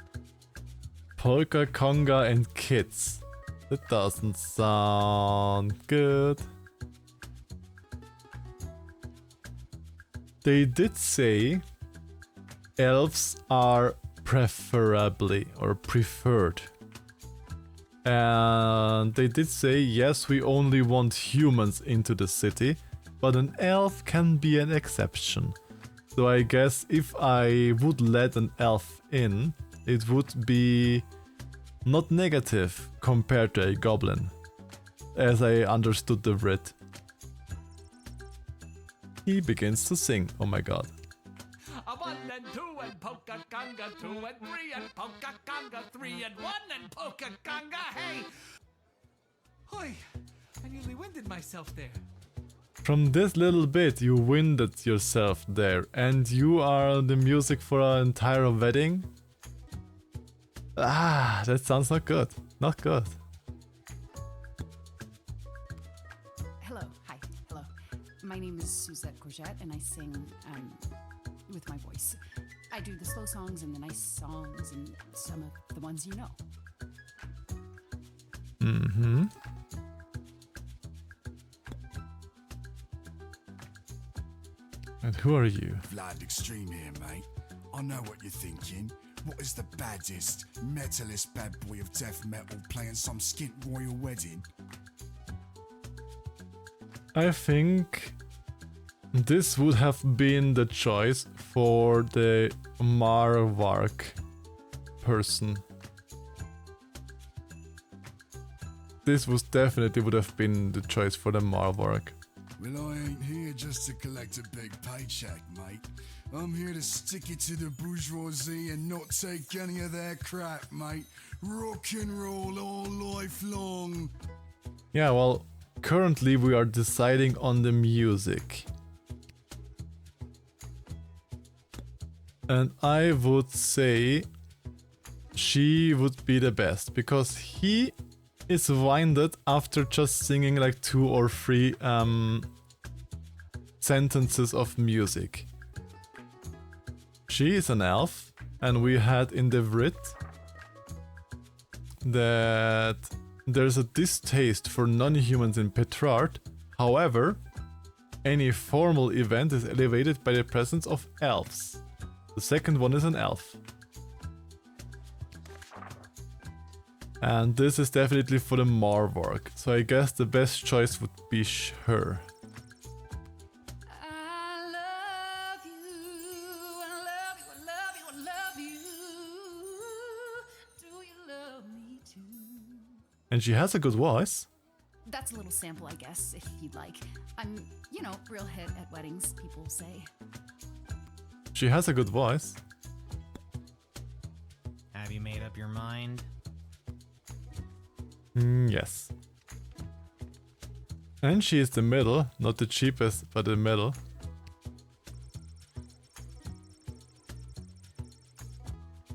Polka, conga, and kids. That doesn't sound good. They did say elves are preferably or preferred. And they did say, yes, we only want humans into the city, but an elf can be an exception. So I guess if I would let an elf in, it would be not negative compared to a goblin, as I understood the writ. He begins to sing, oh my god. A 1 and 2 and polka conga 2 and 3 and polka conga 3 and 1 and polka conga. Hey! Oi, I nearly winded myself there. From this little bit you winded yourself there, and you are the music for our entire wedding? Ah, that sounds not good. Not good. Hello, hi, hello. My name is Suzette Courgette, and I sing with my voice. I do the slow songs and the nice songs and some of the ones you know. Mm-hmm. And who are you? Vlad Extreme here, mate. I know what you're thinking. What is the baddest, metalist bad boy of death metal playing some skint royal wedding? I think this would have been the choice for the Marvark person. this was definitely would have been the choice for the Marvark. Well, I ain't here just to collect a big paycheck, mate. I'm here to stick it to the bourgeoisie and not take any of their crap, mate. Rock and roll all life long. Yeah, well, currently we are deciding on the music. And I would say she would be the best, because he is winded after just singing like 2 or 3 sentences of music. She is an elf, and we had in the writ that there's a distaste for non-humans in Petrarch. However, any formal event is elevated by the presence of elves. The second one is an elf. And this is definitely for the Marvark, so I guess the best choice would be her. And she has a good voice. That's a little sample, I guess, if you'd like. I'm, real hit at weddings, people say. She has a good voice. Have you made up your mind? Yes. And she is the middle, not the cheapest, but the middle.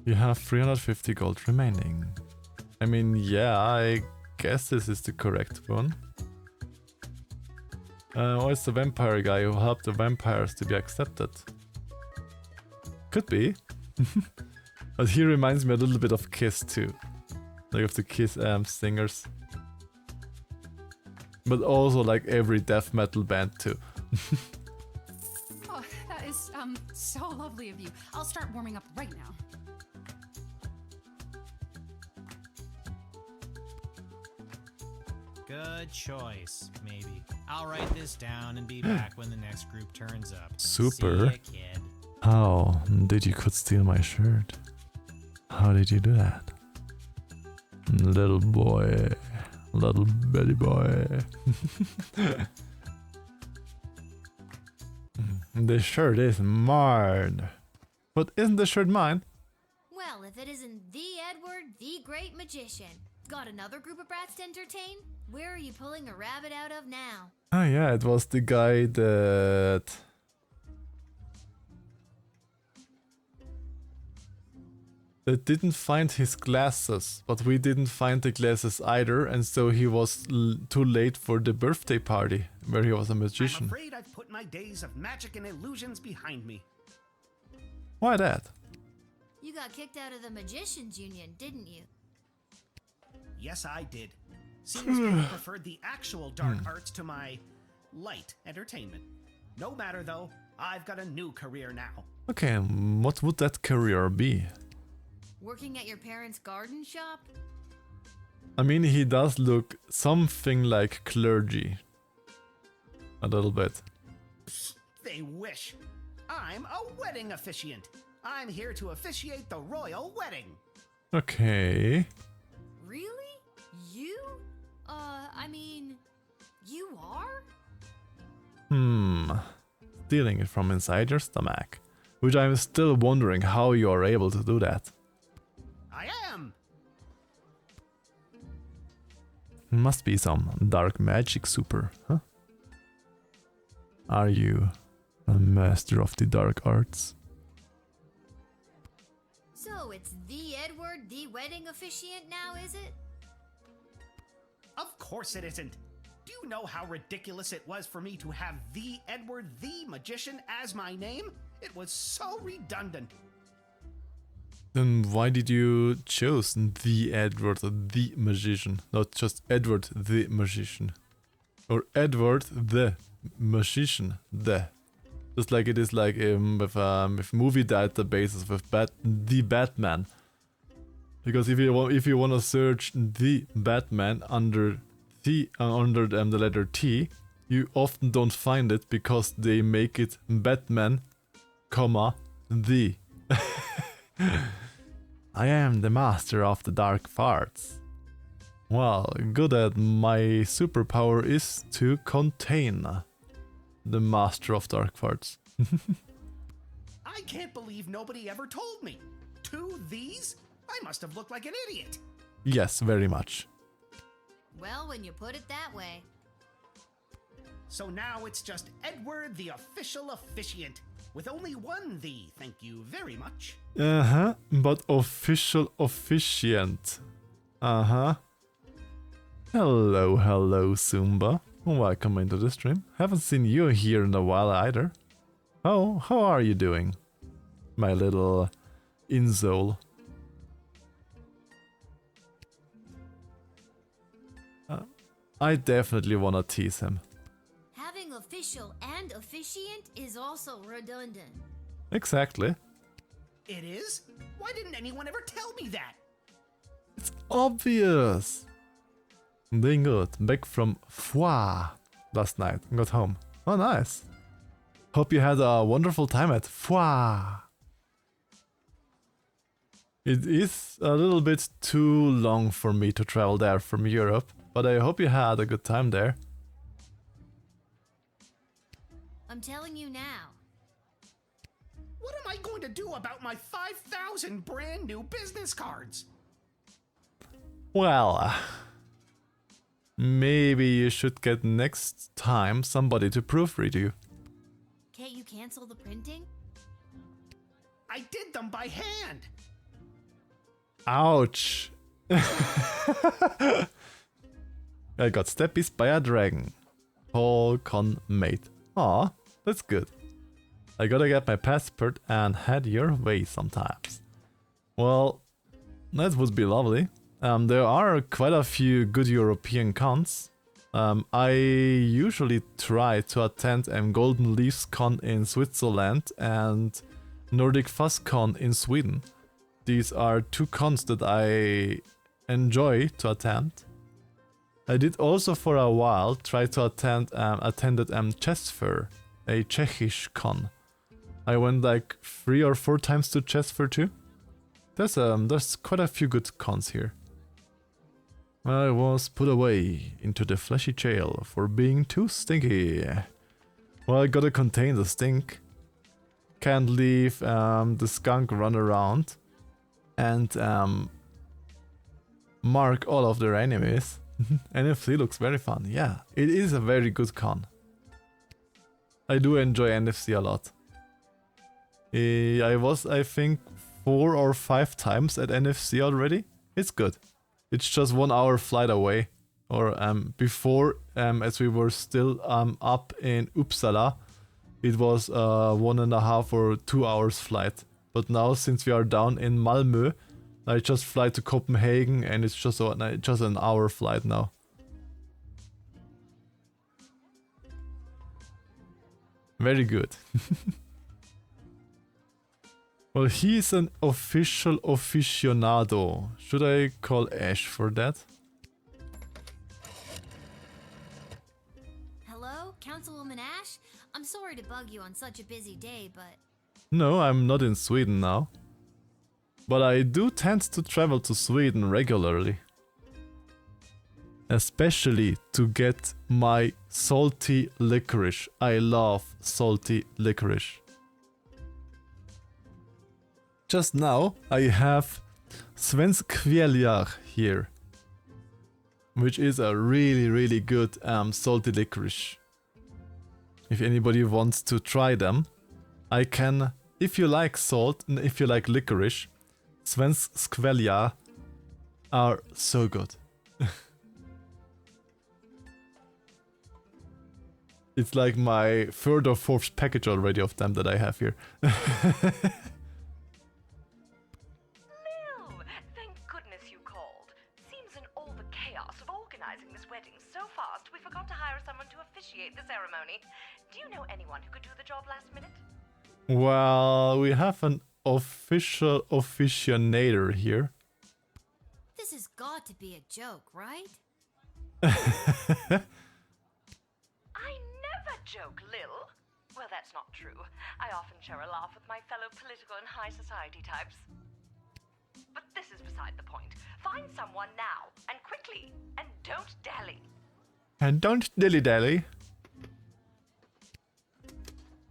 You have 350 gold remaining. I mean, yeah, I guess this is the correct one. Or it's the vampire guy who helped the vampires to be accepted. Could be. But he reminds me a little bit of Kiss too. Like of the Kiss singers. But also like every death metal band too. Oh, that is so lovely of you. I'll start warming up right now. Good choice, maybe. I'll write this down and be back when the next group turns up. Super. See ya, kid. How did you could steal my shirt? How did you do that? Little boy. Little belly boy. The shirt is mine. But isn't the shirt mine? Well, if it isn't the Edward, the great magician. Got another group of brats to entertain? Where are you pulling a rabbit out of now? Oh yeah, it was the guy that... that didn't find his glasses, but we didn't find the glasses either, and so he was too late for the birthday party, where he was a magician. I'm afraid I've put my days of magic and illusions behind me. Why that? You got kicked out of the Magicians Union, didn't you? Yes, I did. Seeing as people preferred the actual dark arts to my light entertainment. No matter though, I've got a new career now. Okay, what would that career be? Working at your parents' garden shop? I mean, he does look something like clergy. A little bit. They wish. I'm a wedding officiant. I'm here to officiate the royal wedding. Okay. Really? You? You are? Stealing it from inside your stomach. Which I'm still wondering how you are able to do that. I am. Must be some dark magic super, huh? Are you a master of the dark arts? So it's the Edward, the wedding officiant now, is it? Of course it isn't. Do you know how ridiculous it was for me to have the Edward the Magician as my name? It was so redundant. Then why did you choose the Edward the Magician, not just Edward the Magician? Or Edward the Magician, just like it is like with movie databases with the Batman. Because if you wanna search the Batman under the letter T, you often don't find it because they make it Batman, comma the. I am the master of the dark arts. Well, good that my superpower is to contain the master of dark arts. I can't believe nobody ever told me. 2 these? I must have looked like an idiot. Yes, very much. Well, when you put it that way. So now it's just Edward the official officiant. With only 1 thee, thank you very much. Uh-huh, but official officiant. Uh-huh. Hello, hello, Zumba. Welcome into the stream. Haven't seen you here in a while either. Oh, how are you doing? My little insole. I definitely wanna tease him. Having official and officiant is also redundant. Exactly. It is? Why didn't anyone ever tell me that? It's obvious. Doing good. Back from Furry last night. Got home. Oh, nice. Hope you had a wonderful time at Furry. It is a little bit too long for me to travel there from Europe, but I hope you had a good time there. I'm telling you now. What am I going to do about my 5,000 brand new business cards? Well, maybe you should get next time somebody to proofread you. Can't you cancel the printing? I did them by hand. Ouch. I got steppies by a dragon. Whole con mate. Aw, that's good. I gotta get my passport and head your way sometimes. Well, that would be lovely. There are quite a few good European cons. I usually try to attend Golden Leaves Con in Switzerland and Nordic Fuzz Con in Sweden. These are 2 cons that I enjoy to attend. I did also for a while try to attended Chess Fair, a Czechish con. I went like 3 or 4 times to Chess Fair too. There's quite a few good cons here. I was put away into the fleshy jail for being too stinky. Well, I gotta contain the stink. Can't leave the skunk run around and mark all of their enemies. NFC looks very fun. Yeah, it is a very good con. I do enjoy NFC a lot. I was, I think, 4 or 5 times at NFC already. It's good. It's just 1 hour flight away. Or before, as we were still up in Uppsala, it was 1.5 or 2 hours flight. But now, since we are down in Malmö, I just fly to Copenhagen and it's just an hour flight now. Very good. Well, he's an official aficionado. Should I call Ash for that? Hello, Councilwoman Ash? I'm sorry to bug you on such a busy day, but... No, I'm not in Sweden now. But I do tend to travel to Sweden regularly. Especially to get my salty licorice. I love salty licorice. Just now I have Svenskveljar here. Which is a really good salty licorice. If anybody wants to try them, I can, if you like salt and if you like licorice, Svenskveljar are so good. It's like my 3rd or 4th package already of them that I have here. Lil! Thank goodness you called. Seems in all the chaos of organizing this wedding so fast, we forgot to hire someone to officiate the ceremony. Do you know anyone who could do the job last minute? Well, we have an official officianator here. This has got to be a joke, right? I never joke, Lil. Well, that's not true. I often share a laugh with my fellow political and high society types. But this is beside the point. Find someone now, and quickly, and don't dally. And don't dilly-dally.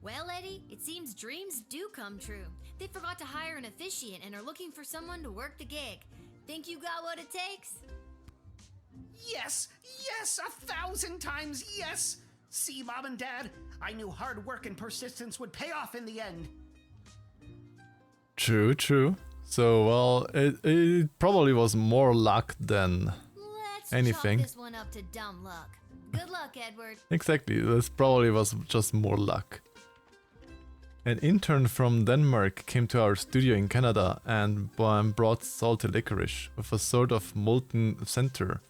Well, Eddie, it seems dreams do come true. They forgot to hire an officiant and are looking for someone to work the gig. Think you got what it takes? Yes, yes, 1,000 times yes! See, Mom and Dad, I knew hard work and persistence would pay off in the end. True, true. So, well, it probably was more luck than anything. Let's chalk this one up to dumb luck. Good luck, Edward. Exactly, this probably was just more luck. An intern from Denmark came to our studio in Canada and brought salty licorice with a sort of molten center.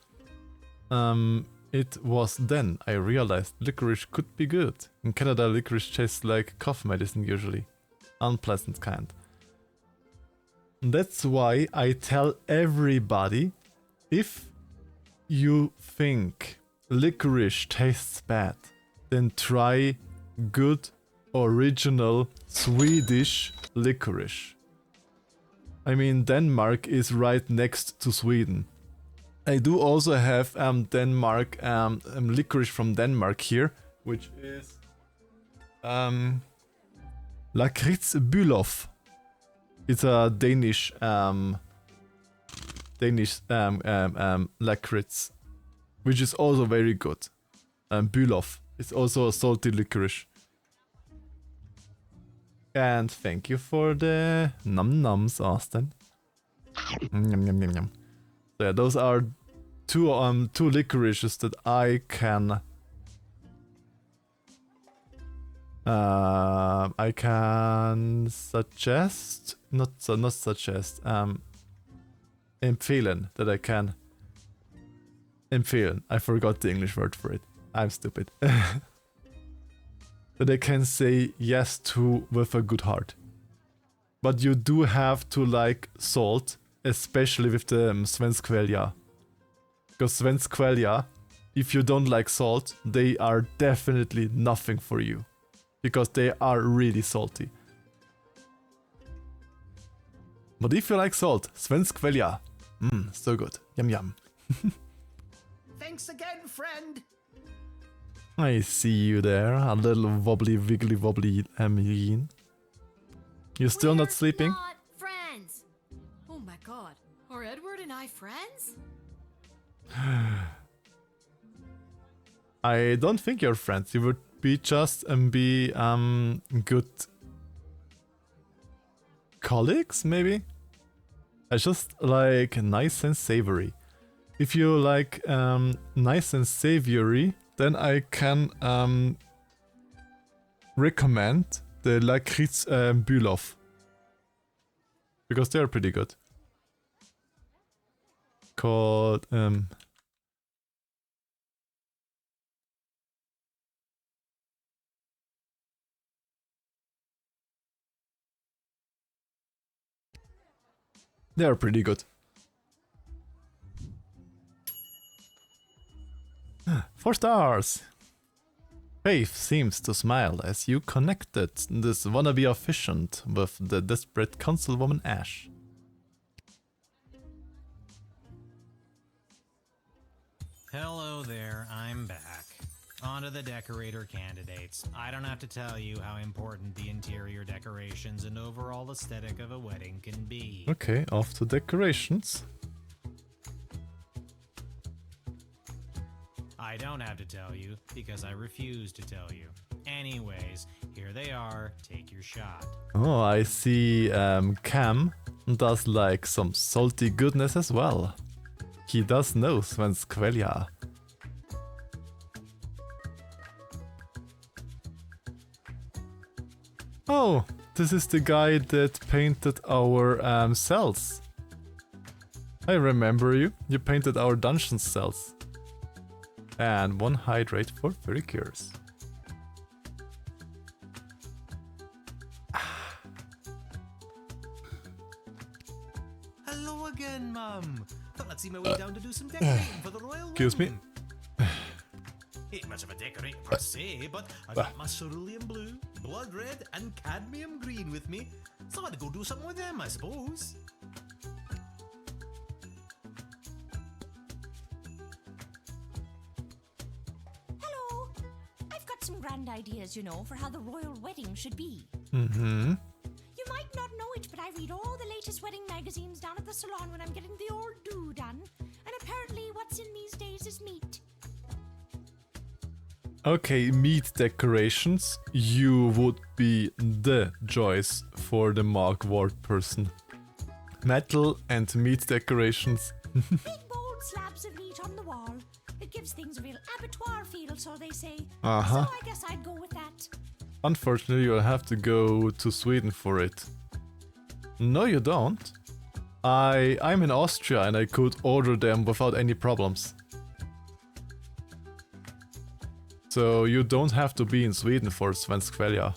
It was then I realized licorice could be good. In Canada, licorice tastes like cough medicine usually. Unpleasant kind. That's why I tell everybody, if you think licorice tastes bad, then try good original Swedish licorice. I mean, Denmark is right next to Sweden. I do also have Denmark licorice from Denmark here, which is Lakritz Bülow. It's a Danish lakritz, which is also very good. Bülow is also a salty licorice. And thank you for the num-nums, Austin. Yum, yum, yum, yum. So yeah, those are two licorices that I can suggest, not suggest, empfehlen, that I can empfehlen. I forgot the English word for it. I'm stupid. That I can say yes to with a good heart. But you do have to like salt, especially with the svenskvelja. Because svenskvelja, if you don't like salt, they are definitely nothing for you. Because they are really salty. But if you like salt, svenskvelja, so good. Yum yum. Thanks again, friend! I see you there, a little wobbly wiggly wobbly Yin. You still not sleeping? Not friends. Oh my god, are Edward and I friends? I don't think you're friends. You would be just good colleagues, maybe? I just like nice and savory. If you like nice and savory, then I can recommend the Lakritz Bülow. Because they are pretty good. Called they are pretty good. 4 stars! Faith seems to smile as you connected this wannabe efficient with the desperate councilwoman Ash. Hello there, I'm back. On to the decorator candidates. I don't have to tell you how important the interior decorations and overall aesthetic of a wedding can be. Okay, off to decorations. I don't have to tell you, because I refuse to tell you. Anyways, here they are, take your shot. Oh, I see Cam does like some salty goodness as well. He does know svenskvelja. Oh, this is the guy that painted our cells. I remember you. You painted our dungeon cells. And 1 hydrate for Furry cures. Hello again, Mum. Thought I'd see my way down to do some decorating for the royal Excuse me. wedding. Ain't much of a decorator per se, but I got my cerulean blue, blood red, and cadmium green with me, so I'd go do something with them, I suppose. grand ideas, you know, for how the royal wedding should be. Mm-hmm. You might not know it, but I read all the latest wedding magazines down at the salon when I'm getting the old do done. And apparently what's in these days is meat. Okay, meat decorations. You would be the choice for the Mark Ward person. Metal and meat decorations. Big bold slabs of meat on the wall. It gives things a real abattoir feel, so they say. Uh-huh. So I guess I'd go with that. Unfortunately, you'll have to go to Sweden for it. No, you don't. I'm in Austria and I could order them without any problems. So you don't have to be in Sweden for Svenskvelja.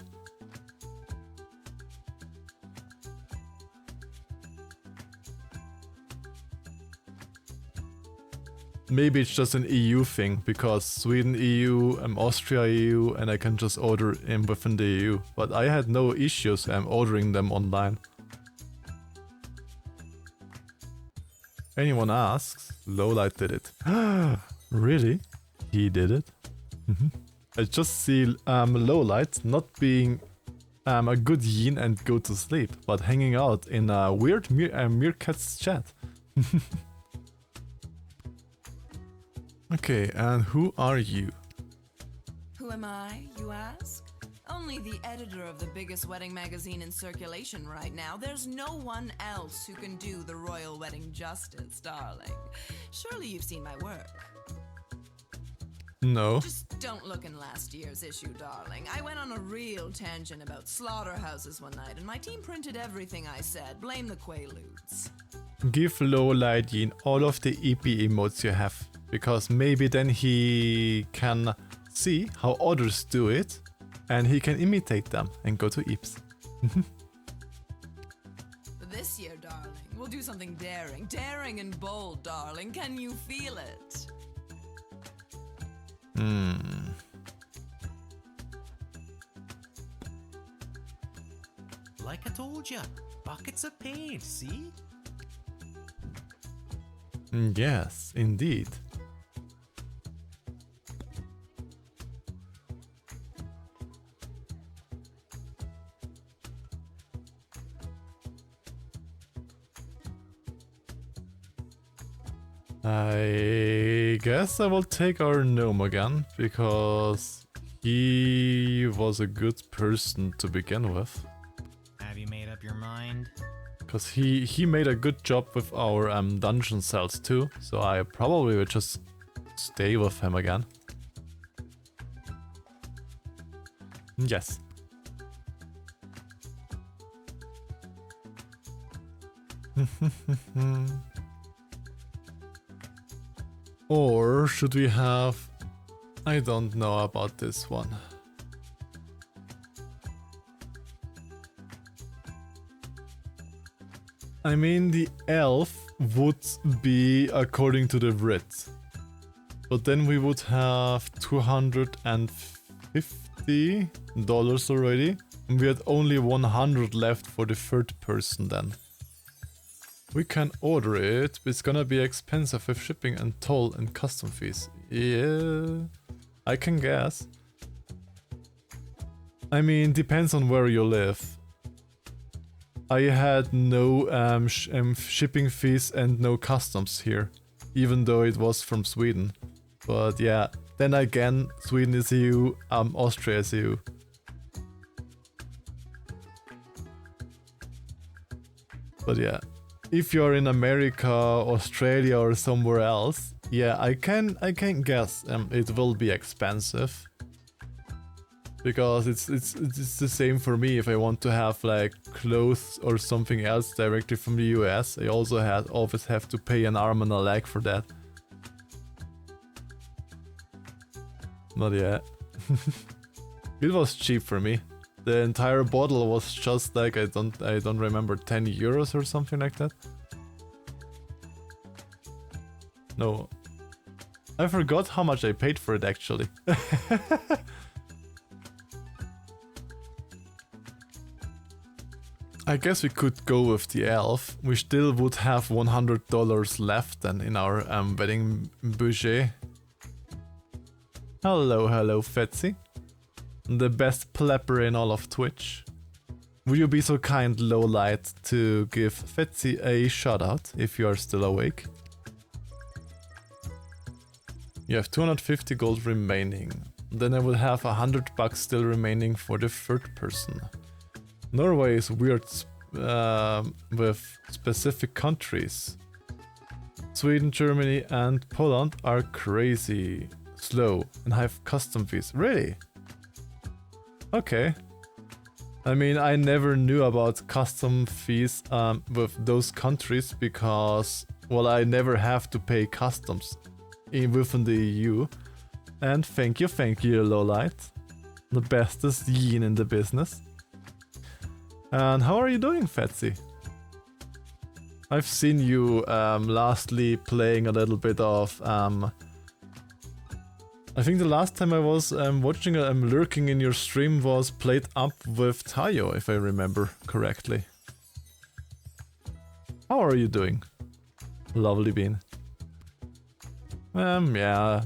Maybe it's just an EU thing, because Sweden EU, Austria EU, and I can just order in within the EU. But I had no issues ordering them online. Anyone asks, Lowlight did it. Really? He did it? I just see Lowlight not being a good yin and go to sleep, but hanging out in a weird Meerkat's chat. Okay, and who are you? Who am I, you ask? Only the editor of the biggest wedding magazine in circulation right now. There's no one else who can do the royal wedding justice, darling. Surely you've seen my work. No. Just don't look in last year's issue, darling. I went on a real tangent about slaughterhouses one night, and my team printed everything I said. Blame the Quaaludes. Give Lowlight Yin all of the EP emotes you have, because maybe then he can see how others do it, and he can imitate them and go to Eeps. This year, darling, we'll do something daring. Daring and bold, darling. Can you feel it? Like I told ya, buckets of paint, see? Yes, indeed. I guess I will take our gnome again, because he was a good person to begin with. Have you made up your mind? Because he made a good job with our dungeon cells too, so I probably would just stay with him again. Yes. Or should we have... I don't know about this one. I mean, the elf would be according to the writ. But then we would have $250 already. And we had only 100 left for the third person then. We can order it, but it's gonna be expensive with shipping and toll and custom fees. Yeah, I can guess. I mean, depends on where you live. I had no shipping fees and no customs here, even though it was from Sweden. But yeah, then again, Sweden is EU, Austria is EU. But yeah, if you're in America, Australia or somewhere else, yeah, I can guess it will be expensive. Because it's the same for me. If I want to have like clothes or something else directly from the US, I also always have to pay an arm and a leg for that. Not yet. It was cheap for me. The entire bottle was just like I don't remember, 10 euros or something like that. No, I forgot how much I paid for it actually. I guess we could go with the elf. We still would have $100 left then in our wedding budget. Hello, Fetsy. the best plepper in all of Twitch. Would you be so kind, Lowlight, to give Fetzi a shout-out if you are still awake? You have 250 gold remaining. Then I will have $100 still remaining for the third person. Norway is weird with specific countries. Sweden, Germany and Poland are crazy slow and have custom fees. Really? Okay. I mean, I never knew about custom fees with those countries because, well, I never have to pay customs within the EU. And thank you, Lowlight. The bestest yin in the business. And how are you doing, Fetzi? I've seen you lastly playing a little bit of I think the last time I was watching lurking in your stream was played up with Tayo, if I remember correctly. How are you doing? Lovely bean. Yeah,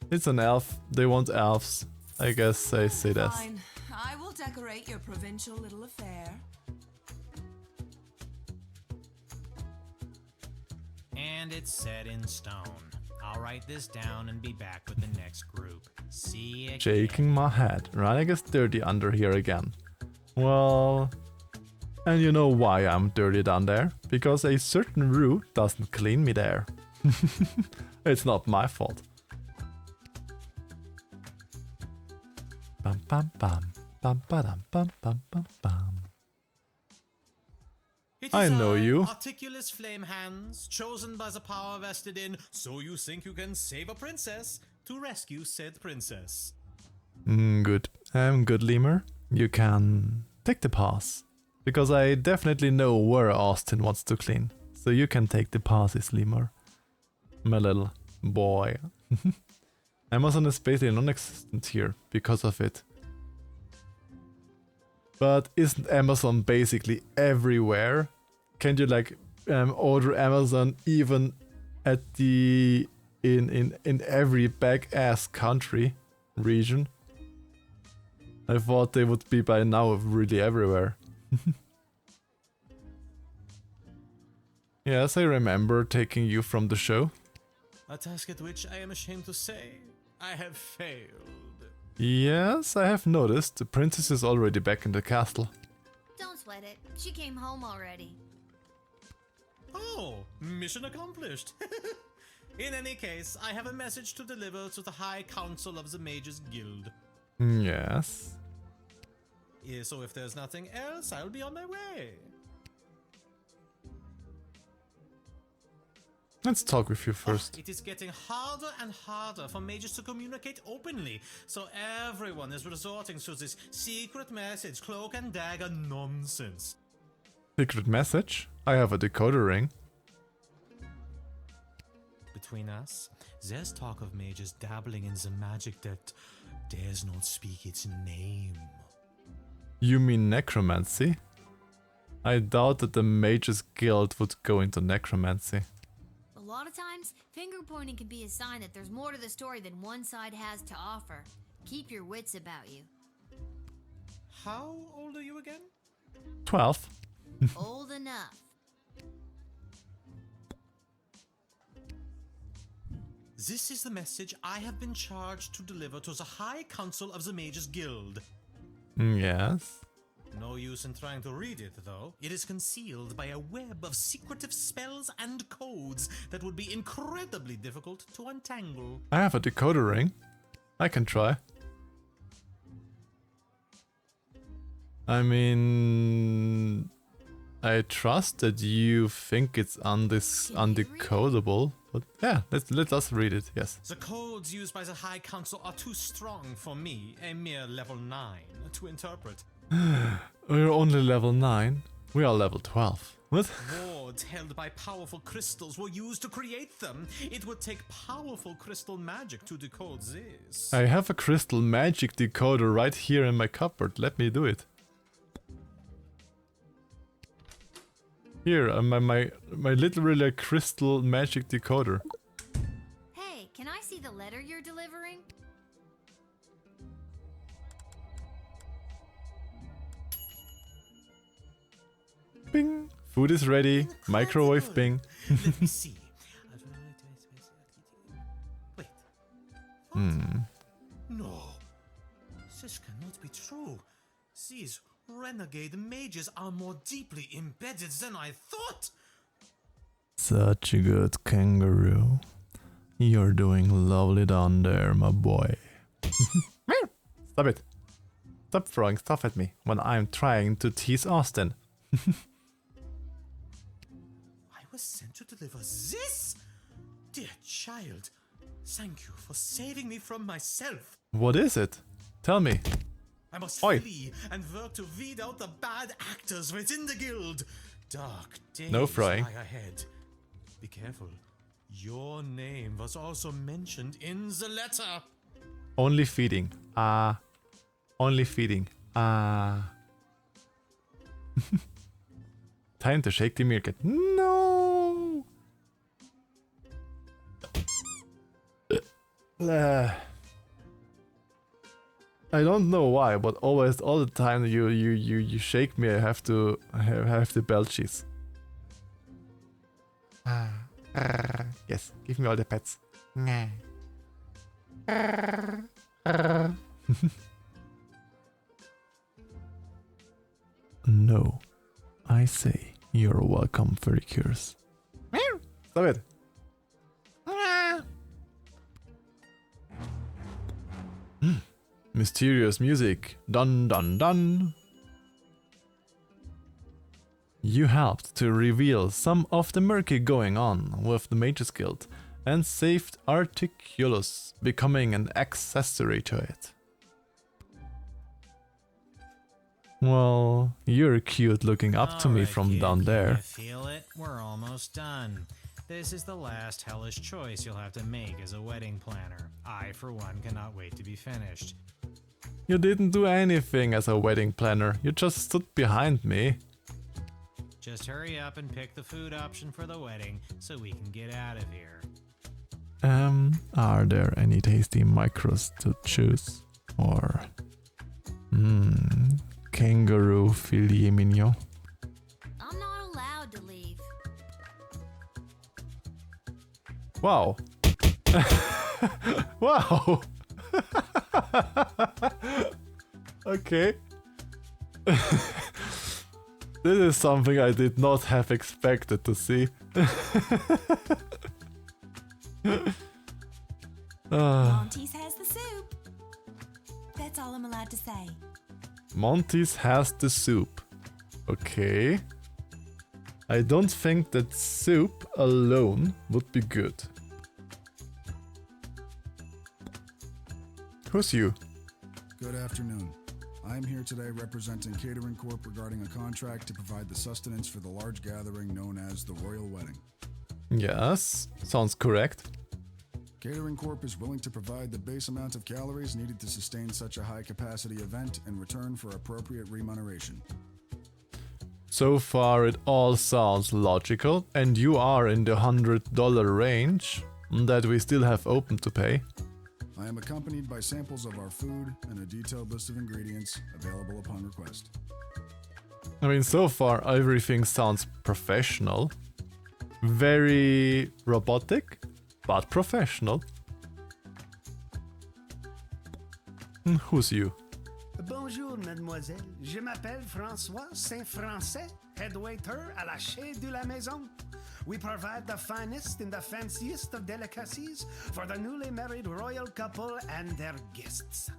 it's an elf. They want elves. I guess I say that. Fine. I will decorate your provincial little affair. And it's set in stone. I'll write this down and be back with the next group. See you again. Shaking my head. Right, I guess dirty under here again. Well, and you know why I'm dirty down there? Because a certain Rue doesn't clean me there. It's not my fault. Bam bam bam bam bam bam bam bam bam. I know you. Articulous flame hands, chosen by the power vested in So You Think You Can Save a Princess to rescue said princess. Good. Good, Lemur. You can take the pass. Because I definitely know where Austin wants to clean. So you can take the passes, Lemur. My little boy. Amazon is basically non-existent here because of it. But isn't Amazon basically everywhere? Can't you like order Amazon even at the in every back ass country region? I thought they would be by now really everywhere. Yes, I remember taking you from the show. A task at which I am ashamed to say I have failed. Yes, I have noticed. The princess is already back in the castle. Don't sweat it. She came home already. Oh, mission accomplished. In any case, I have a message to deliver to the High Council of the Mages Guild. Yes. Yeah, so if there's nothing else, I'll be on my way. Let's talk with you first. It is getting harder and harder for mages to communicate openly, so everyone is resorting to this secret message, cloak and dagger nonsense. Secret message? I have a decoder ring. Between us, there's talk of mages dabbling in the magic that dares not speak its name. You mean necromancy? I doubt that the Mages Guild would go into necromancy. A lot of times, finger pointing can be a sign that there's more to the story than one side has to offer. Keep your wits about you. How old are you again? 12. Old enough. This is the message I have been charged to deliver to the High Council of the Mages Guild. Yes. No use in trying to read it, though. It is concealed by a web of secretive spells and codes that would be incredibly difficult to untangle. I have a decoder ring. I can try. I mean, I trust that you think it's undecodable, but yeah, let us read it. Yes. The codes used by the High Council are too strong for me, a mere level 9, to interpret. We're only level 9. We are level 12. What? Wards held by powerful crystals were used to create them. It would take powerful crystal magic to decode this. I have a crystal magic decoder right here in my cupboard. Let me do it. Here, my literally crystal magic decoder. Hey, can I see the letter you're delivering? Food is ready. Microwave ping. Let me see. Wait. No. This cannot be true. These renegade mages are more deeply embedded than I thought. Such a good kangaroo. You're doing lovely down there, my boy. Stop it. Stop throwing stuff at me when I'm trying to tease Austin. I was sent to deliver this? Dear child, thank you for saving me from myself. What is it? Tell me. I must Oi. flee and work to weed out the bad actors within the guild. Dark days No frying. lie ahead. Be careful. Your name was also mentioned in the letter. Only feeding. Only feeding. Time to shake the meerkat. No! I don't know why, but always all the time you shake me, I have to have the belchies. Yes, give me all the pets. No, I say you're welcome, Furry Cures. Stop it. Mysterious music. Dun dun dun. You helped to reveal some of the murky going on with the Mages Guild and saved Articulus, becoming an accessory to it. Well, you're cute looking up to me from down there. You feel it? We're almost done. This is the last hellish choice you'll have to make as a wedding planner. I, for one, cannot wait to be finished. You didn't do anything as a wedding planner, you just stood behind me. Just hurry up and pick the food option for the wedding so we can get out of here. Are there any tasty micros to choose? Or... kangaroo filet mignon? I'm not allowed to leave. Wow. Wow. Okay. This is something I did not have expected to see. Monty's has the soup. That's all I'm allowed to say. Monty's has the soup. Okay. I don't think that soup alone would be good. Who's you? Good afternoon. I am here today representing Catering Corp regarding a contract to provide the sustenance for the large gathering known as the Royal Wedding. Yes, sounds correct. Catering Corp is willing to provide the base amount of calories needed to sustain such a high-capacity event in return for appropriate remuneration. So far it all sounds logical, and you are in the $100 range that we still have open to pay. I am accompanied by samples of our food and a detailed list of ingredients available upon request. I mean, so far everything sounds professional. Very robotic, but professional. Who's you? Bonjour, mademoiselle. Je m'appelle François Saint-Français, head waiter à la Chez de la Maison. We provide the finest and the fanciest of delicacies for the newly married royal couple and their guests.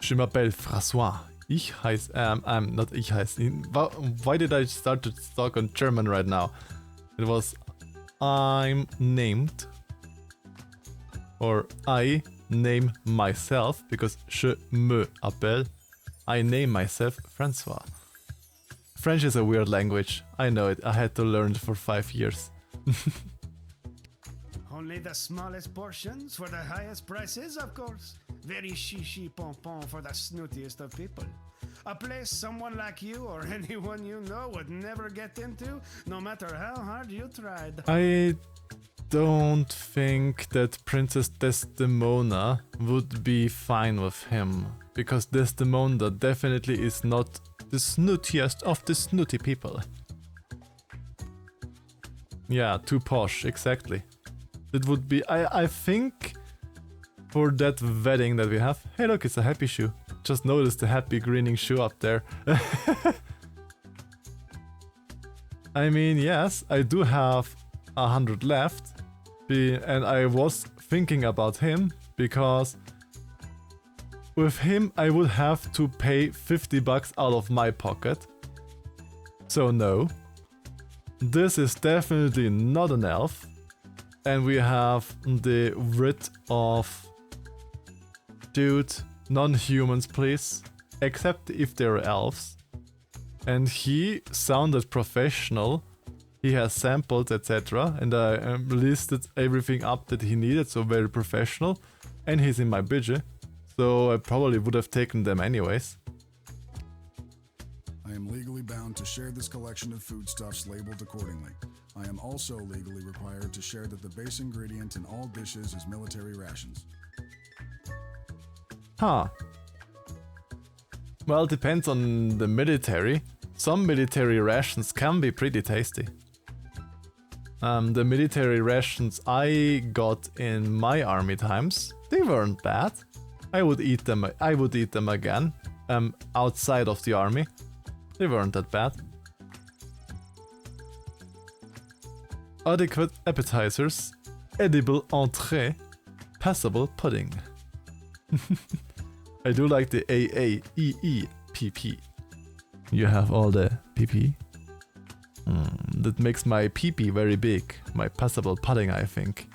Je m'appelle François. Ich heiß, not ich heiß. Why did I start to talk on German right now? It was I'm named, or I name myself, because je me appelle, I name myself François. French is a weird language, I know it, I had to learn it for 5 years. Only the smallest portions for the highest prices, of course. Very chichi pompon for the snootiest of people. A place someone like you or anyone you know would never get into, no matter how hard you tried. I don't think that Princess Desdemona would be fine with him, because Desdemona definitely is not the snootiest of the snooty people. Yeah, too posh, exactly. It would be, I think, for that wedding that we have. Hey look, it's a happy shoe. Just noticed the happy grinning shoe up there. I mean, yes, I do have 100 left. And I was thinking about him, because with him I would have to pay 50 bucks out of my pocket. So no. This is definitely not an elf. And we have the writ of... Dude, non-humans please. Except if they're elves. And he sounded professional. He has sampled, etc. And I listed everything up that he needed, so very professional. And he's in my budget. So I probably would have taken them anyways. I am legally bound to share this collection of foodstuffs labeled accordingly. I am also legally required to share that the base ingredient in all dishes is military rations. Huh. Well, it depends on the military. Some military rations can be pretty tasty. The military rations I got in my army times, they weren't bad. I would eat them again, outside of the army. They weren't that bad. Adequate appetizers, edible entrée, passable pudding. I do like the AAEEPP. You have all the PP? That makes my PP very big. My passable pudding, I think.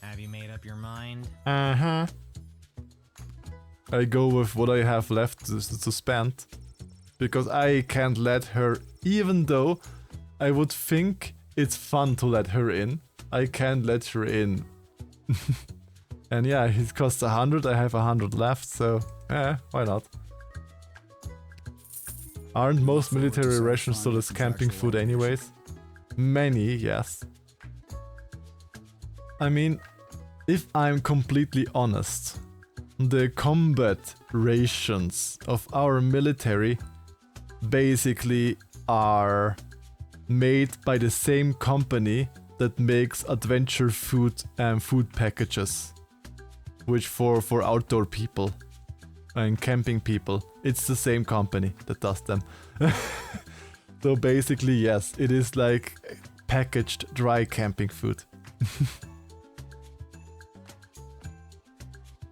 Have you made up your mind? Uh-huh. I go with what I have left to spend. Because I can't let her, even though I would think it's fun to let her in, I can't let her in. And yeah, it costs 100, I have 100 left, so why not? Aren't most military rations sold as camping food anyways? Many, yes. I mean, if I'm completely honest, the combat rations of our military basically are made by the same company that makes adventure food and food packages. Which for outdoor people and camping people, it's the same company that does them. So basically, yes, it is like packaged dry camping food.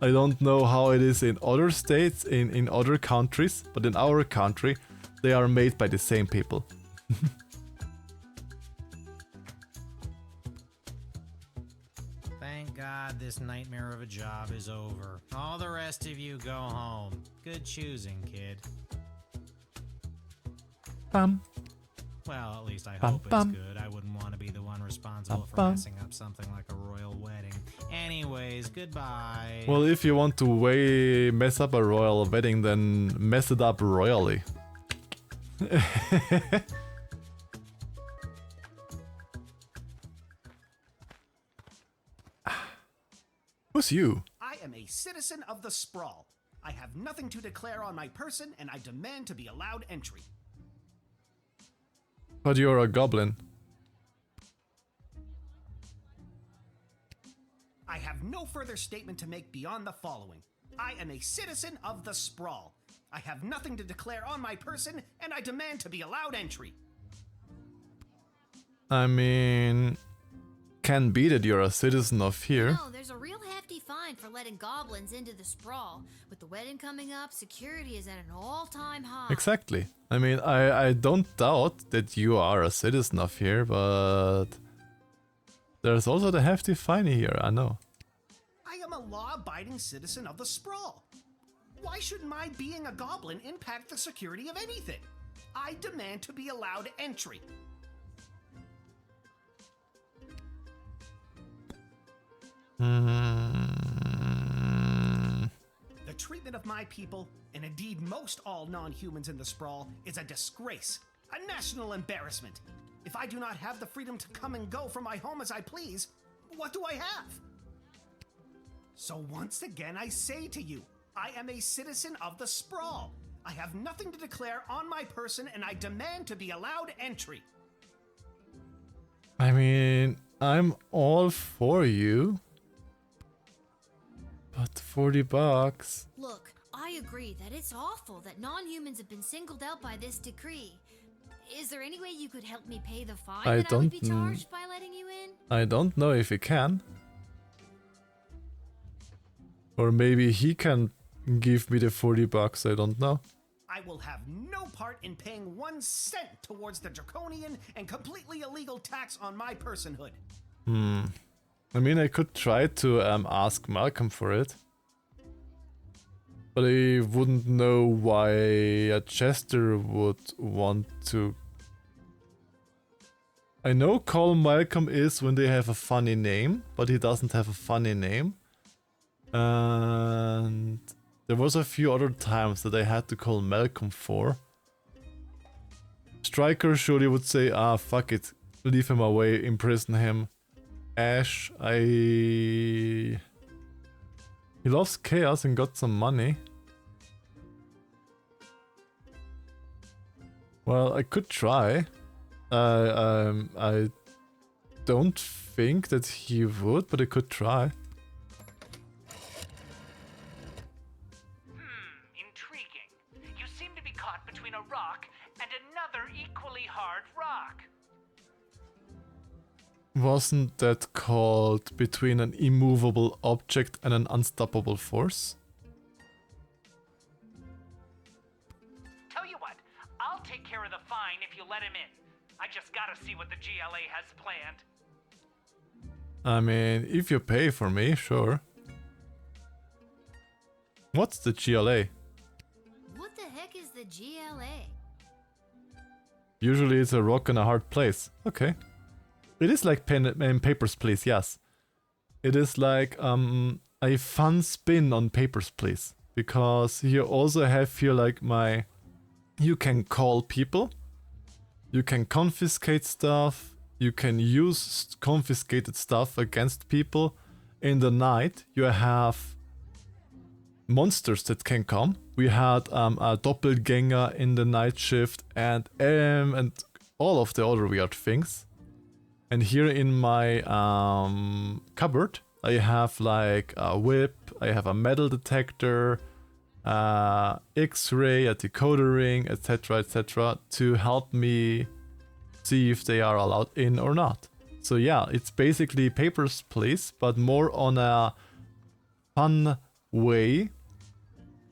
I don't know how it is in other states, in other countries, but in our country, they are made by the same people. Thank God this nightmare of a job is over. All the rest of you go home. Good choosing, kid. Bum. Well, at least I Bum, hope it's bum. good. I wouldn't want to be the one responsible for Bum. messing up something like a royal wedding. Anyways, goodbye. Well, if you want to mess up a royal wedding, then mess it up royally. Who's you? I am a citizen of the Sprawl. I have nothing to declare on my person, and I demand to be allowed entry. But you're a goblin. I have no further statement to make beyond the following. I am a citizen of the Sprawl. I have nothing to declare on my person, and I demand to be allowed entry. I mean, can be that you're a citizen of here. No, there's a real hefty fine for letting goblins into the sprawl. With the wedding coming up, security is at an all-time high. Exactly. I mean, I don't doubt that you are a citizen of here, but there's also the hefty fine here, I know. I am a law-abiding citizen of the Sprawl. Why should my being a goblin impact the security of anything? I demand to be allowed entry. The treatment of my people, and indeed most all non-humans in the Sprawl, is a disgrace, a national embarrassment. If I do not have the freedom to come and go from my home as I please, what do I have? So once again I say to you, I am a citizen of the Sprawl. I have nothing to declare on my person and I demand to be allowed entry. I mean, I'm all for you. But $40. Look, I agree that it's awful that non-humans have been singled out by this decree. Is there any way you could help me pay the fine I would be charged by letting you in? I don't know if he can. Or maybe he can give me the $40, I don't know. I will have no part in paying 1 cent towards the draconian and completely illegal tax on my personhood. I mean, I could try to ask Malcolm for it. But I wouldn't know why a Chester would want to. I know call Malcolm is when they have a funny name, but he doesn't have a funny name. And there was a few other times that I had to call Malcolm for. Striker surely would say, ah, fuck it, leave him away, imprison him. Ash, he loves chaos and got some money. Well, I could try. I don't think that he would, but I could try. Intriguing. You seem to be caught between a rock and another equally hard rock. Wasn't that called between an immovable object and an unstoppable force? Tell you what, I'll take care of the fine if you let him in. I just gotta see what the GLA has planned. I mean, if you pay for me, sure. What's the GLA? What the heck is the GLA? Usually it's a rock in a hard place. Okay. It is like pen and Papers, Please, yes. It is like a fun spin on Papers, Please. Because you also have here like my... You can call people. You can confiscate stuff. You can use confiscated stuff against people. In the night, you have monsters that can come. We had a doppelganger in the night shift and all of the other weird things. And here in my cupboard, I have like a whip, I have a metal detector, X-ray, a decoder ring, etc., to help me see if they are allowed in or not. So yeah, it's basically Papers, Please, but more on a fun way,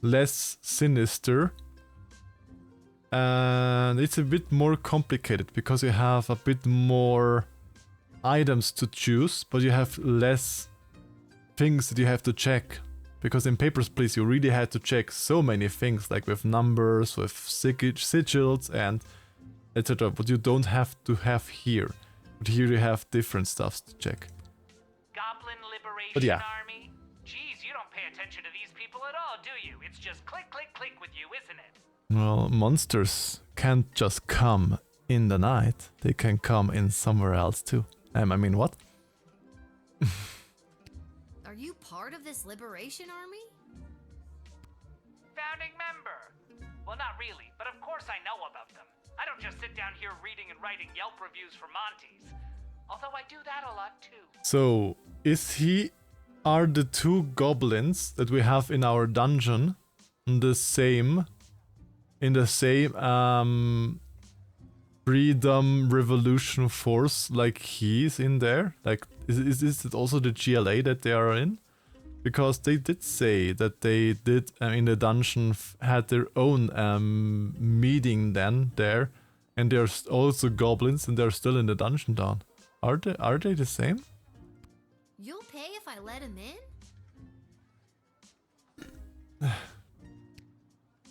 less sinister. And it's a bit more complicated because you have a bit more items to choose, but you have less things that you have to check. Because in Papers, Please, you really had to check so many things, like with numbers, with sigils, and etc. But you don't have to have here. But here you have different stuff to check. Goblin Liberation But yeah. Army? Geez, you don't pay attention to these people at all, do you? It's just click, click, click with you, isn't it? Well, monsters can't just come in the night. They can come in somewhere else too. I mean, what? Are you part of this liberation army? Founding member. Well, not really, but of course I know about them. I don't just sit down here reading and writing Yelp reviews for Monty's. Although I do that a lot too. So, are the two goblins that we have in our dungeon in the same Freedom Revolution Force like he's in there? Like, is it also the GLA that they are in? Because they did say that they did in the dungeon had their own meeting then there, and there's also goblins and they're still in the dungeon down. Are they the same? You'll pay if I let him in?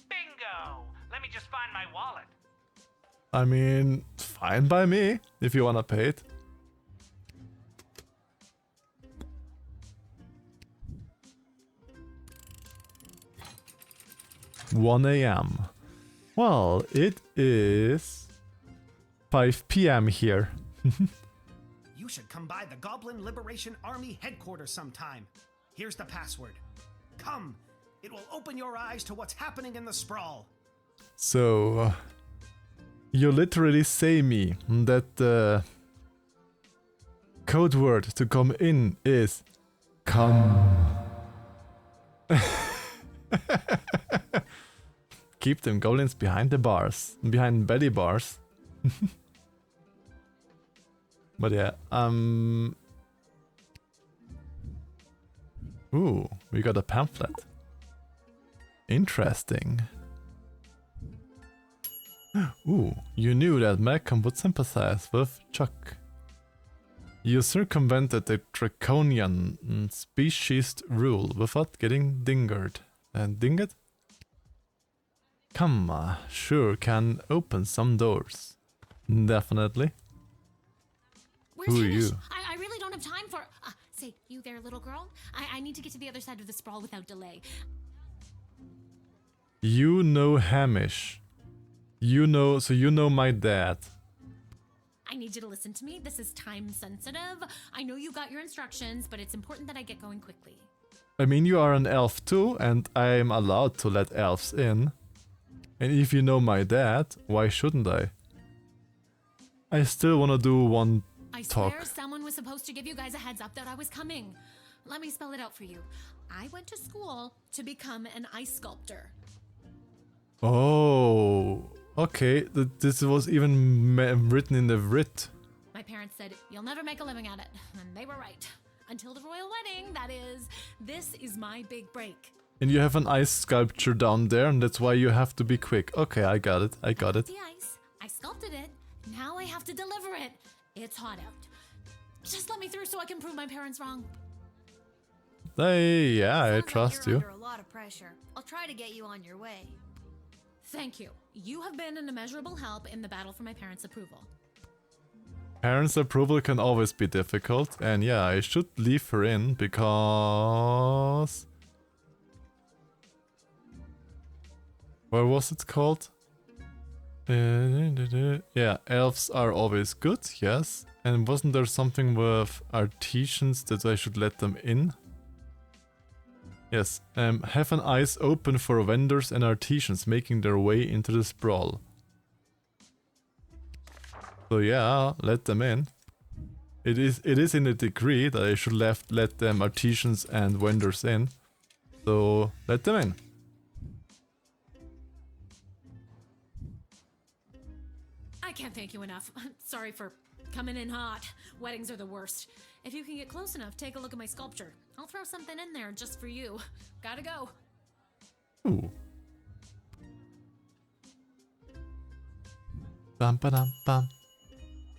Bingo! Let me just find my wallet. I mean, fine by me, if you wanna pay it. $1 a.m. Well, it is 5 p.m. here. You should come by the Goblin Liberation Army headquarters sometime. Here's the password. Come, it will open your eyes to what's happening in the sprawl. So, you literally say me that the code word to come in is come. Keep them goblins behind the bars, behind belly bars. But yeah, ooh, we got a pamphlet. Interesting. Ooh, you knew that Malcolm would sympathize with Chuck. You circumvented the draconian speciesist rule without getting dingered. Dinged? Come, sure can open some doors. Definitely. Where's Who are Hamish? you? I really don't have time for... say, you there, little girl? I need to get to the other side of the sprawl without delay. You know Hamish. You know my dad. I need you to listen to me. This is time sensitive. I know you got your instructions, but it's important that I get going quickly. I mean, you are an elf too, and I'm allowed to let elves in. And if you know my dad, why shouldn't I? I still wanna do one I talk. swear someone was supposed to give you guys a heads up that I was coming. Let me spell it out for you. I went to school to become an ice sculptor. Oh, okay. This was even written in the writ. My parents said, you'll never make a living at it. And they were right. Until the royal wedding, that is. This is my big break. And you have an ice sculpture down there, and that's why you have to be quick. Okay, I got it. The ice. I sculpted it. Now I have to deliver it. It's hot out. Just let me through so I can prove my parents wrong. Hey, yeah, I trust you. Under a lot of pressure. I'll try to get you on your way. Thank you. You have been an immeasurable help in the battle for my parents' approval. Parents' approval can always be difficult, and yeah, I should leave her in because... What was it called? Yeah, elves are always good, yes. And wasn't there something with artisans that I should let them in? Yes, have an eyes open for vendors and artisans making their way into the sprawl. So yeah, let them in. It is in the decree that I should let them artisans and vendors in. So let them in. I can't thank you enough. Sorry for coming in hot. Weddings are the worst. If you can get close enough, take a look at my sculpture. I'll throw something in there just for you. Gotta go. Ooh. Bum ba dum bum.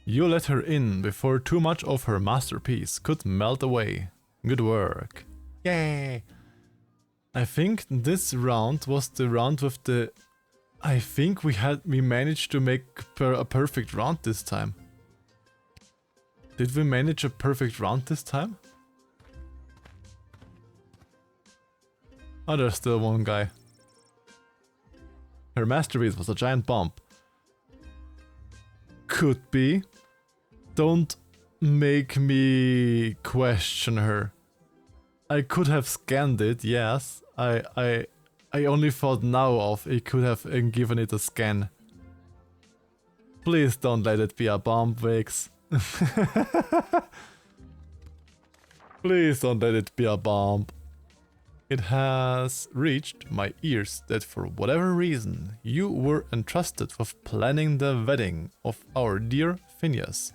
You let her in before too much of her masterpiece could melt away. Good work. Yay! I think this round was the round with the... I think we managed to make a perfect round this time. Did we manage a perfect round this time? Oh, there's still one guy. Her masterpiece was a giant bomb. Could be. Don't make me question her. I could have scanned it, yes. I only thought now of it could have given it a scan. Please don't let it be a bomb, Vix. Please don't let it be a bomb. It has reached my ears that for whatever reason you were entrusted with planning the wedding of our dear Phineas.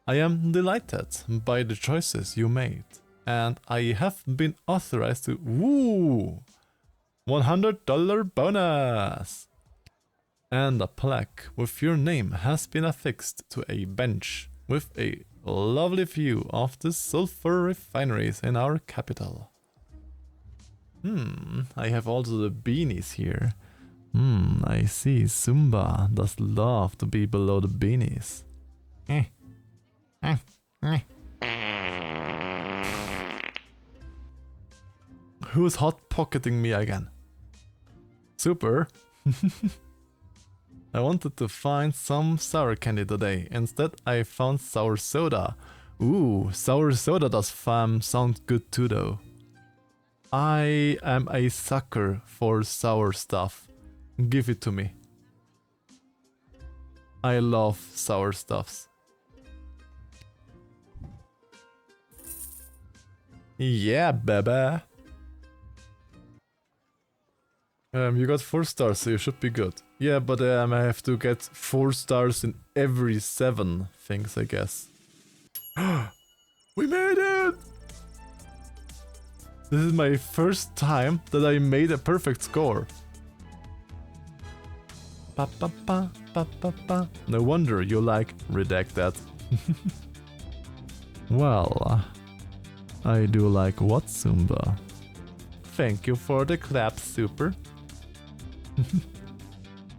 I am delighted by the choices you made, and I have been authorized to... Woo! $100 bonus! And a plaque with your name has been affixed to a bench with a lovely view of the sulfur refineries in our capital. I have also the beanies here. I see. Zumba does love to be below the beanies. Who's hot pocketing me again? Super. I wanted to find some sour candy today. Instead, I found sour soda. Ooh, sour soda does sound good too though. I am a sucker for sour stuff. Give it to me. I love sour stuffs. Yeah, baby. You got 4 stars, so you should be good. Yeah, but I have to get 4 stars in every 7 things, I guess. We made it! This is my first time that I made a perfect score. Pa pa pa pa pa pa. No wonder you like redact that. Well, I do like what, Zumba? Thank you for the clap, super.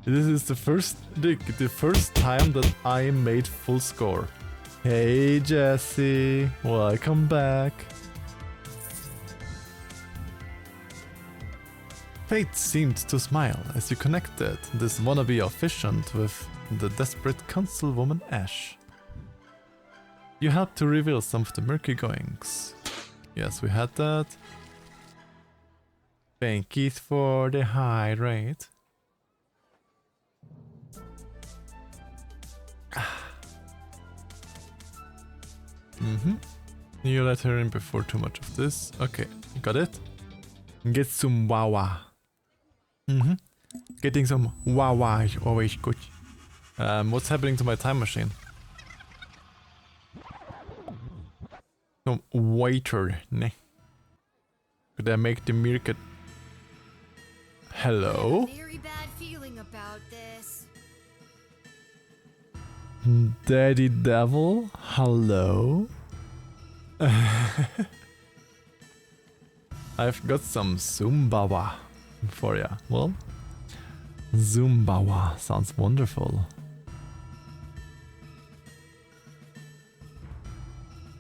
This is the first time that I made full score. Hey Jesse, welcome back. Fate seemed to smile as you connected this wannabe efficient with the desperate councilwoman Ash. You helped to reveal some of the murky goings. Yes, we had that. Thank you for the high rate. You let her in before too much of this. Okay, got it. Get some wawa. Getting some wawa is always good. What's happening to my time machine? Some waiter, ne? Could I make the meerkat? Hello? I have a very bad feeling about this. Daddy Devil? Hello? I've got some Zumbawa for ya. Well, Zumbawa sounds wonderful.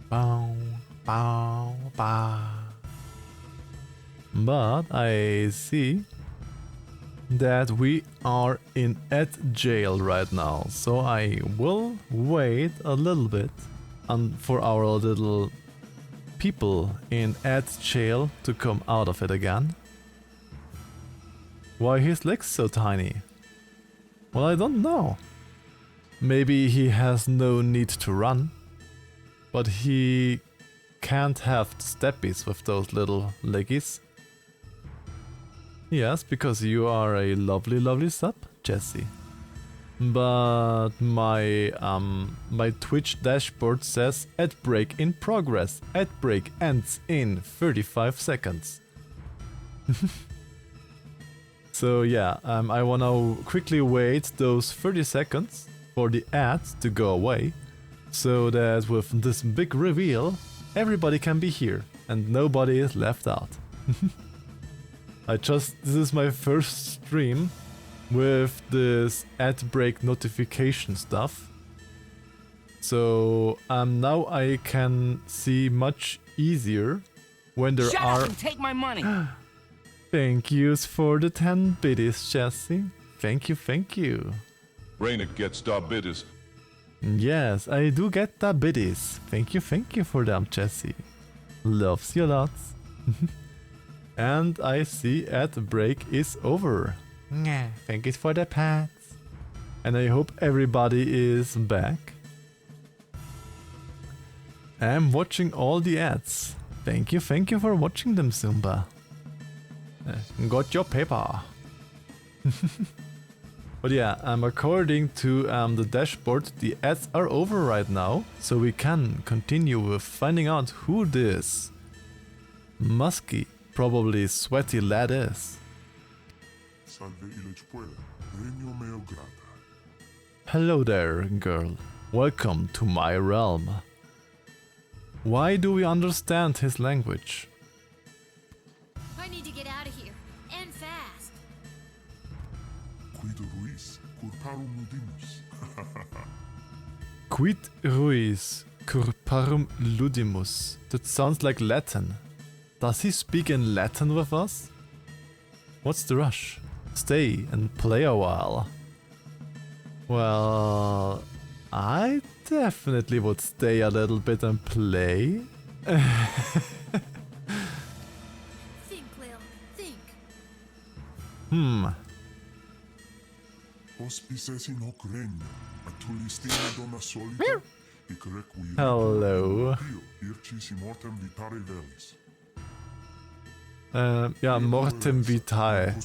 Bow, bow, bow. But I see that we are at jail right now, so I will wait a little bit for our little people in jail to come out of it again. Why his legs so tiny? Well, I don't know. Maybe he has no need to run, but he can't have steppies with those little leggies. Yes, because you are a lovely, lovely sub, Jesse. But my Twitch dashboard says ad break in progress. Ad break ends in 35 seconds. So yeah, I wanna quickly wait those 30 seconds for the ads to go away, so that with this big reveal, everybody can be here and nobody is left out. This is my first stream with this ad break notification stuff. So now I can see much easier when there Shut are... up and take my money! Thank yous for the 10 biddies, Jesse. Thank you, thank you. Rainer gets the biddies. Yes, I do get the biddies. Thank you for them, Jesse. Loves you lots. And I see ad break is over. Thank you for the pets. And I hope everybody is back. I'm watching all the ads. Thank you for watching them, Zumba. Got your paper. But yeah, according to the dashboard, the ads are over right now, so we can continue with finding out who this musky, probably sweaty lad is. Hello there, girl. Welcome to my realm. Why do we understand his language? I need to get out of here, and fast. Quid ruis curparum ludimus. That sounds like Latin. Does he speak in Latin with us? What's the rush? Stay and play a while. Well, I definitely would stay a little bit and play. Think, Lil, think. Hello. Ja, mortem vitae.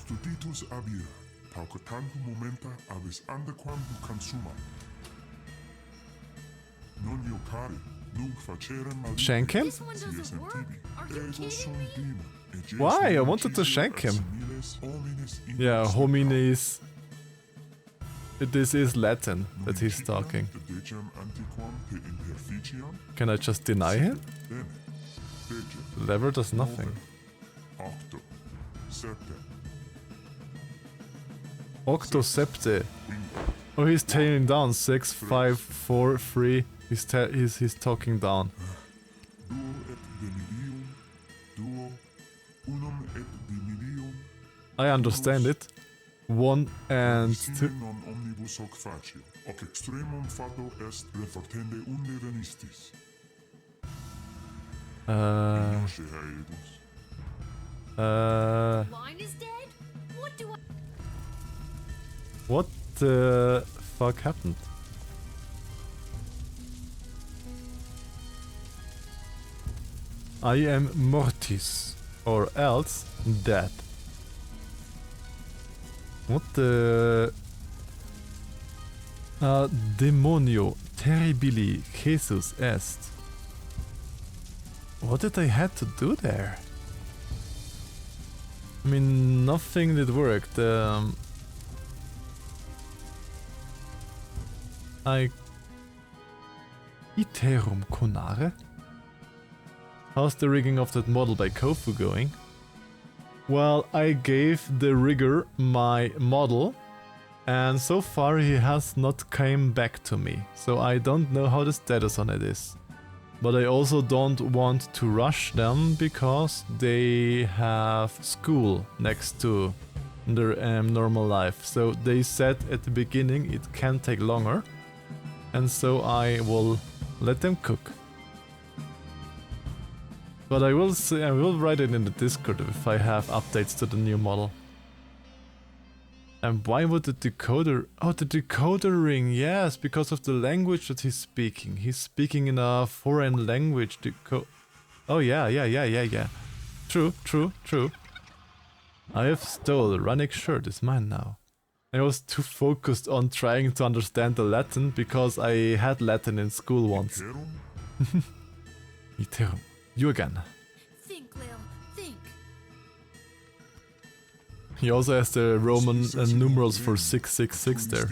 Shank him? Why? I wanted to shank him. Yeah, homines. This is Latin that he's talking. Can I just deny him? Lever does nothing. Octosepte. Oh, he's tailing down. 6, 5, 4, 3. He's talking down. I understand it. 1 and 2. Line is dead? What do I... What the fuck happened? I am mortis, or else dead. What the... Demonio terribili Jesus est. What did I had to do there? I mean, nothing did work. Iterum conare? How's the rigging of that model by Kofu going? Well, I gave the rigger my model, and so far he has not come back to me, so I don't know how the status on it is. But I also don't want to rush them because they have school next to their normal life. So they said at the beginning it can take longer, and so I will let them cook. But I will say, I will write it in the Discord if I have updates to the new model. And why would the decoder... Oh, the decoder ring, yes, because of the language that he's speaking. He's speaking in a foreign language. Oh yeah. True. I have stole. Rannik's shirt is mine now. I was too focused on trying to understand the Latin because I had Latin in school once. Iterum. You again. Think, Lil, think. He also has the Roman numerals for 666 there.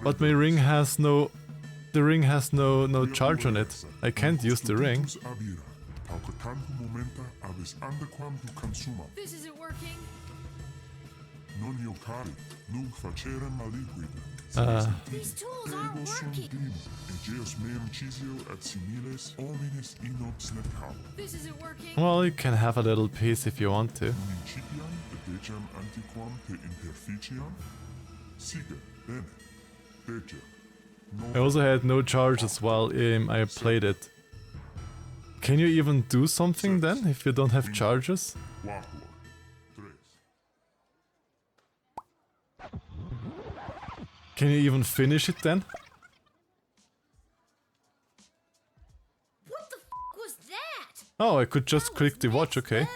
But my ring has no... The ring has no charge on it. I can't use the ring. This isn't working. These tools aren't working. This isn't working. Well, you can have a little piece if you want to. I also had no charges while I played it. Can you even do something then if you don't have charges? Can you even finish it then? What the f was that? Oh, I could just click the watch, okay.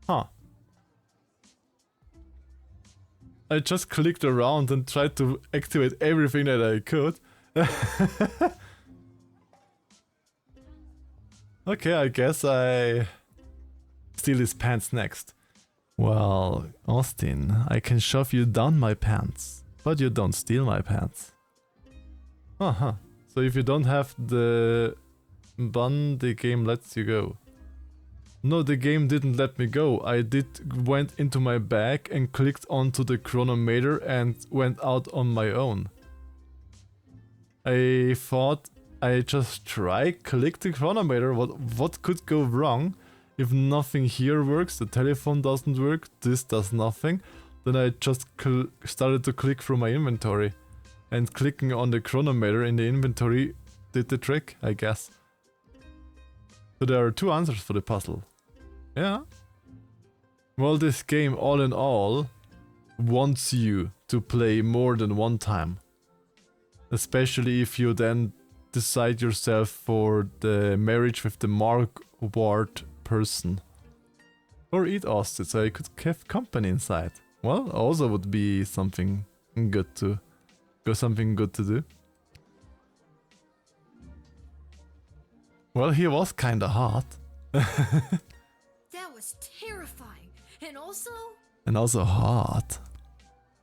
Huh. I just clicked around and tried to activate everything that I could. Okay, I guess I steal his pants next. Well, Austin, I can shove you down my pants, but you don't steal my pants. Uh-huh. So if you don't have the bun, the game lets you go. No, the game didn't let me go. I went into my bag and clicked onto the chronometer and went out on my own. I thought I just click the chronometer. What could go wrong? If nothing here works, the telephone doesn't work, this does nothing, then I just started to click through my inventory. And clicking on the chronometer in the inventory did the trick, I guess. So there are two answers for the puzzle. Yeah, Well, this game, all in all, wants you to play more than one time. Especially if you then decide yourself for the marriage with the Mark Ward person. Or eat Austin, so I could have company inside. Well, also would be something good to do. Well, he was kinda hot. That was terrifying. And also hot.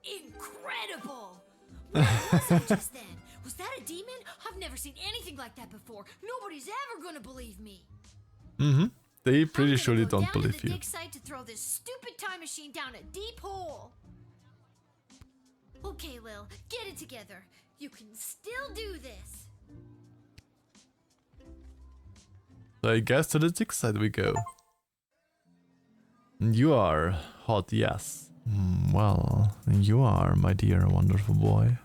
incredible. What was that just then? Was that a demon? I've never seen anything like that before. Nobody's ever gonna believe me. They pretty surely don't Down to believe the you. dig site to throw this stupid time machine down a deep hole. Okay, Lil, get it together. You can still do this. So I guess to the dig side we go. You are hot, yes. Well, you are, my dear wonderful boy.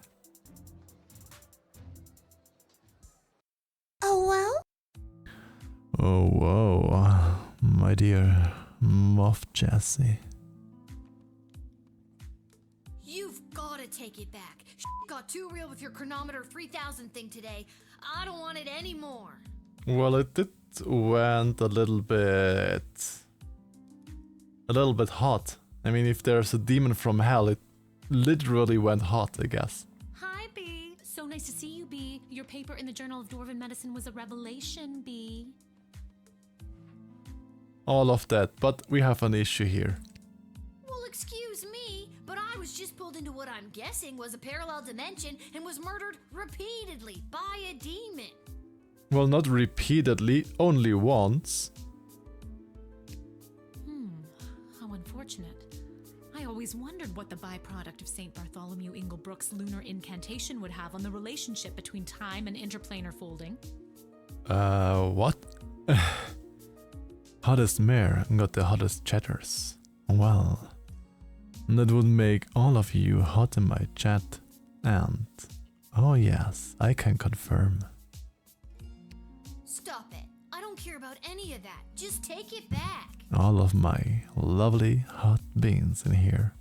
Oh, well? Oh, whoa, my dear Muff Jessie. You've gotta take it back. Got too real with your chronometer 3000 thing today. I don't want it anymore. Well, it did went a little bit hot. I mean, if there's a demon from hell, it literally went hot, I guess. Hi, B. So nice to see you, B. Your paper in the Journal of Dwarven Medicine was a revelation, B. All of that, but we have an issue here. Well, excuse me, but I was just pulled into what I'm guessing was a parallel dimension and was murdered repeatedly by a demon. Well, not repeatedly, only once. How unfortunate. I always wondered what the byproduct of St. Bartholomew Inglebrook's lunar incantation would have on the relationship between time and interplanar folding. What? Hottest mare got the hottest chatters. Well, that would make all of you hot in my chat. And, oh yes, I can confirm. Stop it. I don't care about any of that. Just take it back. All of my lovely hot beans in here.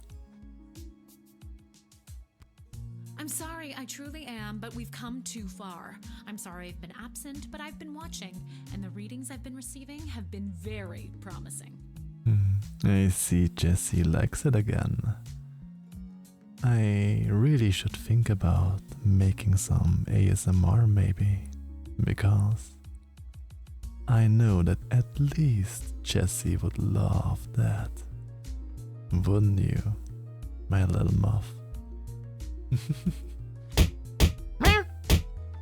I'm sorry, I truly am, but we've come too far. I'm sorry I've been absent, but I've been watching, and the readings I've been receiving have been very promising. I see Jessie likes it again. I really should think about making some ASMR maybe, because I know that at least Jessie would love that. Wouldn't you, my little muff?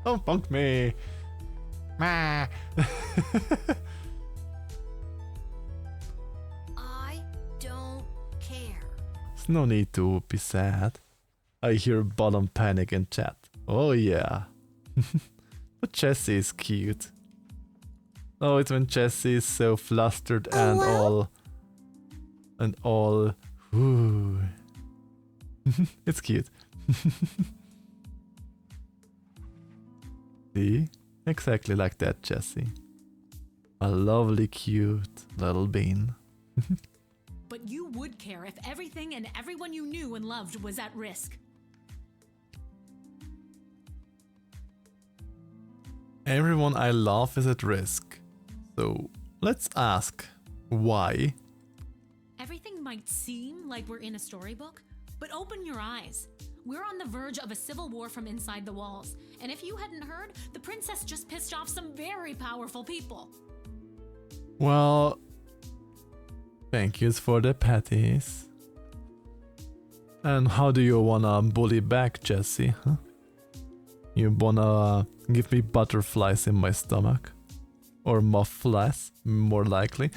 Don't punk me! I don't care. There's no need to be sad. I hear bottom panic in chat. Oh yeah. But Jessie is cute. Oh, it's when Jessie is so flustered and all. Ooh. It's cute. See? Exactly like that, Jessie. A lovely, cute little bean. But you would care if everything and everyone you knew and loved was at risk. Everyone I love is at risk. So let's ask why. Everything might seem like we're in a storybook, but open your eyes. We're on the verge of a civil war from inside the walls. And if you hadn't heard, the princess just pissed off some very powerful people. Well, thank yous for the patties. And how do you wanna bully back, Jessie? Huh? You wanna give me butterflies in my stomach? Or muff flies, more likely.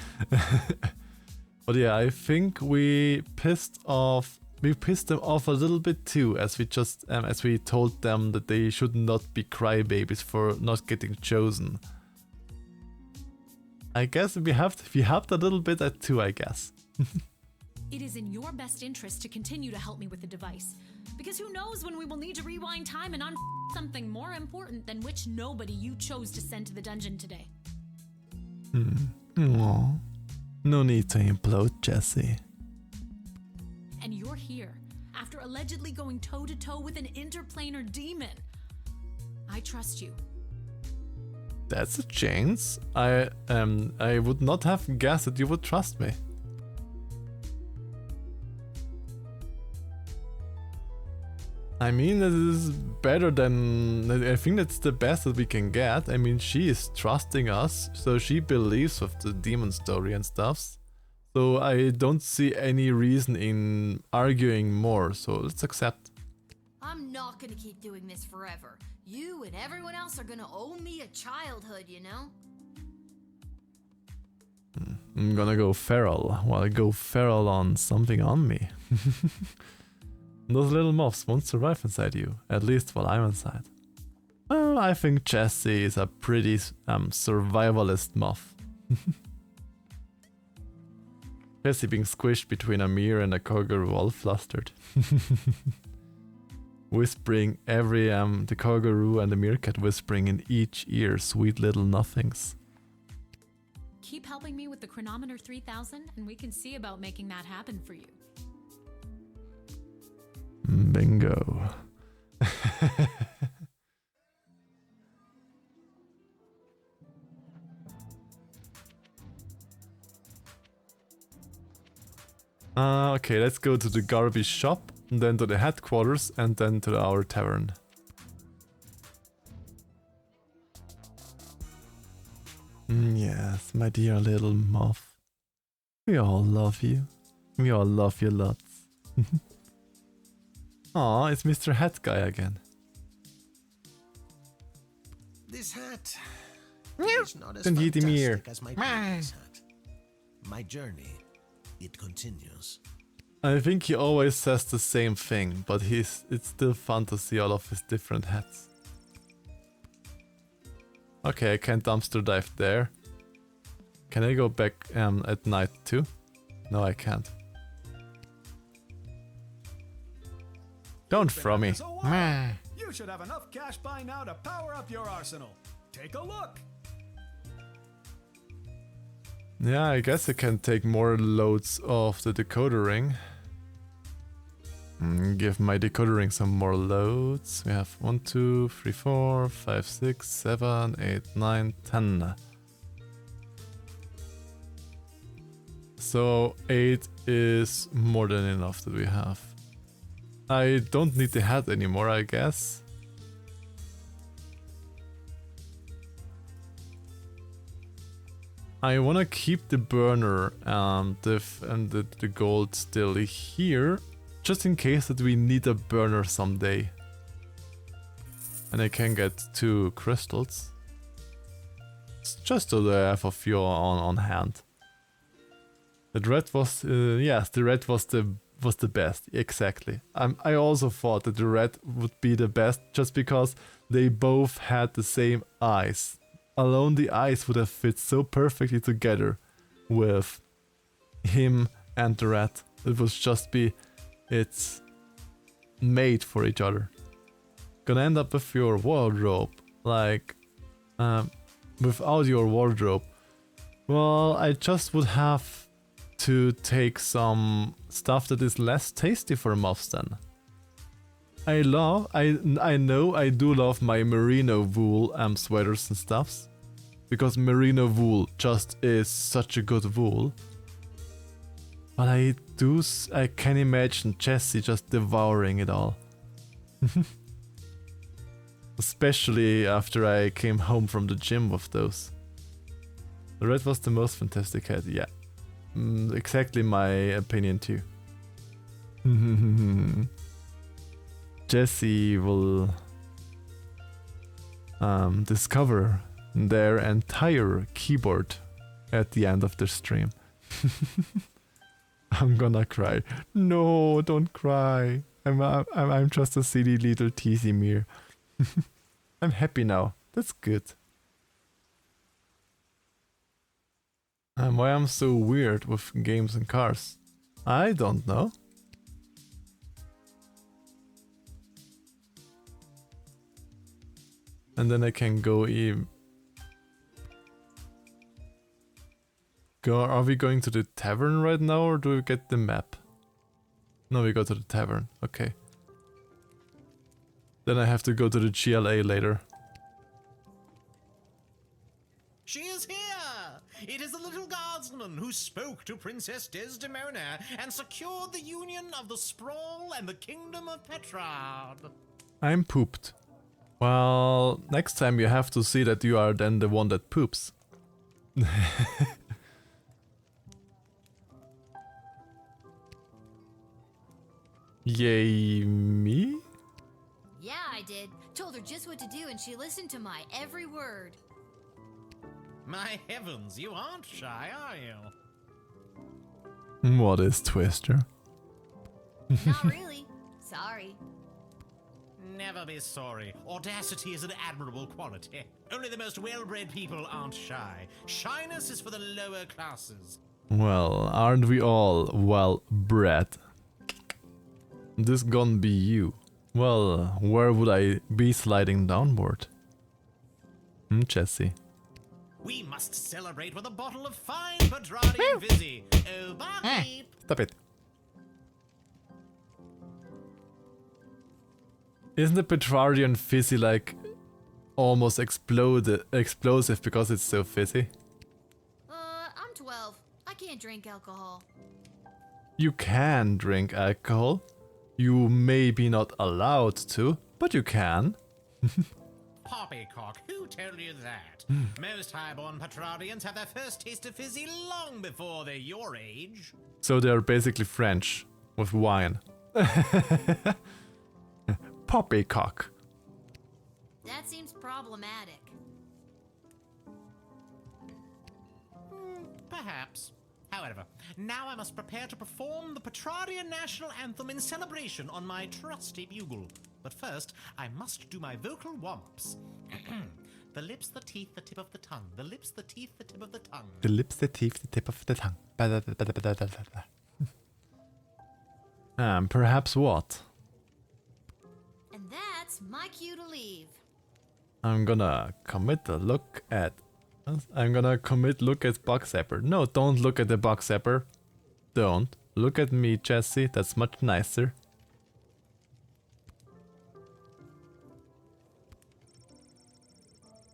But yeah, I think we pissed them off a little bit too, as we told them that they should not be crybabies for not getting chosen. I guess we helped a little bit at too, I guess. It is in your best interest to continue to help me with the device, because who knows when we will need to rewind time and something more important than which nobody you chose to send to the dungeon today. Aww. No need to implode, Jessie. out here after allegedly going toe-to-toe with an interplanar demon. I trust you. That's a chance. I would not have guessed that you would trust me. I mean, it is better than... I think that's the best that we can get. I mean, she is trusting us, so she believes with the demon story and stuff. So I don't see any reason in arguing more, so let's accept. I'm not gonna keep doing this forever. You and everyone else are gonna owe me a childhood, you know? I'm gonna go feral. Well, I go feral on something on me. Those little moths won't survive inside you, at least while I'm inside. Well, I think Jessie is a pretty survivalist moth. Jessie being squished between a mirror and a kangaroo, all flustered. Whispering every the kangaroo and the meerkat whispering in each ear, sweet little nothings. Keep helping me with the chronometer 3000 and we can see about making that happen for you. Bingo. Okay, let's go to the garbage shop, and then to the headquarters, and then to our tavern. Yes, my dear little moth. We all love you. We all love you lots. Aw, it's Mr. Hat Guy again. This hat is not as fantastic as my previous hat. My journey, it continues. I think he always says the same thing, but it's still fun to see all of his different hats. Okay, I can dumpster dive there. Can I go back at night too? No, I can't. Don't throw me. You should have enough cash by now to power up your arsenal. Take a look. Yeah, I guess I can take more loads of the decoder ring. Give my decoder ring some more loads. We have 1, 2, 3, 4, 5, 6, 7, 8, 9, 10. So 8 is more than enough that we have. I don't need the hat anymore, I guess. I wanna keep the burner and the gold still here, just in case that we need a burner someday. And I can get 2 crystals. It's just so that I have a few on hand. The red was, yes, the red was the best, exactly. I also thought that the red would be the best just because they both had the same eyes. Alone the eyes would have fit so perfectly together with him and the red. It would just be, it's made for each other. Gonna end up with your wardrobe, like, without your wardrobe. Well, I just would have to take some stuff that is less tasty for moths then. I know I do love my merino wool sweaters and stuffs, because merino wool just is such a good wool. But I can imagine Jessie just devouring it all. Especially after I came home from the gym with those. The red was the most fantastic hat, yeah. Exactly my opinion too. Jessie will discover their entire keyboard at the end of the stream. I'm gonna cry. No, don't cry. I'm just a silly little teasy mere. I'm happy now. That's good. Why I'm so weird with games and cars? I don't know. And then I can go are we going to the tavern right now or do we get the map? No, we go to the tavern. Okay. Then I have to go to the GLA later. She is here! It is the little guardsman who spoke to Princess Desdemona and secured the union of the Sprawl and the Kingdom of Petrard. I'm pooped. Well, next time you have to see that you are then the one that poops. Yay, me? Yeah, I did. Told her just what to do and she listened to my every word. My heavens, you aren't shy, are you? What is Twister? Not really. Sorry. Never be sorry. Audacity is an admirable quality. Only the most well-bred people aren't shy. Shyness is for the lower classes. Well, aren't we all well bred? This gonna be you. Well, where would I be sliding downward? Jesse. We must celebrate with a bottle of fine Petrardian Vizzy. Oh, barkeep! Stop it. Isn't the Petrardian fizzy like almost explosive because it's so fizzy? I'm 12. I can't drink alcohol. You can drink alcohol. You may be not allowed to, but you can. Poppycock, who told you that? Most highborn Petrardians have their first taste of fizzy long before they're your age. So they're basically French with wine. Poppycock. That seems problematic. Perhaps. However, now I must prepare to perform the Petrardian national anthem in celebration on my trusty bugle. But first, I must do my vocal warm-ups. The lips, the teeth, the tip of the tongue. The lips, the teeth, the tip of the tongue. The lips, the teeth, the tip of the tongue. Perhaps what? And that's my cue to leave. I'm gonna commit a look at... look at Box Zapper. No, don't look at the Box Zapper. Don't. Look at me, Jesse. That's much nicer.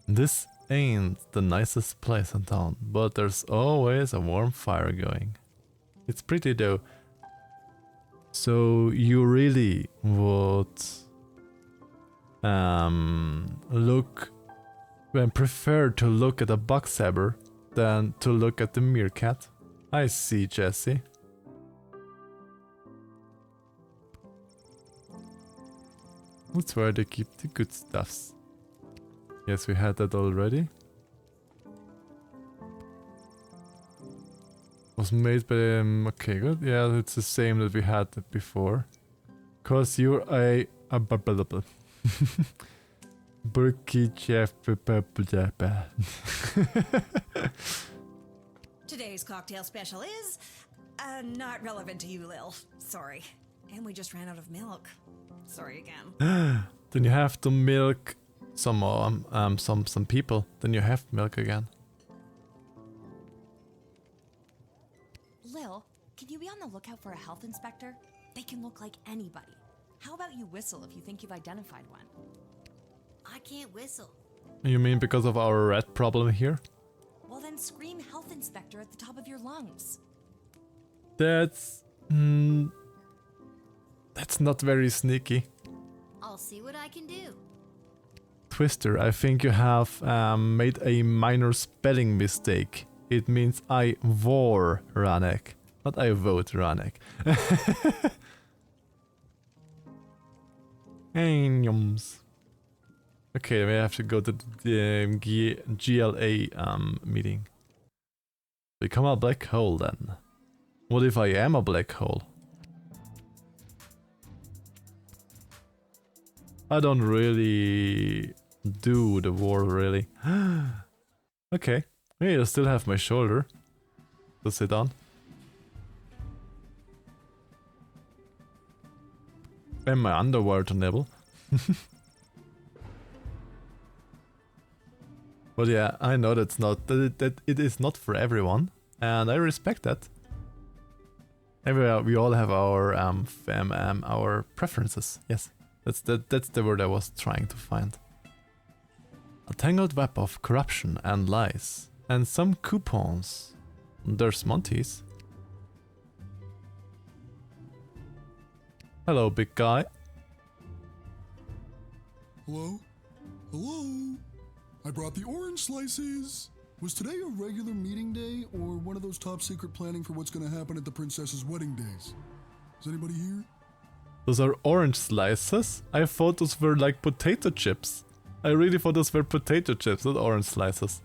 This ain't the nicest place in town, but there's always a warm fire going. It's pretty though. So you really would prefer to look at a box saber than to look at the meerkat? I see, Jesse. That's where they keep the good stuffs. Yes, we had that already. Was made by okay, good. Yeah, it's the same that we had before. Cause you're a Burky chef. Today's cocktail special is not relevant to you, Lil. Sorry. And we just ran out of milk. Sorry again. Then you have to milk some people. Then you have milk again. Lil, can you be on the lookout for a health inspector? They can look like anybody. How about you whistle if you think you've identified one? I can't whistle. You mean because of our rat problem here? Well then scream health inspector at the top of your lungs. That's not very sneaky. I'll see what I can do. Twister, I think you have made a minor spelling mistake. It means I vor Ranek, not I vote Ranek. Okay, we have to go to the GLA meeting. Become a black hole then. What if I am a black hole? I don't really do the war, really. Okay, hey, I still have my shoulder to sit on. And my underwear to nibble. But yeah, I know that it is not for everyone, and I respect that. We all have our preferences. Yes, that's the word I was trying to find. A tangled web of corruption and lies, and some coupons. There's Monty's. Hello, big guy. Hello? Hello? I brought the orange slices. Was today a regular meeting day or one of those top secret planning for what's going to happen at the princess's wedding days? Is anybody here? Those are orange slices? I thought those were like potato chips. I really thought those were potato chips, not orange slices.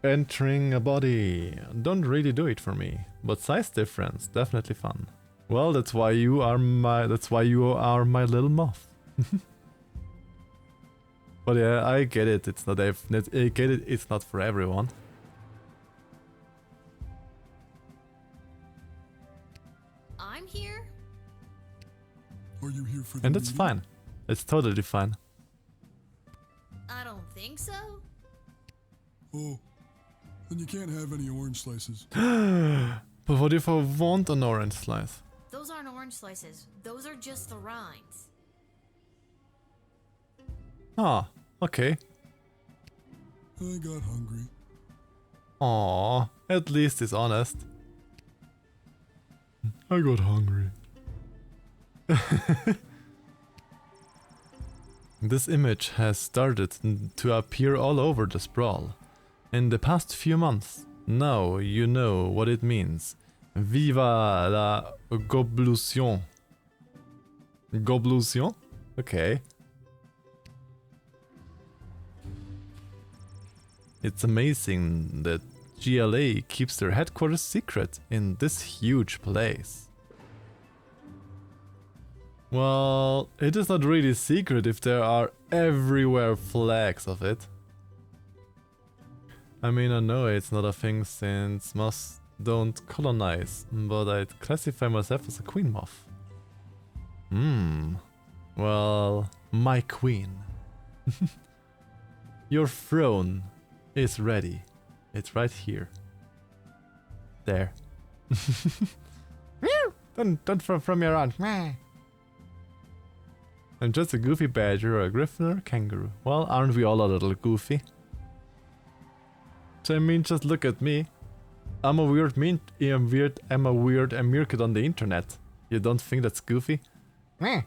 Entering a body. Don't really do it for me, but size difference, definitely fun. Well, that's why you are my little moth. But yeah, I get it. It's not. I get it. It's not for everyone. I'm here. Are you here for the And that's meeting? fine. It's totally fine. I don't think so. Oh, then you can't have any orange slices. But what if I want an orange slice? Those aren't orange slices. Those are just the rinds. Ah, okay. I got hungry. Aww, at least it's honest. I got hungry. This image has started to appear all over the sprawl. In the past few months, now you know what it means. Viva la goblution. Goblution? Okay. It's amazing that GLA keeps their headquarters secret in this huge place. Well, it is not really secret if there are everywhere flags of it. I mean, I know it's not a thing since moths don't colonize, but I'd classify myself as a queen moth. Well, my queen. Your throne is ready. It's right here. There. Don't from your aunt. I'm just a goofy badger or a griffin or a kangaroo. Well, aren't we all a little goofy? So I mean, just look at me. I'm a weird meerkat on the internet. You don't think that's goofy? Oh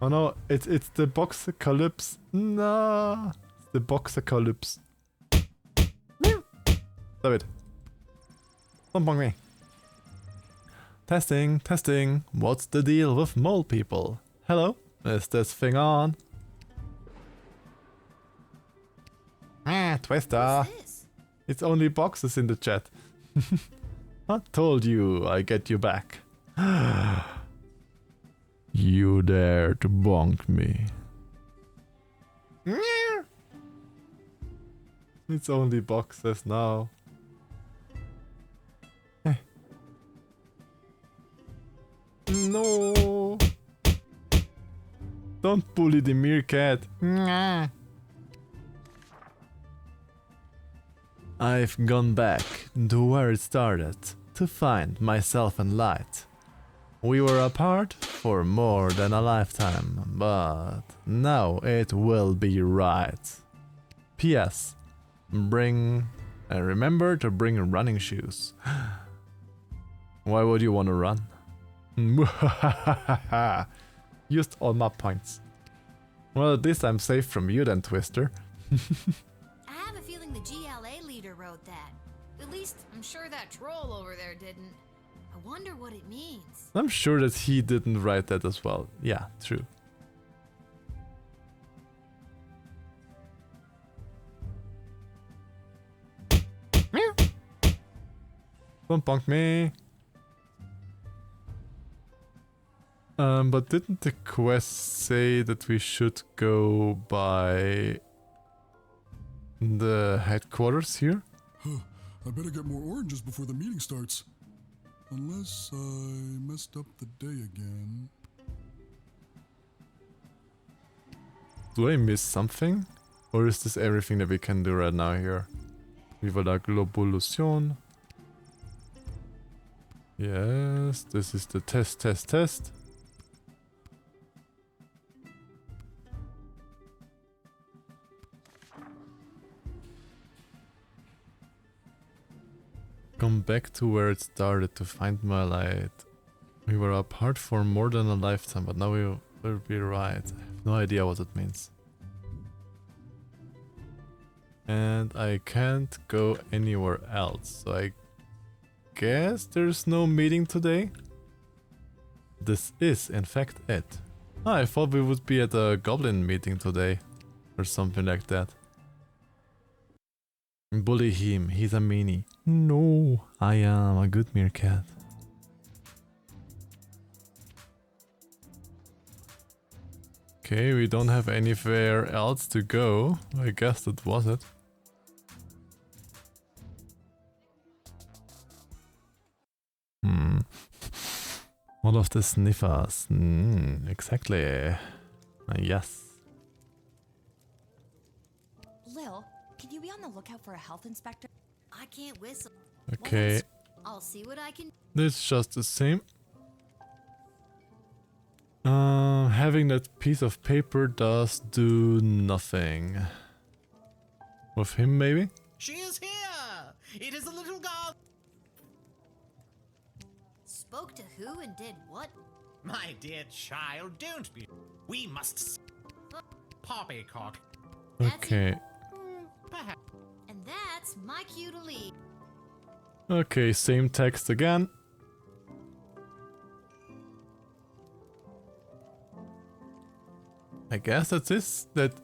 no, it's the boxacalypse. No, it's the boxacalypse. Stop it. Don't bong me. Testing. What's the deal with mole people? Hello? Is this thing on? Twister. It's only boxes in the chat. I told you I get you back. You dare to bonk me. It's only boxes now. No. Don't bully the meerkat. I've gone back to where it started to find myself and Light. We were apart for more than a lifetime, but now it will be right. P.S. Remember to bring running shoes. Why would you want to run? Used all my points. Well, at least I'm safe from you then, Twister. I have a feeling the GLA leader wrote that. At least, I'm sure that troll over there didn't. I wonder what it means. I'm sure that he didn't write that as well. Yeah, true. Don't bonk me. But didn't the quest say that we should go by the headquarters here? Huh, I better get more oranges before the meeting starts. Unless I messed up the day again. Do I miss something? Or is this everything that we can do right now here? Viva la globulación. Yes, this is the test. Come back to where it started to find my light. We were apart for more than a lifetime, but now we will be right. I have no idea what it means. And I can't go anywhere else, so I guess there's no meeting today? This is in fact it. I thought we would be at a goblin meeting today, or something like that. Bully him, he's a meanie. No, I am a good meerkat. Okay, we don't have anywhere else to go. I guess that was it. All of the sniffers. Exactly. Yes. Lil, can you be on the lookout for a health inspector? I can't whistle. Okay. I'll see what I can. It's just the same. Having that piece of paper does do nothing. With him, maybe? She is here! It is the little girl! Spoke to who and did what? My dear child, don't be... We must... Poppycock. Okay. Perhaps. And that's my cue to leave. Okay, same text again. I guess that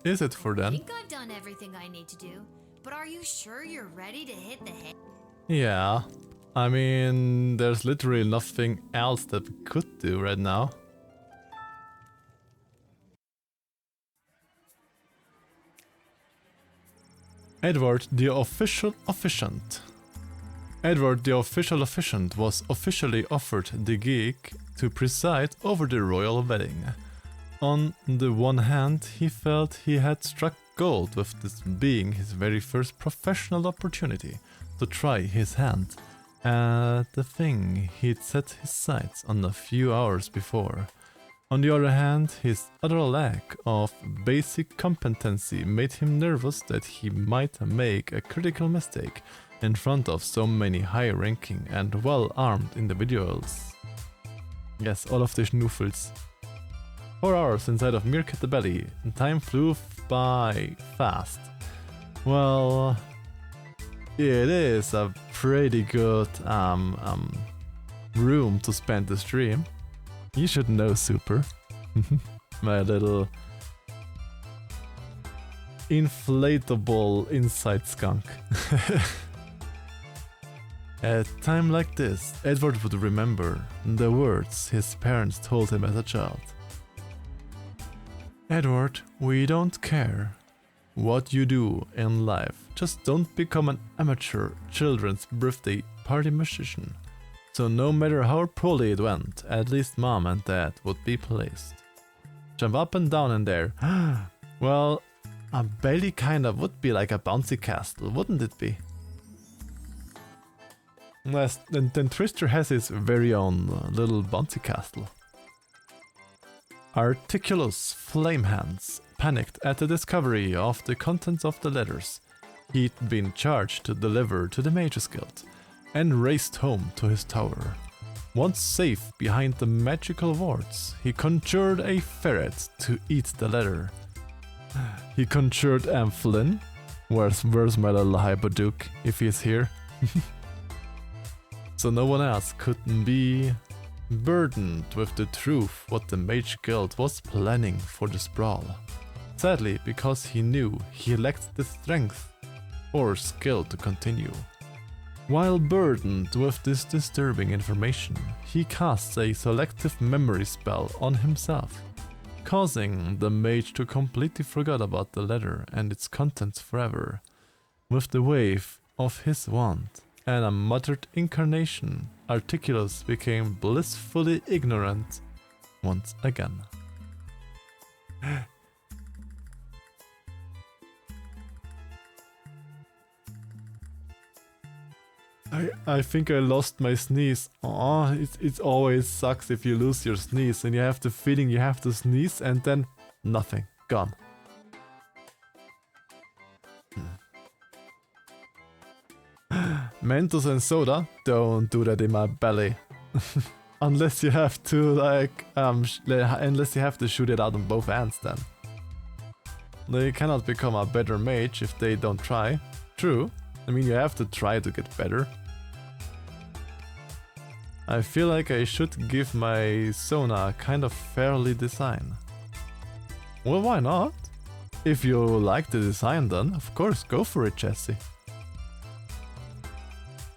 is it for I then. think I've done everything I need to do, but are you sure you're ready to hit the head? Yeah. I mean, there's literally nothing else that we could do right now. Edward, the official officiant. Edward, the official officiant, was officially offered the gig to preside over the royal wedding. On the one hand, he felt he had struck gold with this being his very first professional opportunity to try his hand at the thing he'd set his sights on a few hours before. On the other hand, his utter lack of basic competency made him nervous that he might make a critical mistake in front of so many high-ranking and well-armed individuals. Yes, all of the schnoofels. 4 hours inside of Meerkat the Belly, and time flew by fast. Well, it is a pretty good room to spend the stream. You should know, Super. My little inflatable inside skunk. At a time like this, Edward would remember the words his parents told him as a child. Edward, we don't care what you do in life, just don't become an amateur children's birthday party musician. So no matter how poorly it went, at least Mom and Dad would be pleased. Jump up and down in there. Well, a belly kinda would be like a bouncy castle, wouldn't it be? Yes, then Twister has his very own little bouncy castle. Articulous Flamehands panicked at the discovery of the contents of the letters he'd been charged to deliver to the Mages Guild, and raced home to his tower. Once safe behind the magical wards, he conjured a ferret to eat the letter. He conjured Flynn. Where's my little Hyperduke, if he's here? So no one else could be burdened with the truth what the Mage Guild was planning for the sprawl. Sadly, because he knew he lacked the strength or skill to continue. While burdened with this disturbing information, he casts a selective memory spell on himself, causing the mage to completely forget about the letter and its contents forever. With the wave of his wand and a muttered incarnation, Articulus became blissfully ignorant once again. I think I lost my sneeze. Oh, it always sucks if you lose your sneeze and you have the feeling you have to sneeze and then nothing. Gone. Mentos and soda? Don't do that in my belly. Unless you have to like, unless you have to shoot it out on both ends then. They cannot become a better mage if they don't try. True. I mean, you have to try to get better. I feel like I should give my Sona a kind of fairly design. Well, why not? If you like the design then, of course, go for it, Jesse.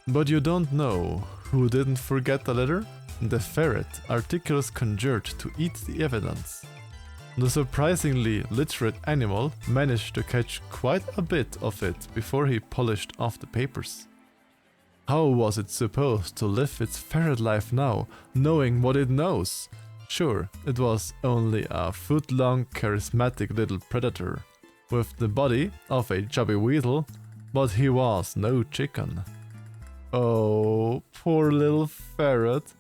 But you don't know who didn't forget the letter? The ferret Articulus conjured to eat the evidence. The surprisingly literate animal managed to catch quite a bit of it before he polished off the papers. How was it supposed to live its ferret life now, knowing what it knows? Sure, it was only a foot-long charismatic little predator, with the body of a chubby weasel, but he was no chicken. Oh, poor little ferret.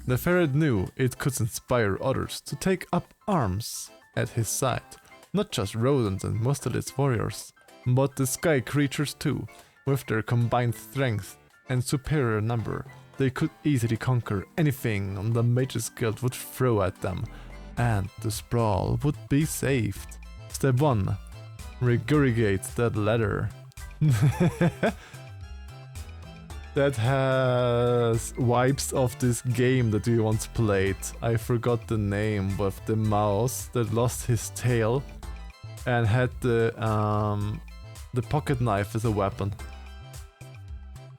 The ferret knew it could inspire others to take up arms at his side, not just rodents and mustelid warriors, but the sky creatures too. With their combined strength and superior number, they could easily conquer anything the Mages Guild would throw at them, and the sprawl would be saved. Step 1. Regurgitate that letter. That has vibes of this game that we once played. I forgot the name, with the mouse that lost his tail and had the pocket knife as a weapon.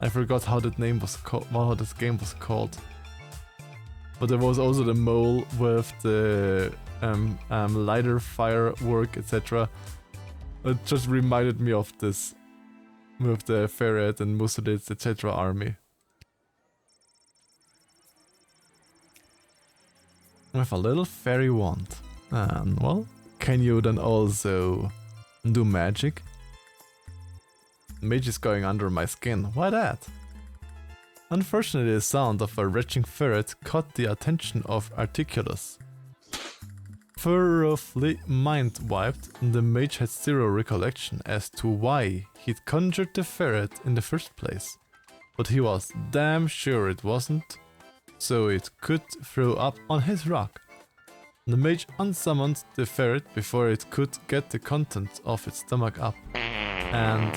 I forgot how that name was called, how this game was called. But there was also the mole with the lighter firework, etc. It just reminded me of this, with the ferret and muselids, etc. army. With a little fairy wand. And well, can you then also do magic? Mage is going under my skin, why that? Unfortunately, the sound of a retching ferret caught the attention of Articulus. Thoroughly mind-wiped, the mage had zero recollection as to why he'd conjured the ferret in the first place. But he was damn sure it wasn't, so it could throw up on his rock. The mage unsummoned the ferret before it could get the contents of its stomach up, and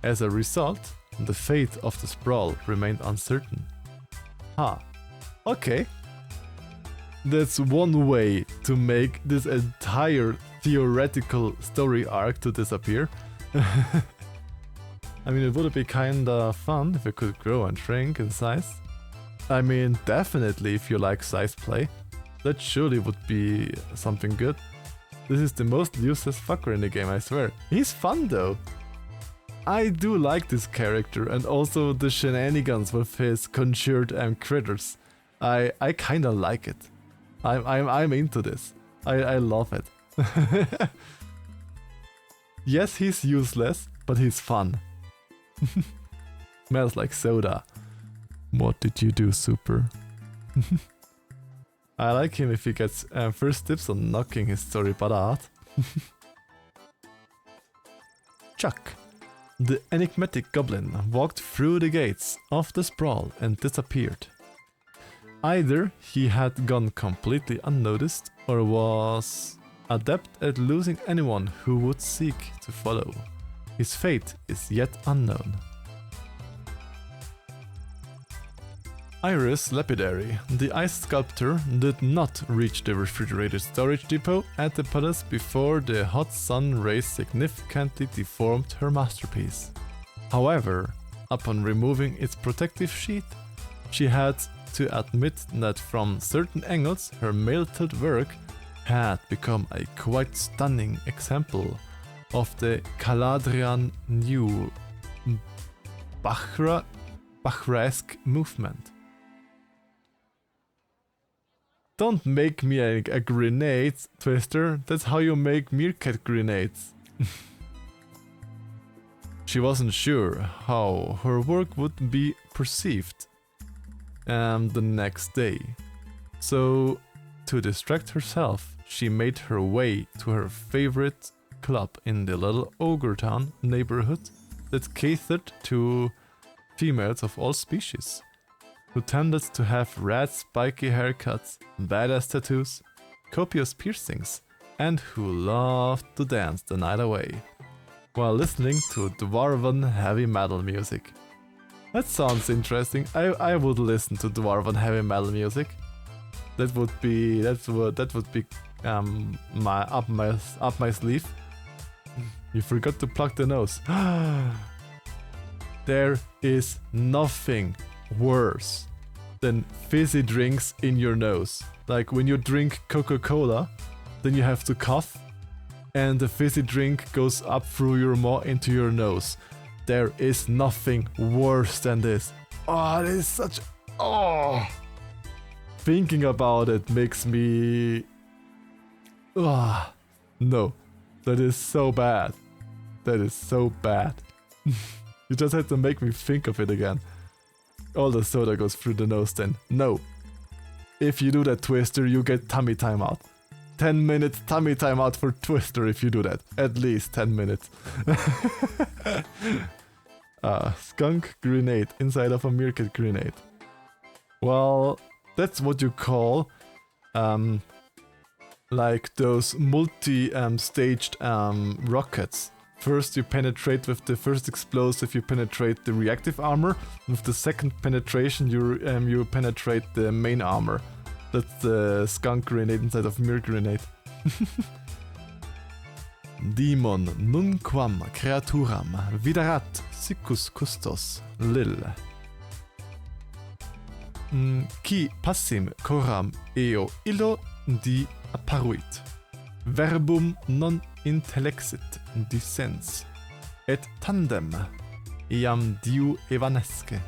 as a result, the fate of the sprawl remained uncertain. Okay. That's one way to make this entire theoretical story arc to disappear. I mean, it would be kinda fun if it could grow and shrink in size. I mean, definitely if you like size play. That surely would be something good. This is the most useless fucker in the game, I swear. He's fun though. I do like this character and also the shenanigans with his conjured critters. I kinda like it. I'm into this. I love it. Yes, he's useless, but he's fun. Smells like soda. What did you do, Super? I like him if he gets first tips on knocking his story parad. Chuck. The enigmatic goblin walked through the gates of the sprawl and disappeared. Either he had gone completely unnoticed or was adept at losing anyone who would seek to follow. His fate is yet unknown. Iris Lapidary, the ice sculptor, did not reach the refrigerated storage depot at the palace before the hot sun rays significantly deformed her masterpiece. However, upon removing its protective sheet, she had to admit that from certain angles her melted work had become a quite stunning example of the Caladrian new Bachresque movement. Don't make me a grenade, Twister. That's how you make meerkat grenades. she wasn't sure how her work would be perceived the next day. So, to distract herself, she made her way to her favorite club in the little Ogre Town neighborhood that catered to females of all species, who tended to have red spiky haircuts, badass tattoos, copious piercings, and who loved to dance the night away, while listening to dwarven heavy metal music. That sounds interesting. I would listen to dwarven heavy metal music. That would be my up my sleeve. You forgot to plug the nose. There is nothing worse than fizzy drinks in your nose. Like when you drink Coca-Cola, then you have to cough, and the fizzy drink goes up through your mouth into your nose. There is nothing worse than this. Oh, this is such... Oh! Thinking about it makes me... Oh, no. That is so bad. That is so bad. You just had to make me think of it again. All the soda goes through the nose then. No. If you do that, Twister, you get tummy time out. 10 minutes tummy time out for Twister if you do that. At least 10 minutes. Skunk grenade inside of a meerkat grenade. Well, that's what you call like those multi-staged rockets. First you penetrate with the first explosive, you penetrate the reactive armor. With the second penetration you penetrate the main armor. That's the skunk grenade inside of Mir grenade. Demon nunquam creaturam viderat siccus custos lil. Qui passim coram eo illo di apparuit. Verbum non intellexit dissens. Et tandem iam diu evanesce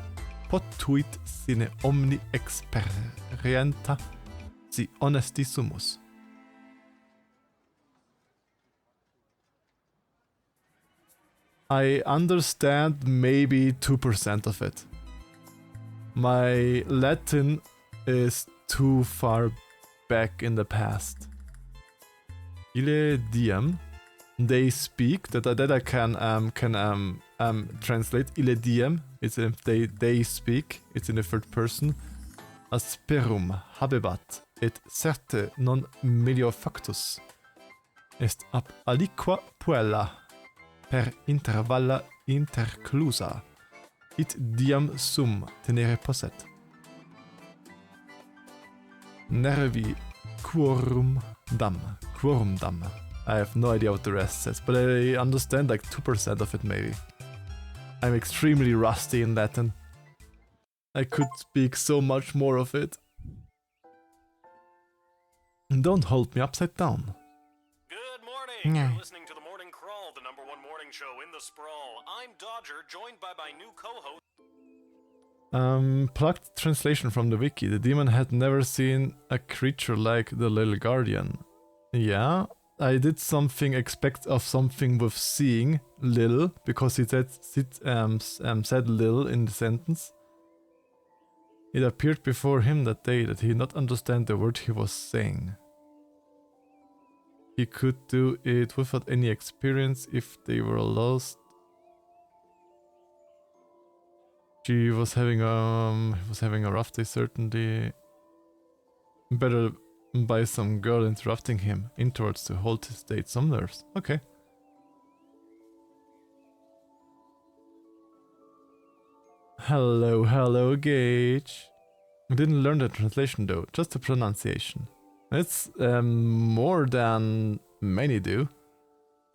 potuit sine omni experienta si honesti sumus. I understand maybe 2% of it. My Latin is too far back in the past. Ille diem, they speak, that I can translate. Ille diem, it's if they speak, it's in the third person. Asperum habebat, et certe non melio factus. Est ab aliqua puella, per intervalla interclusa. It diem sum tenere posset. Nervi quorum dam. Quorum dam. I have no idea what the rest says, but I understand like 2% of it maybe. I'm extremely rusty in Latin. I could speak so much more of it. Don't hold me upside down. Good morning! You're listening to the Morning Crawl, the #1 morning show in the sprawl. I'm Dodger, joined by my new co-host... Plucked translation from the wiki. The demon had never seen a creature like the little guardian. Yeah, I did something expect of something with seeing Lil, because he said Lil in the sentence. It appeared before him that day that he did not understand the word he was saying. He could do it without any experience if they were lost. She was having a rough day, certainly. Better by some girl interrupting him inwards to hold his date. Some nerves. Okay. Hello, Gage. I didn't learn the translation though, just the pronunciation. It's more than many do.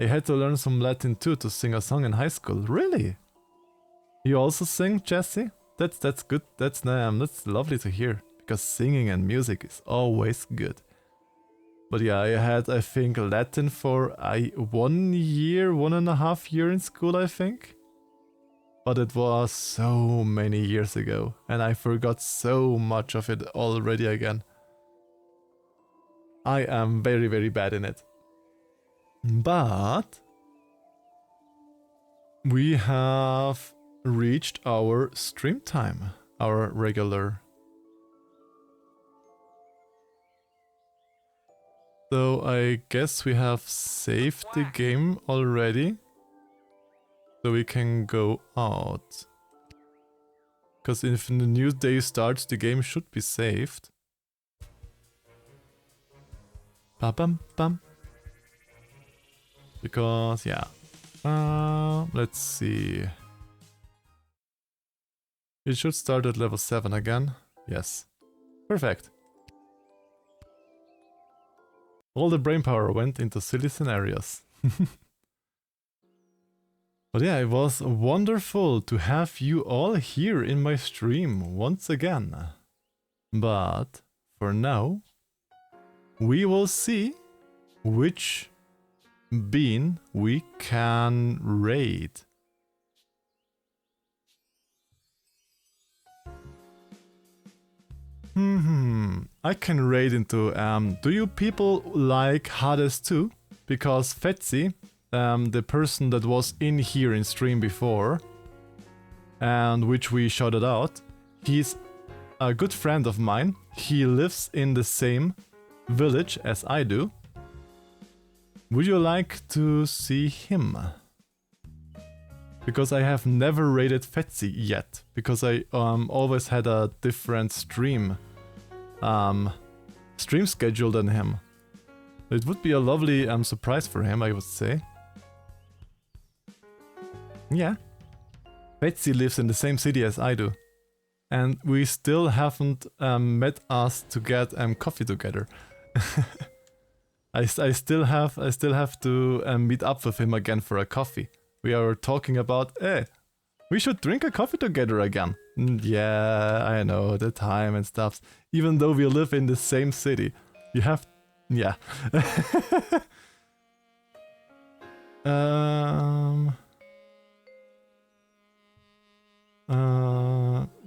I had to learn some Latin too to sing a song in high school. Really? You also sing, Jesse? That's good. That's lovely to hear, because singing and music is always good. But yeah, I had, I think, Latin for 1 year, 1.5 years in school, I think. But it was so many years ago, and I forgot so much of it already again. I am very, very bad in it. But we have reached our stream time, our regular. So I guess we have saved the game already. So we can go out. Because if the new day starts, the game should be saved. Ba-bum-bum. Because, yeah. Let's see. It should start at level 7 again. Yes. Perfect. All the brainpower went into silly scenarios. But yeah, it was wonderful to have you all here in my stream once again. But for now, we will see which bean we can raid. I can raid into, do you people like Hades 2? Because Fetzy, the person that was in here in stream before, and which we shouted out, he's a good friend of mine. He lives in the same village as I do. Would you like to see him? Because I have never raided Fetzy yet, because I always had a different stream schedule than him. It would be a lovely surprise for him, I would say. Yeah. Betsy lives in the same city as I do. And we still haven't met us to get coffee together. I still have to meet up with him again for a coffee. We are talking about, we should drink a coffee together again. Yeah, I know, the time and stuff. Even though we live in the same city. You have... yeah.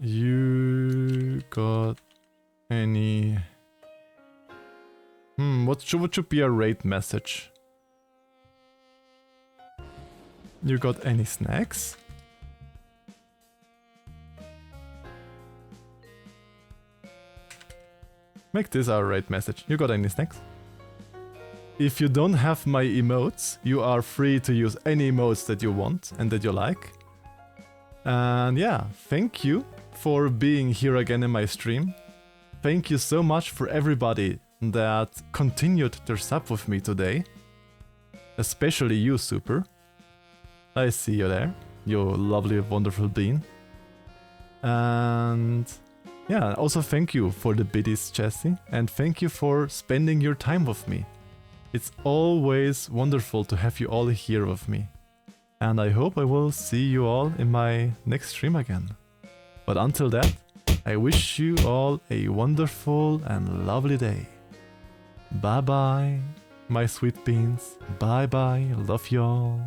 You got any... what should be a raid message? You got any snacks? Make this our raid message. You got any snacks? If you don't have my emotes, you are free to use any emotes that you want and that you like. And yeah, thank you for being here again in my stream. Thank you so much for everybody that continued their sub with me today. Especially you, Super. I see you there, you lovely, wonderful bean. And yeah, also thank you for the biddies, Jesse, and thank you for spending your time with me. It's always wonderful to have you all here with me. And I hope I will see you all in my next stream again. But until that, I wish you all a wonderful and lovely day. Bye bye, my sweet beans. Bye bye, love y'all.